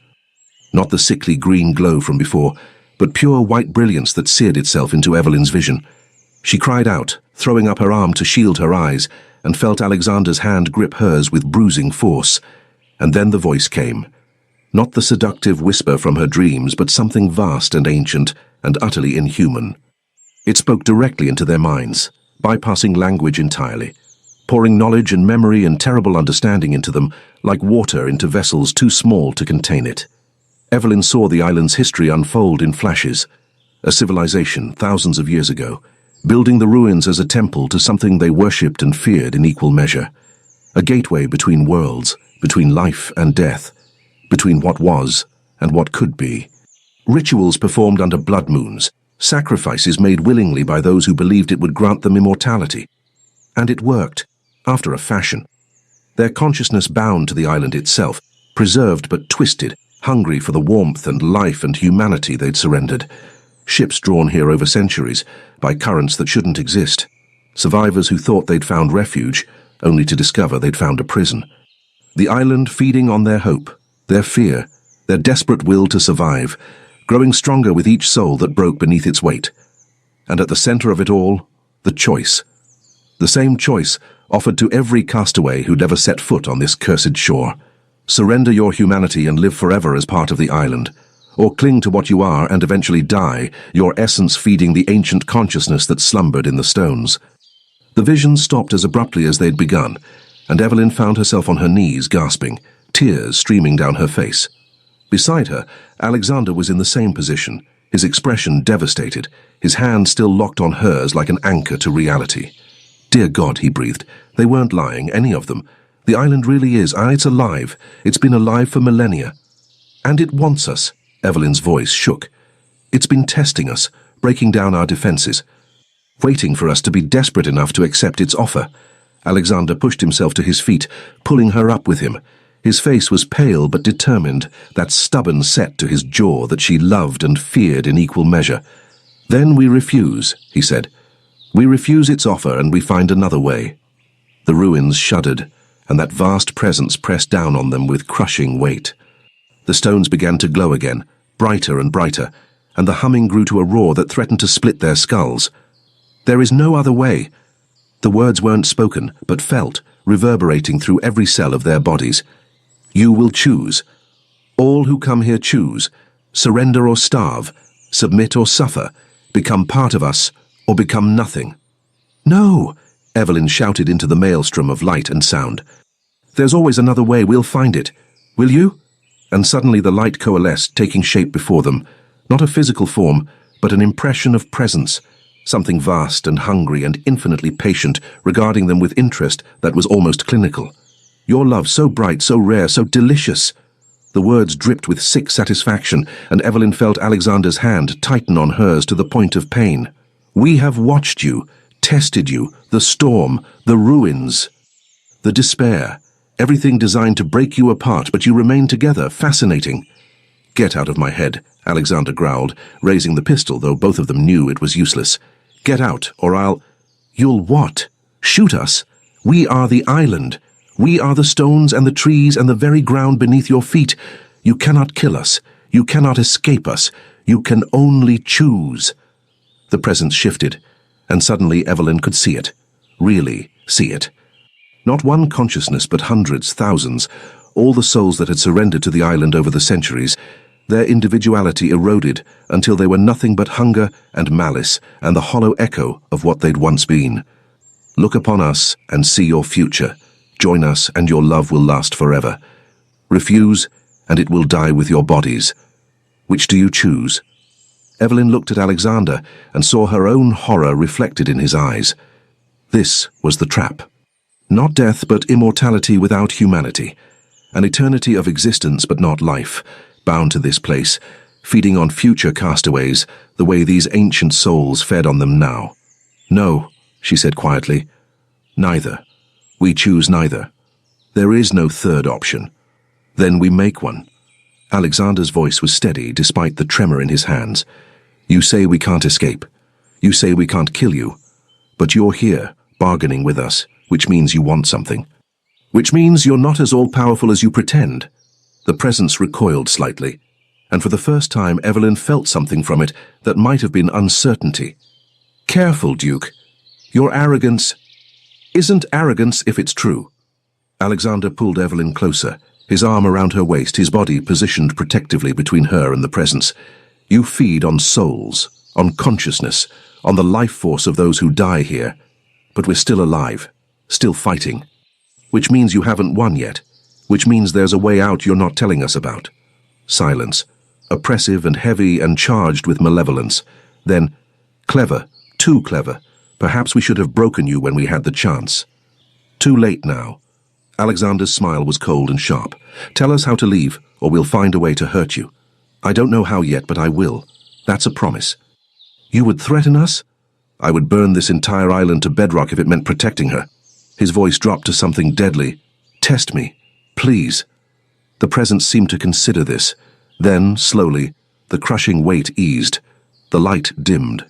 Not the sickly green glow from before, but pure white brilliance that seared itself into Evelyn's vision. She cried out, throwing up her arm to shield her eyes, and felt Alexander's hand grip hers with bruising force. And then the voice came. Not the seductive whisper from her dreams, but something vast and ancient and utterly inhuman. It spoke directly into their minds, bypassing language entirely, pouring knowledge and memory and terrible understanding into them like water into vessels too small to contain it. Evelyn saw the island's history unfold in flashes. A civilization thousands of years ago, building the ruins as a temple to something they worshipped and feared in equal measure. A gateway between worlds, between life and death, between what was and what could be. Rituals performed under blood moons, sacrifices made willingly by those who believed it would grant them immortality. And it worked, after a fashion. Their consciousness bound to the island itself, preserved but twisted, hungry for the warmth and life and humanity they'd surrendered. Ships drawn here over centuries, by currents that shouldn't exist. Survivors who thought they'd found refuge, only to discover they'd found a prison. The island feeding on their hope, their fear, their desperate will to survive, growing stronger with each soul that broke beneath its weight. And at the center of it all, the choice. The same choice offered to every castaway who'd ever set foot on this cursed shore. Surrender your humanity and live forever as part of the island, or cling to what you are and eventually die, your essence feeding the ancient consciousness that slumbered in the stones. The vision stopped as abruptly as they'd begun, and Evelyn found herself on her knees, gasping, tears streaming down her face. Beside her, Alexander was in the same position, his expression devastated, his hand still locked on hers like an anchor to reality. "Dear God," he breathed, "they weren't lying, any of them. The island really is, it's alive. It's been alive for millennia. And it wants us." Evelyn's voice shook. "It's been testing us, breaking down our defenses, waiting for us to be desperate enough to accept its offer." Alexander pushed himself to his feet, pulling her up with him. His face was pale but determined, that stubborn set to his jaw that she loved and feared in equal measure. "Then we refuse," he said. "We refuse its offer and we find another way." The ruins shuddered, and that vast presence pressed down on them with crushing weight. The stones began to glow again, brighter and brighter, and the humming grew to a roar that threatened to split their skulls. "There is no other way." The words weren't spoken, but felt, reverberating through every cell of their bodies. "You will choose. All who come here choose. Surrender or starve, submit or suffer, become part of us or become nothing." "No!" Evelyn shouted into the maelstrom of light and sound. "There's always another way, we'll find it. Will you?" And suddenly the light coalesced, taking shape before them. Not a physical form, but an impression of presence, something vast and hungry and infinitely patient, regarding them with interest that was almost clinical. "Your love, so bright, so rare, so delicious." The words dripped with sick satisfaction, and Evelyn felt Alexander's hand tighten on hers to the point of pain. "We have watched you, tested you, the storm, the ruins, the despair, everything designed to break you apart, but you remain together, fascinating." "Get out of my head," Alexander growled, raising the pistol, though both of them knew it was useless. "Get out, or I'll—" "You'll what? Shoot us? We are the island. We are the stones and the trees and the very ground beneath your feet. You cannot kill us. You cannot escape us. You can only choose." The presence shifted, and suddenly Evelyn could see it. Really see it. Not one consciousness, but hundreds, thousands, all the souls that had surrendered to the island over the centuries. Their individuality eroded until they were nothing but hunger and malice and the hollow echo of what they'd once been. "Look upon us and see your future. Join us and your love will last forever. Refuse and it will die with your bodies. Which do you choose?" Evelyn looked at Alexander and saw her own horror reflected in his eyes. This was the trap. Not death, but immortality without humanity. An eternity of existence but not life, bound to this place, feeding on future castaways the way these ancient souls fed on them now. "No," she said quietly. "Neither. We choose neither. There is no third option. Then we make one." Alexander's voice was steady despite the tremor in his hands. "You say we can't escape. You say we can't kill you. But you're here, bargaining with us, which means you want something. Which means you're not as all-powerful as you pretend." The presence recoiled slightly, and for the first time Evelyn felt something from it that might have been uncertainty. "Careful, Duke. Your arrogance isn't arrogance if it's true." Alexander pulled Evelyn closer, his arm around her waist, his body positioned protectively between her and the presence. "You feed on souls, on consciousness, on the life force of those who die here. But we're still alive, still fighting. Which means you haven't won yet. Which means there's a way out you're not telling us about." Silence, oppressive and heavy and charged with malevolence. Then, "Clever, too clever. Perhaps we should have broken you when we had the chance." "Too late now." Alexander's smile was cold and sharp. "Tell us how to leave, or we'll find a way to hurt you." "I don't know how yet, but I will. That's a promise." "You would threaten us?" "I would burn this entire island to bedrock if it meant protecting her." His voice dropped to something deadly. "Test me, please." The presence seemed to consider this. Then, slowly, the crushing weight eased. The light dimmed.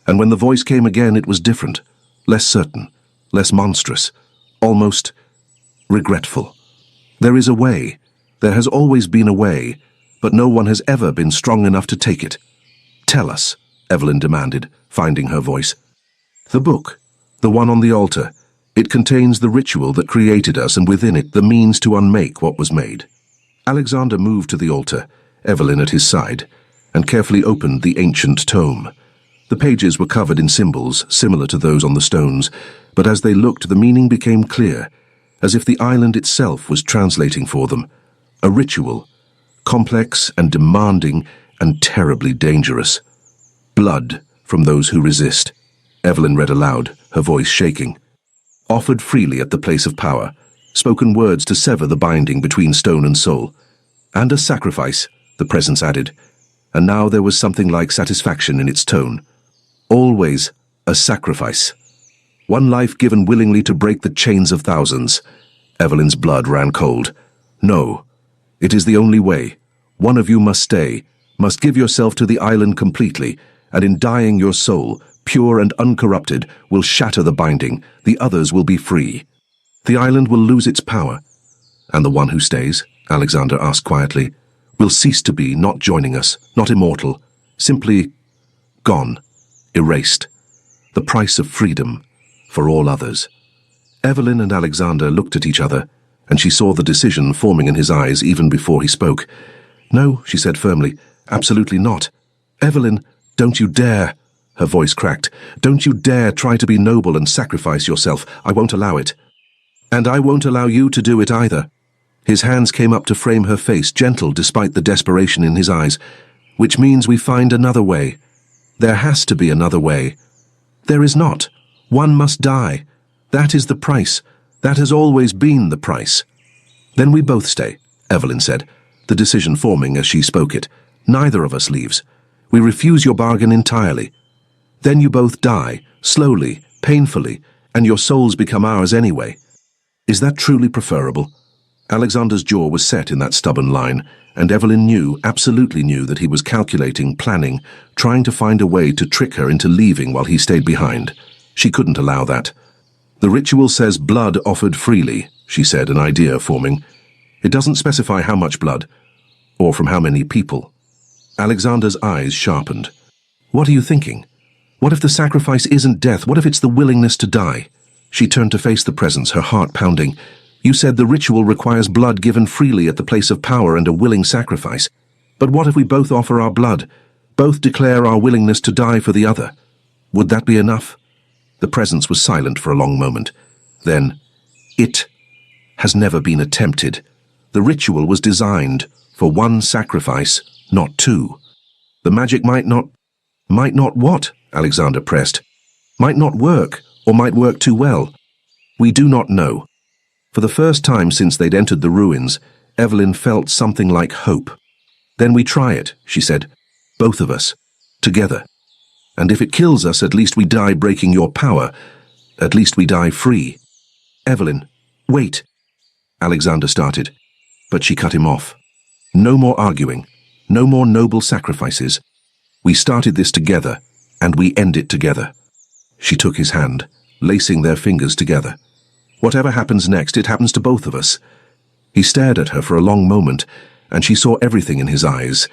And when the voice came again, it was different, less certain, less monstrous, almost regretful. "There is a way. There has always been a way, but no one has ever been strong enough to take it." "Tell us," Evelyn demanded, finding her voice. "The book. The one on the altar. It contains the ritual that created us, and within it the means to unmake what was made. Alexander moved to the altar, Evelyn at his side, and carefully opened the ancient tome. The pages were covered in symbols similar to those on the stones, but as they looked, the meaning became clear, as if the island itself was translating for them. A ritual, complex and demanding and terribly dangerous. Blood from those who resist. Evelyn read aloud, her voice shaking. Offered freely at the place of power, spoken words to sever the binding between stone and soul. And a sacrifice, the presence added, and now there was something like satisfaction in its tone. Always a sacrifice. One life given willingly to break the chains of thousands. Evelyn's blood ran cold. No, it is the only way. One of you must stay, must give yourself to the island completely, and in dying your soul, pure and uncorrupted, will shatter the binding. The others will be free. The island will lose its power. And the one who stays, Alexander asked quietly, will cease to be, not joining us, not immortal, simply gone, erased. The price of freedom for all others. Evelyn and Alexander looked at each other, and she saw the decision forming in his eyes even before he spoke. No, she said firmly, absolutely not. Evelyn, don't you dare. Her voice cracked. Don't you dare try to be noble and sacrifice yourself. I won't allow it. And I won't allow you to do it either. His hands came up to frame her face, gentle despite the desperation in his eyes. Which means we find another way. There has to be another way. There is not. One must die. That is the price. That has always been the price. Then we both stay, Evelyn said, the decision forming as she spoke it. Neither of us leaves. We refuse your bargain entirely. Then you both die, slowly, painfully, and your souls become ours anyway. Is that truly preferable? Alexander's jaw was set in that stubborn line, and Evelyn knew, absolutely knew, that he was calculating, planning, trying to find a way to trick her into leaving while he stayed behind. She couldn't allow that. The ritual says blood offered freely, she said, an idea forming. It doesn't specify how much blood, or from how many people. Alexander's eyes sharpened. What are you thinking? What if the sacrifice isn't death? What if it's the willingness to die? She turned to face the presence, her heart pounding. You said the ritual requires blood given freely at the place of power and a willing sacrifice. But what if we both offer our blood, both declare our willingness to die for the other? Would that be enough? The presence was silent for a long moment. Then, it has never been attempted. The ritual was designed for one sacrifice, not two. The magic might not what? Alexander pressed. Might not work, or might work too well. We do not know. For the first time since they'd entered the ruins, Evelyn felt something like hope. Then we try it, she said. Both of us. Together. And if it kills us, at least we die breaking your power. At least we die free. Evelyn, wait. Alexander started, but she cut him off. No more arguing. No more noble sacrifices. We started this together, and we end it together. She took his hand, lacing their fingers together. Whatever happens next, it happens to both of us. He stared at her for a long moment, and she saw everything in his eyes.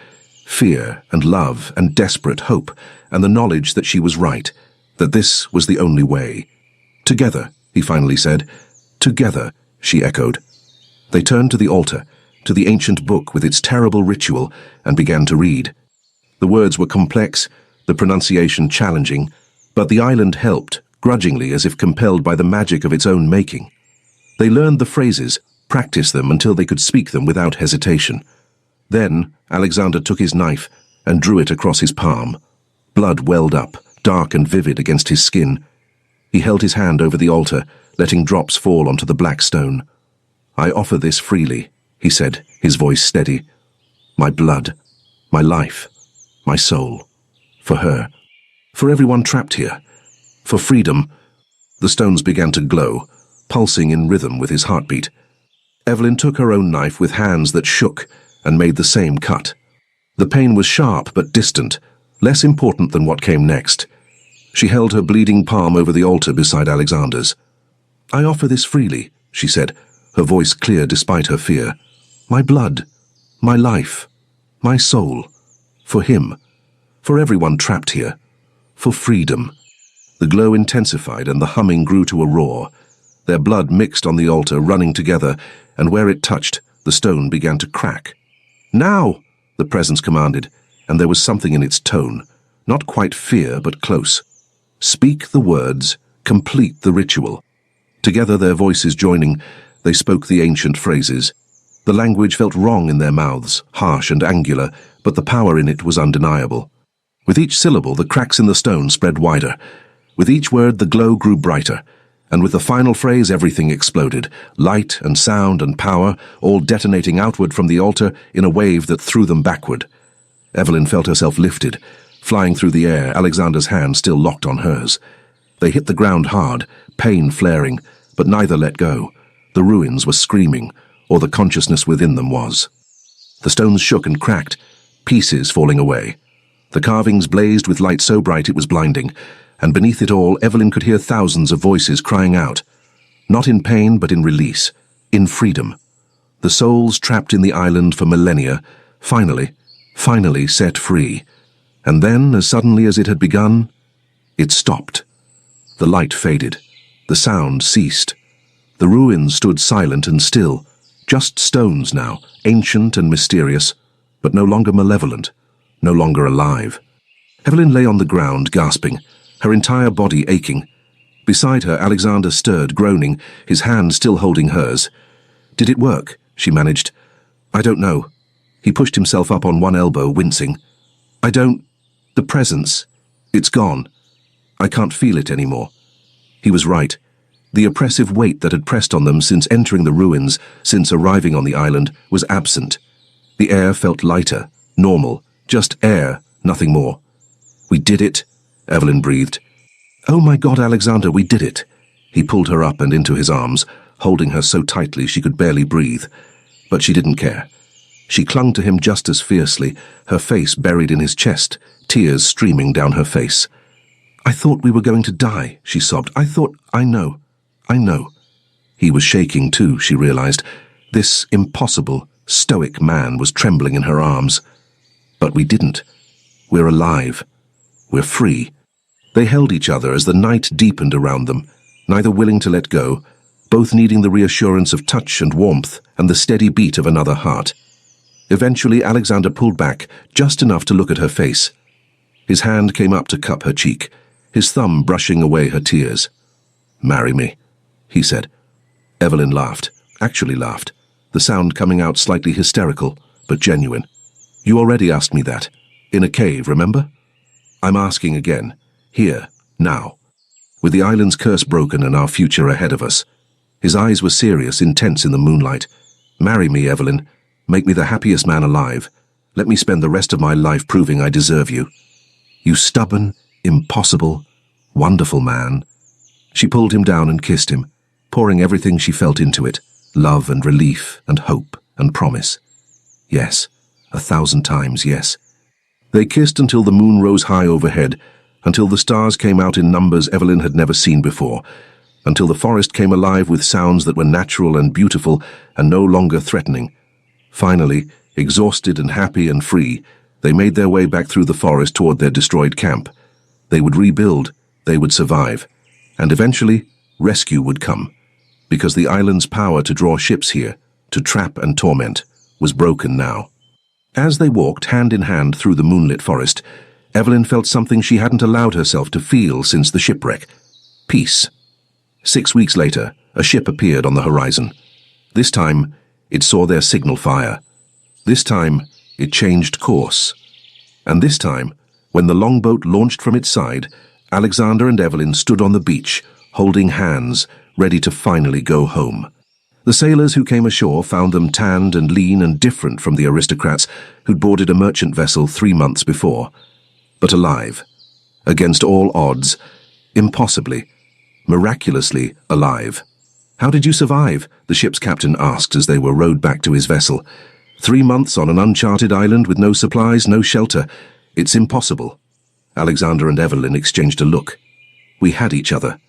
Fear and love and desperate hope, and the knowledge that she was right, that this was the only way. Together, he finally said. Together, she echoed. They turned to the altar, to the ancient book with its terrible ritual, and began to read. The words were complex, the pronunciation challenging, but the island helped, grudgingly as if compelled by the magic of its own making. They learned the phrases, practiced them until they could speak them without hesitation. Then Alexander took his knife and drew it across his palm. Blood welled up, dark and vivid against his skin. He held his hand over the altar, letting drops fall onto the black stone. I offer this freely, he said, his voice steady. My blood, my life, my soul. For her. For everyone trapped here. For freedom. The stones began to glow, pulsing in rhythm with his heartbeat. Evelyn took her own knife with hands that shook and made the same cut. The pain was sharp but distant, less important than what came next. She held her bleeding palm over the altar beside Alexander's. I offer this freely, she said, her voice clear despite her fear. My blood, my life, my soul. For him. For everyone trapped here. For freedom. The glow intensified and the humming grew to a roar. Their blood mixed on the altar, running together, and where it touched, the stone began to crack. "Now!" the presence commanded, and there was something in its tone, not quite fear, but close. "Speak the words, complete the ritual." Together, their voices joining, they spoke the ancient phrases. The language felt wrong in their mouths, harsh and angular, but the power in it was undeniable. With each syllable, the cracks in the stone spread wider. With each word, the glow grew brighter. And with the final phrase, everything exploded. Light and sound and power, all detonating outward from the altar in a wave that threw them backward. Evelyn felt herself lifted, flying through the air, Alexander's hand still locked on hers. They hit the ground hard, pain flaring, but neither let go. The ruins were screaming, or the consciousness within them was. The stones shook and cracked, pieces falling away. The carvings blazed with light so bright it was blinding, and beneath it all, Evelyn could hear thousands of voices crying out. Not in pain, but in release, in freedom. The souls trapped in the island for millennia, finally set free. And then, as suddenly as it had begun, it stopped. The light faded. The sound ceased. The ruins stood silent and still, just stones now, ancient and mysterious, but no longer malevolent, no longer alive. Evelyn lay on the ground, gasping, her entire body aching. Beside her, Alexander stirred, groaning, his hand still holding hers. "Did it work?" she managed. "I don't know." He pushed himself up on one elbow, wincing. The presence, it's gone. I can't feel it anymore." He was right. The oppressive weight that had pressed on them since entering the ruins, since arriving on the island, was absent. The air felt lighter, normal, just air, nothing more. "We did it," Evelyn breathed. "Oh my God, Alexander, we did it." He pulled her up and into his arms, holding her so tightly she could barely breathe. But she didn't care. She clung to him just as fiercely, her face buried in his chest, tears streaming down her face. "I thought we were going to die," she sobbed. I know. He was shaking too, she realized. This impossible, stoic man was trembling in her arms. "But we didn't. We're alive. We're free." They held each other as the night deepened around them, neither willing to let go, both needing the reassurance of touch and warmth and the steady beat of another heart. Eventually, Alexander pulled back, just enough to look at her face. His hand came up to cup her cheek, his thumb brushing away her tears. "Marry me," he said. Evelyn laughed, actually laughed, the sound coming out slightly hysterical, but genuine. "You already asked me that. In a cave, remember? I'm asking again. Here, now. With the island's curse broken and our future ahead of us." His eyes were serious, intense in the moonlight. "Marry me, Evelyn. Make me the happiest man alive. Let me spend the rest of my life proving I deserve you. You stubborn, impossible, wonderful man." She pulled him down and kissed him, pouring everything she felt into it, love and relief and hope and promise. Yes, 1,000 times yes. They kissed until the moon rose high overhead, until the stars came out in numbers Evelyn had never seen before, until the forest came alive with sounds that were natural and beautiful and no longer threatening. Finally, exhausted and happy and free, they made their way back through the forest toward their destroyed camp. They would rebuild, they would survive, and eventually rescue would come, because the island's power to draw ships here, to trap and torment, was broken now. As they walked hand in hand through the moonlit forest, Evelyn felt something she hadn't allowed herself to feel since the shipwreck. Peace. 6 weeks later, a ship appeared on the horizon. This time, it saw their signal fire. This time, it changed course. And this time, when the longboat launched from its side, Alexander and Evelyn stood on the beach, holding hands, ready to finally go home. The sailors who came ashore found them tanned and lean and different from the aristocrats who'd boarded a merchant vessel 3 months before. But alive. Against all odds. Impossibly. Miraculously alive. "How did you survive?" the ship's captain asked as they were rowed back to his vessel. 3 months on an uncharted island with no supplies, no shelter. It's impossible." Alexander and Evelyn exchanged a look. "We had each other,"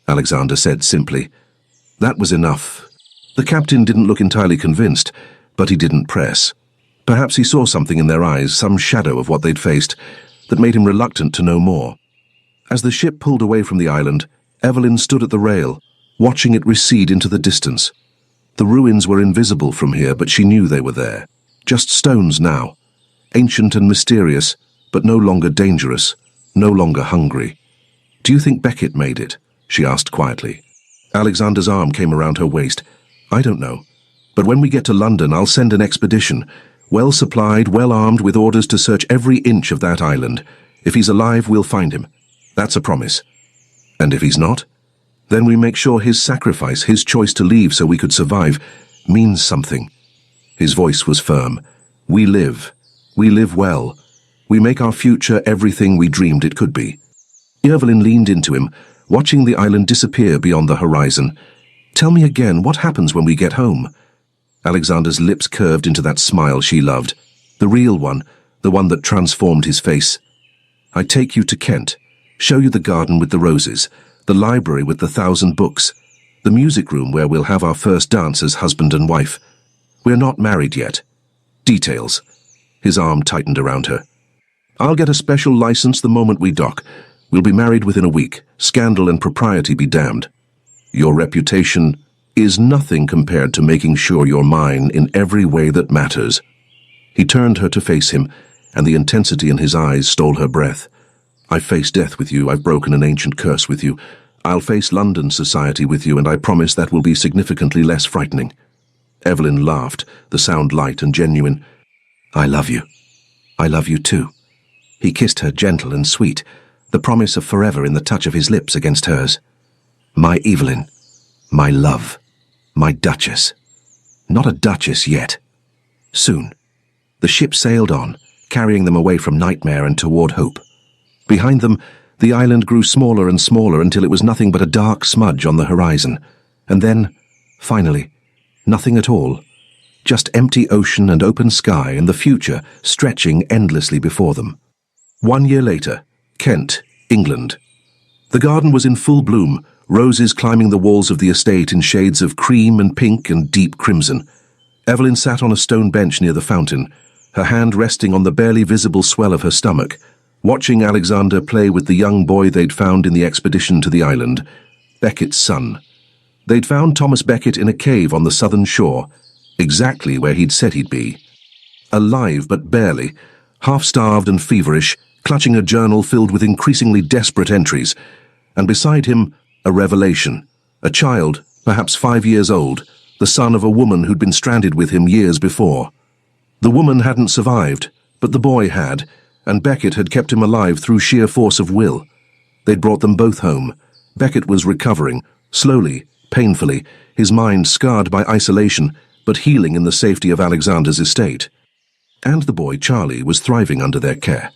Alexander said simply. That was enough. The captain didn't look entirely convinced, but he didn't press. Perhaps he saw something in their eyes, some shadow of what they'd faced, that made him reluctant to know more. As the ship pulled away from the island, Evelyn stood at the rail, watching it recede into the distance. The ruins were invisible from here, but she knew they were there. Just stones now, ancient and mysterious, but no longer dangerous, no longer hungry. "Do you think Beckett made it?" she asked quietly. Alexander's arm came around her waist. "I don't know. But when we get to London, I'll send an expedition, well supplied, well armed, with orders to search every inch of that island. If he's alive, we'll find him. That's a promise. And if he's not? Then we make sure his sacrifice, his choice to leave so we could survive, means something." His voice was firm. "We live. We live well. We make our future everything we dreamed it could be." Evelyn leaned into him, watching the island disappear beyond the horizon. "Tell me again, what happens when we get home?" Alexander's lips curved into that smile she loved. The real one, the one that transformed his face. "I take you to Kent, show you the garden with the roses, the library with the 1,000 books, the music room where we'll have our first dance as husband and wife. We're not married yet. Details." His arm tightened around her. "I'll get a special license the moment we dock. We'll be married within a week. Scandal and propriety be damned. Your reputation is nothing compared to making sure you're mine in every way that matters." He turned her to face him, and the intensity in his eyes stole her breath. "I've faced death with you. I've broken an ancient curse with you. I'll face London society with you, and I promise that will be significantly less frightening." Evelyn laughed, the sound light and genuine. "I love you. I love you too." He kissed her, gentle and sweet, the promise of forever in the touch of his lips against hers. "My Evelyn, my love, my Duchess." Not a Duchess yet. Soon. The ship sailed on, carrying them away from nightmare and toward hope. Behind them, the island grew smaller and smaller until it was nothing but a dark smudge on the horizon. And then, finally, nothing at all. Just empty ocean and open sky and the future stretching endlessly before them. 1 year later, Kent, England. The garden was in full bloom, roses climbing the walls of the estate in shades of cream and pink and deep crimson. Evelyn sat on a stone bench near the fountain, her hand resting on the barely visible swell of her stomach, watching Alexander play with the young boy they'd found in the expedition to the island, Beckett's son. They'd found Thomas Becket in a cave on the southern shore, exactly where he'd said he'd be. Alive but barely, half-starved and feverish, clutching a journal filled with increasingly desperate entries, and beside him, a revelation. A child, perhaps 5 years old, the son of a woman who'd been stranded with him years before. The woman hadn't survived, but the boy had, and Becket had kept him alive through sheer force of will. They'd brought them both home. Becket was recovering, slowly, painfully, his mind scarred by isolation, but healing in the safety of Alexander's estate. And the boy, Charlie, was thriving under their care.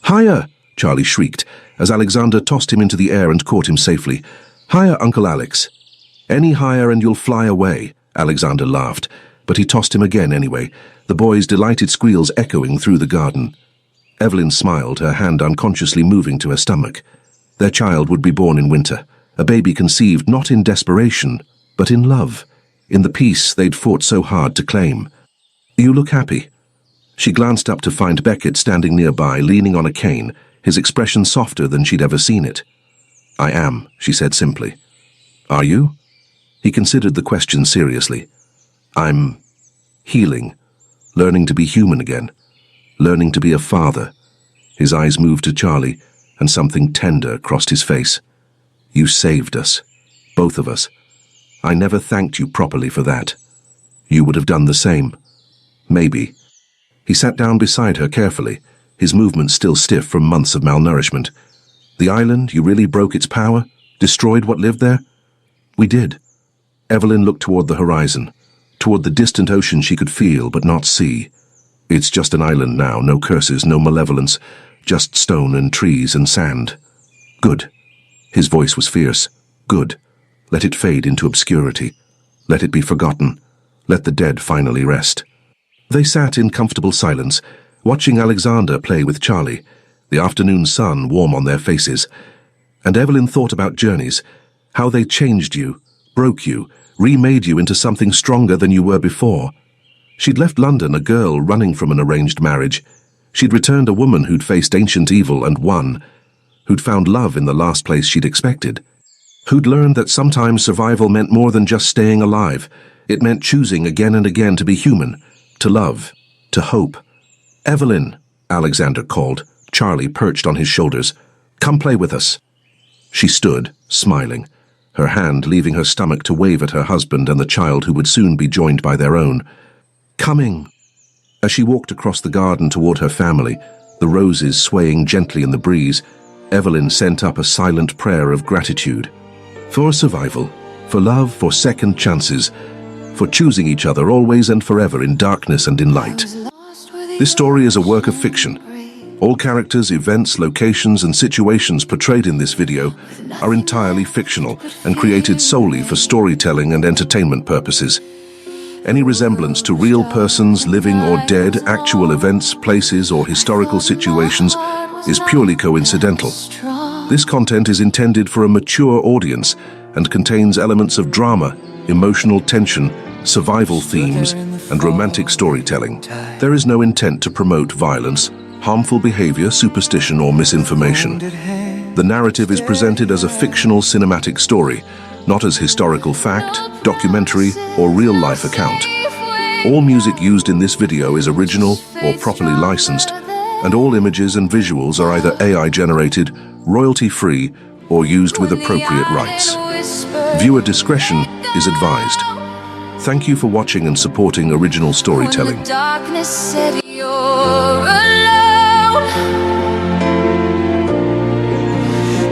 "Higher!" Charlie shrieked, as Alexander tossed him into the air and caught him safely. "Higher, Uncle Alex." "Any higher and you'll fly away," Alexander laughed, but he tossed him again anyway, the boy's delighted squeals echoing through the garden. Evelyn smiled, her hand unconsciously moving to her stomach. Their child would be born in winter, a baby conceived not in desperation, but in love, in the peace they'd fought so hard to claim. "You look happy." She glanced up to find Becket standing nearby, leaning on a cane, his expression softer than she'd ever seen it. "I am," she said simply. "Are you?" He considered the question seriously. "I'm healing, learning to be human again, learning to be a father." His eyes moved to Charlie, and something tender crossed his face. "You saved us, both of us. I never thanked you properly for that. You would have done the same. Maybe." He sat down beside her carefully, his movements still stiff from months of malnourishment. "The island, you really broke its power? Destroyed what lived there?" "We did." Evelyn looked toward the horizon, toward the distant ocean she could feel but not see. "It's just an island now, no curses, no malevolence, just stone and trees and sand." "Good." His voice was fierce. "Good. Let it fade into obscurity. Let it be forgotten. Let the dead finally rest." They sat in comfortable silence, watching Alexander play with Charlie, the afternoon sun warm on their faces. And Evelyn thought about journeys, how they changed you, broke you, remade you into something stronger than you were before. She'd left London a girl running from an arranged marriage. She'd returned a woman who'd faced ancient evil and won. who'd found love in the last place she'd expected, who'd learned that sometimes survival meant more than just staying alive. It meant choosing again and again to be human, to love, to hope. "Evelyn," Alexander called, Charlie perched on his shoulders. "Come play with us." She stood, smiling, her hand leaving her stomach to wave at her husband and the child who would soon be joined by their own. "Coming." As she walked across the garden toward her family, the roses swaying gently in the breeze, Evelyn sent up a silent prayer of gratitude. For survival, for love, for second chances, for choosing each other always and forever in darkness and in light. This story is a work of fiction. All characters, events, locations, and situations portrayed in this video are entirely fictional and created solely for storytelling and entertainment purposes. Any resemblance to real persons, living or dead, actual events, places, or historical situations is purely coincidental. This content is intended for a mature audience and contains elements of drama, emotional tension, survival themes, and romantic storytelling. There is no intent to promote violence, harmful behavior, superstition, or misinformation. The narrative is presented as a fictional cinematic story, not as historical fact, documentary, or real-life account. All music used in this video is original or properly licensed, and all images and visuals are either AI-generated, royalty-free, or used with appropriate rights. Viewer discretion is advised. Thank you for watching and supporting original storytelling.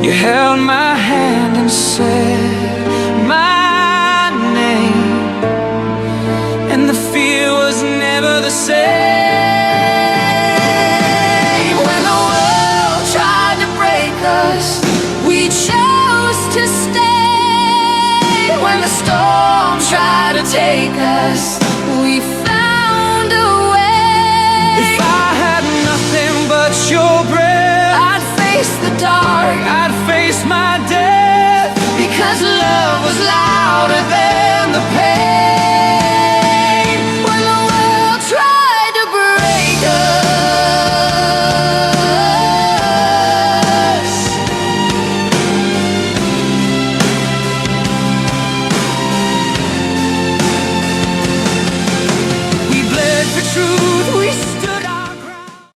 You held my hand and said my name, and the fear was never the same. When the world tried to break us, we chose to stay. When the storm tried to take us, we found a way. If I had nothing but your breath, I'd face the dark, I'd face my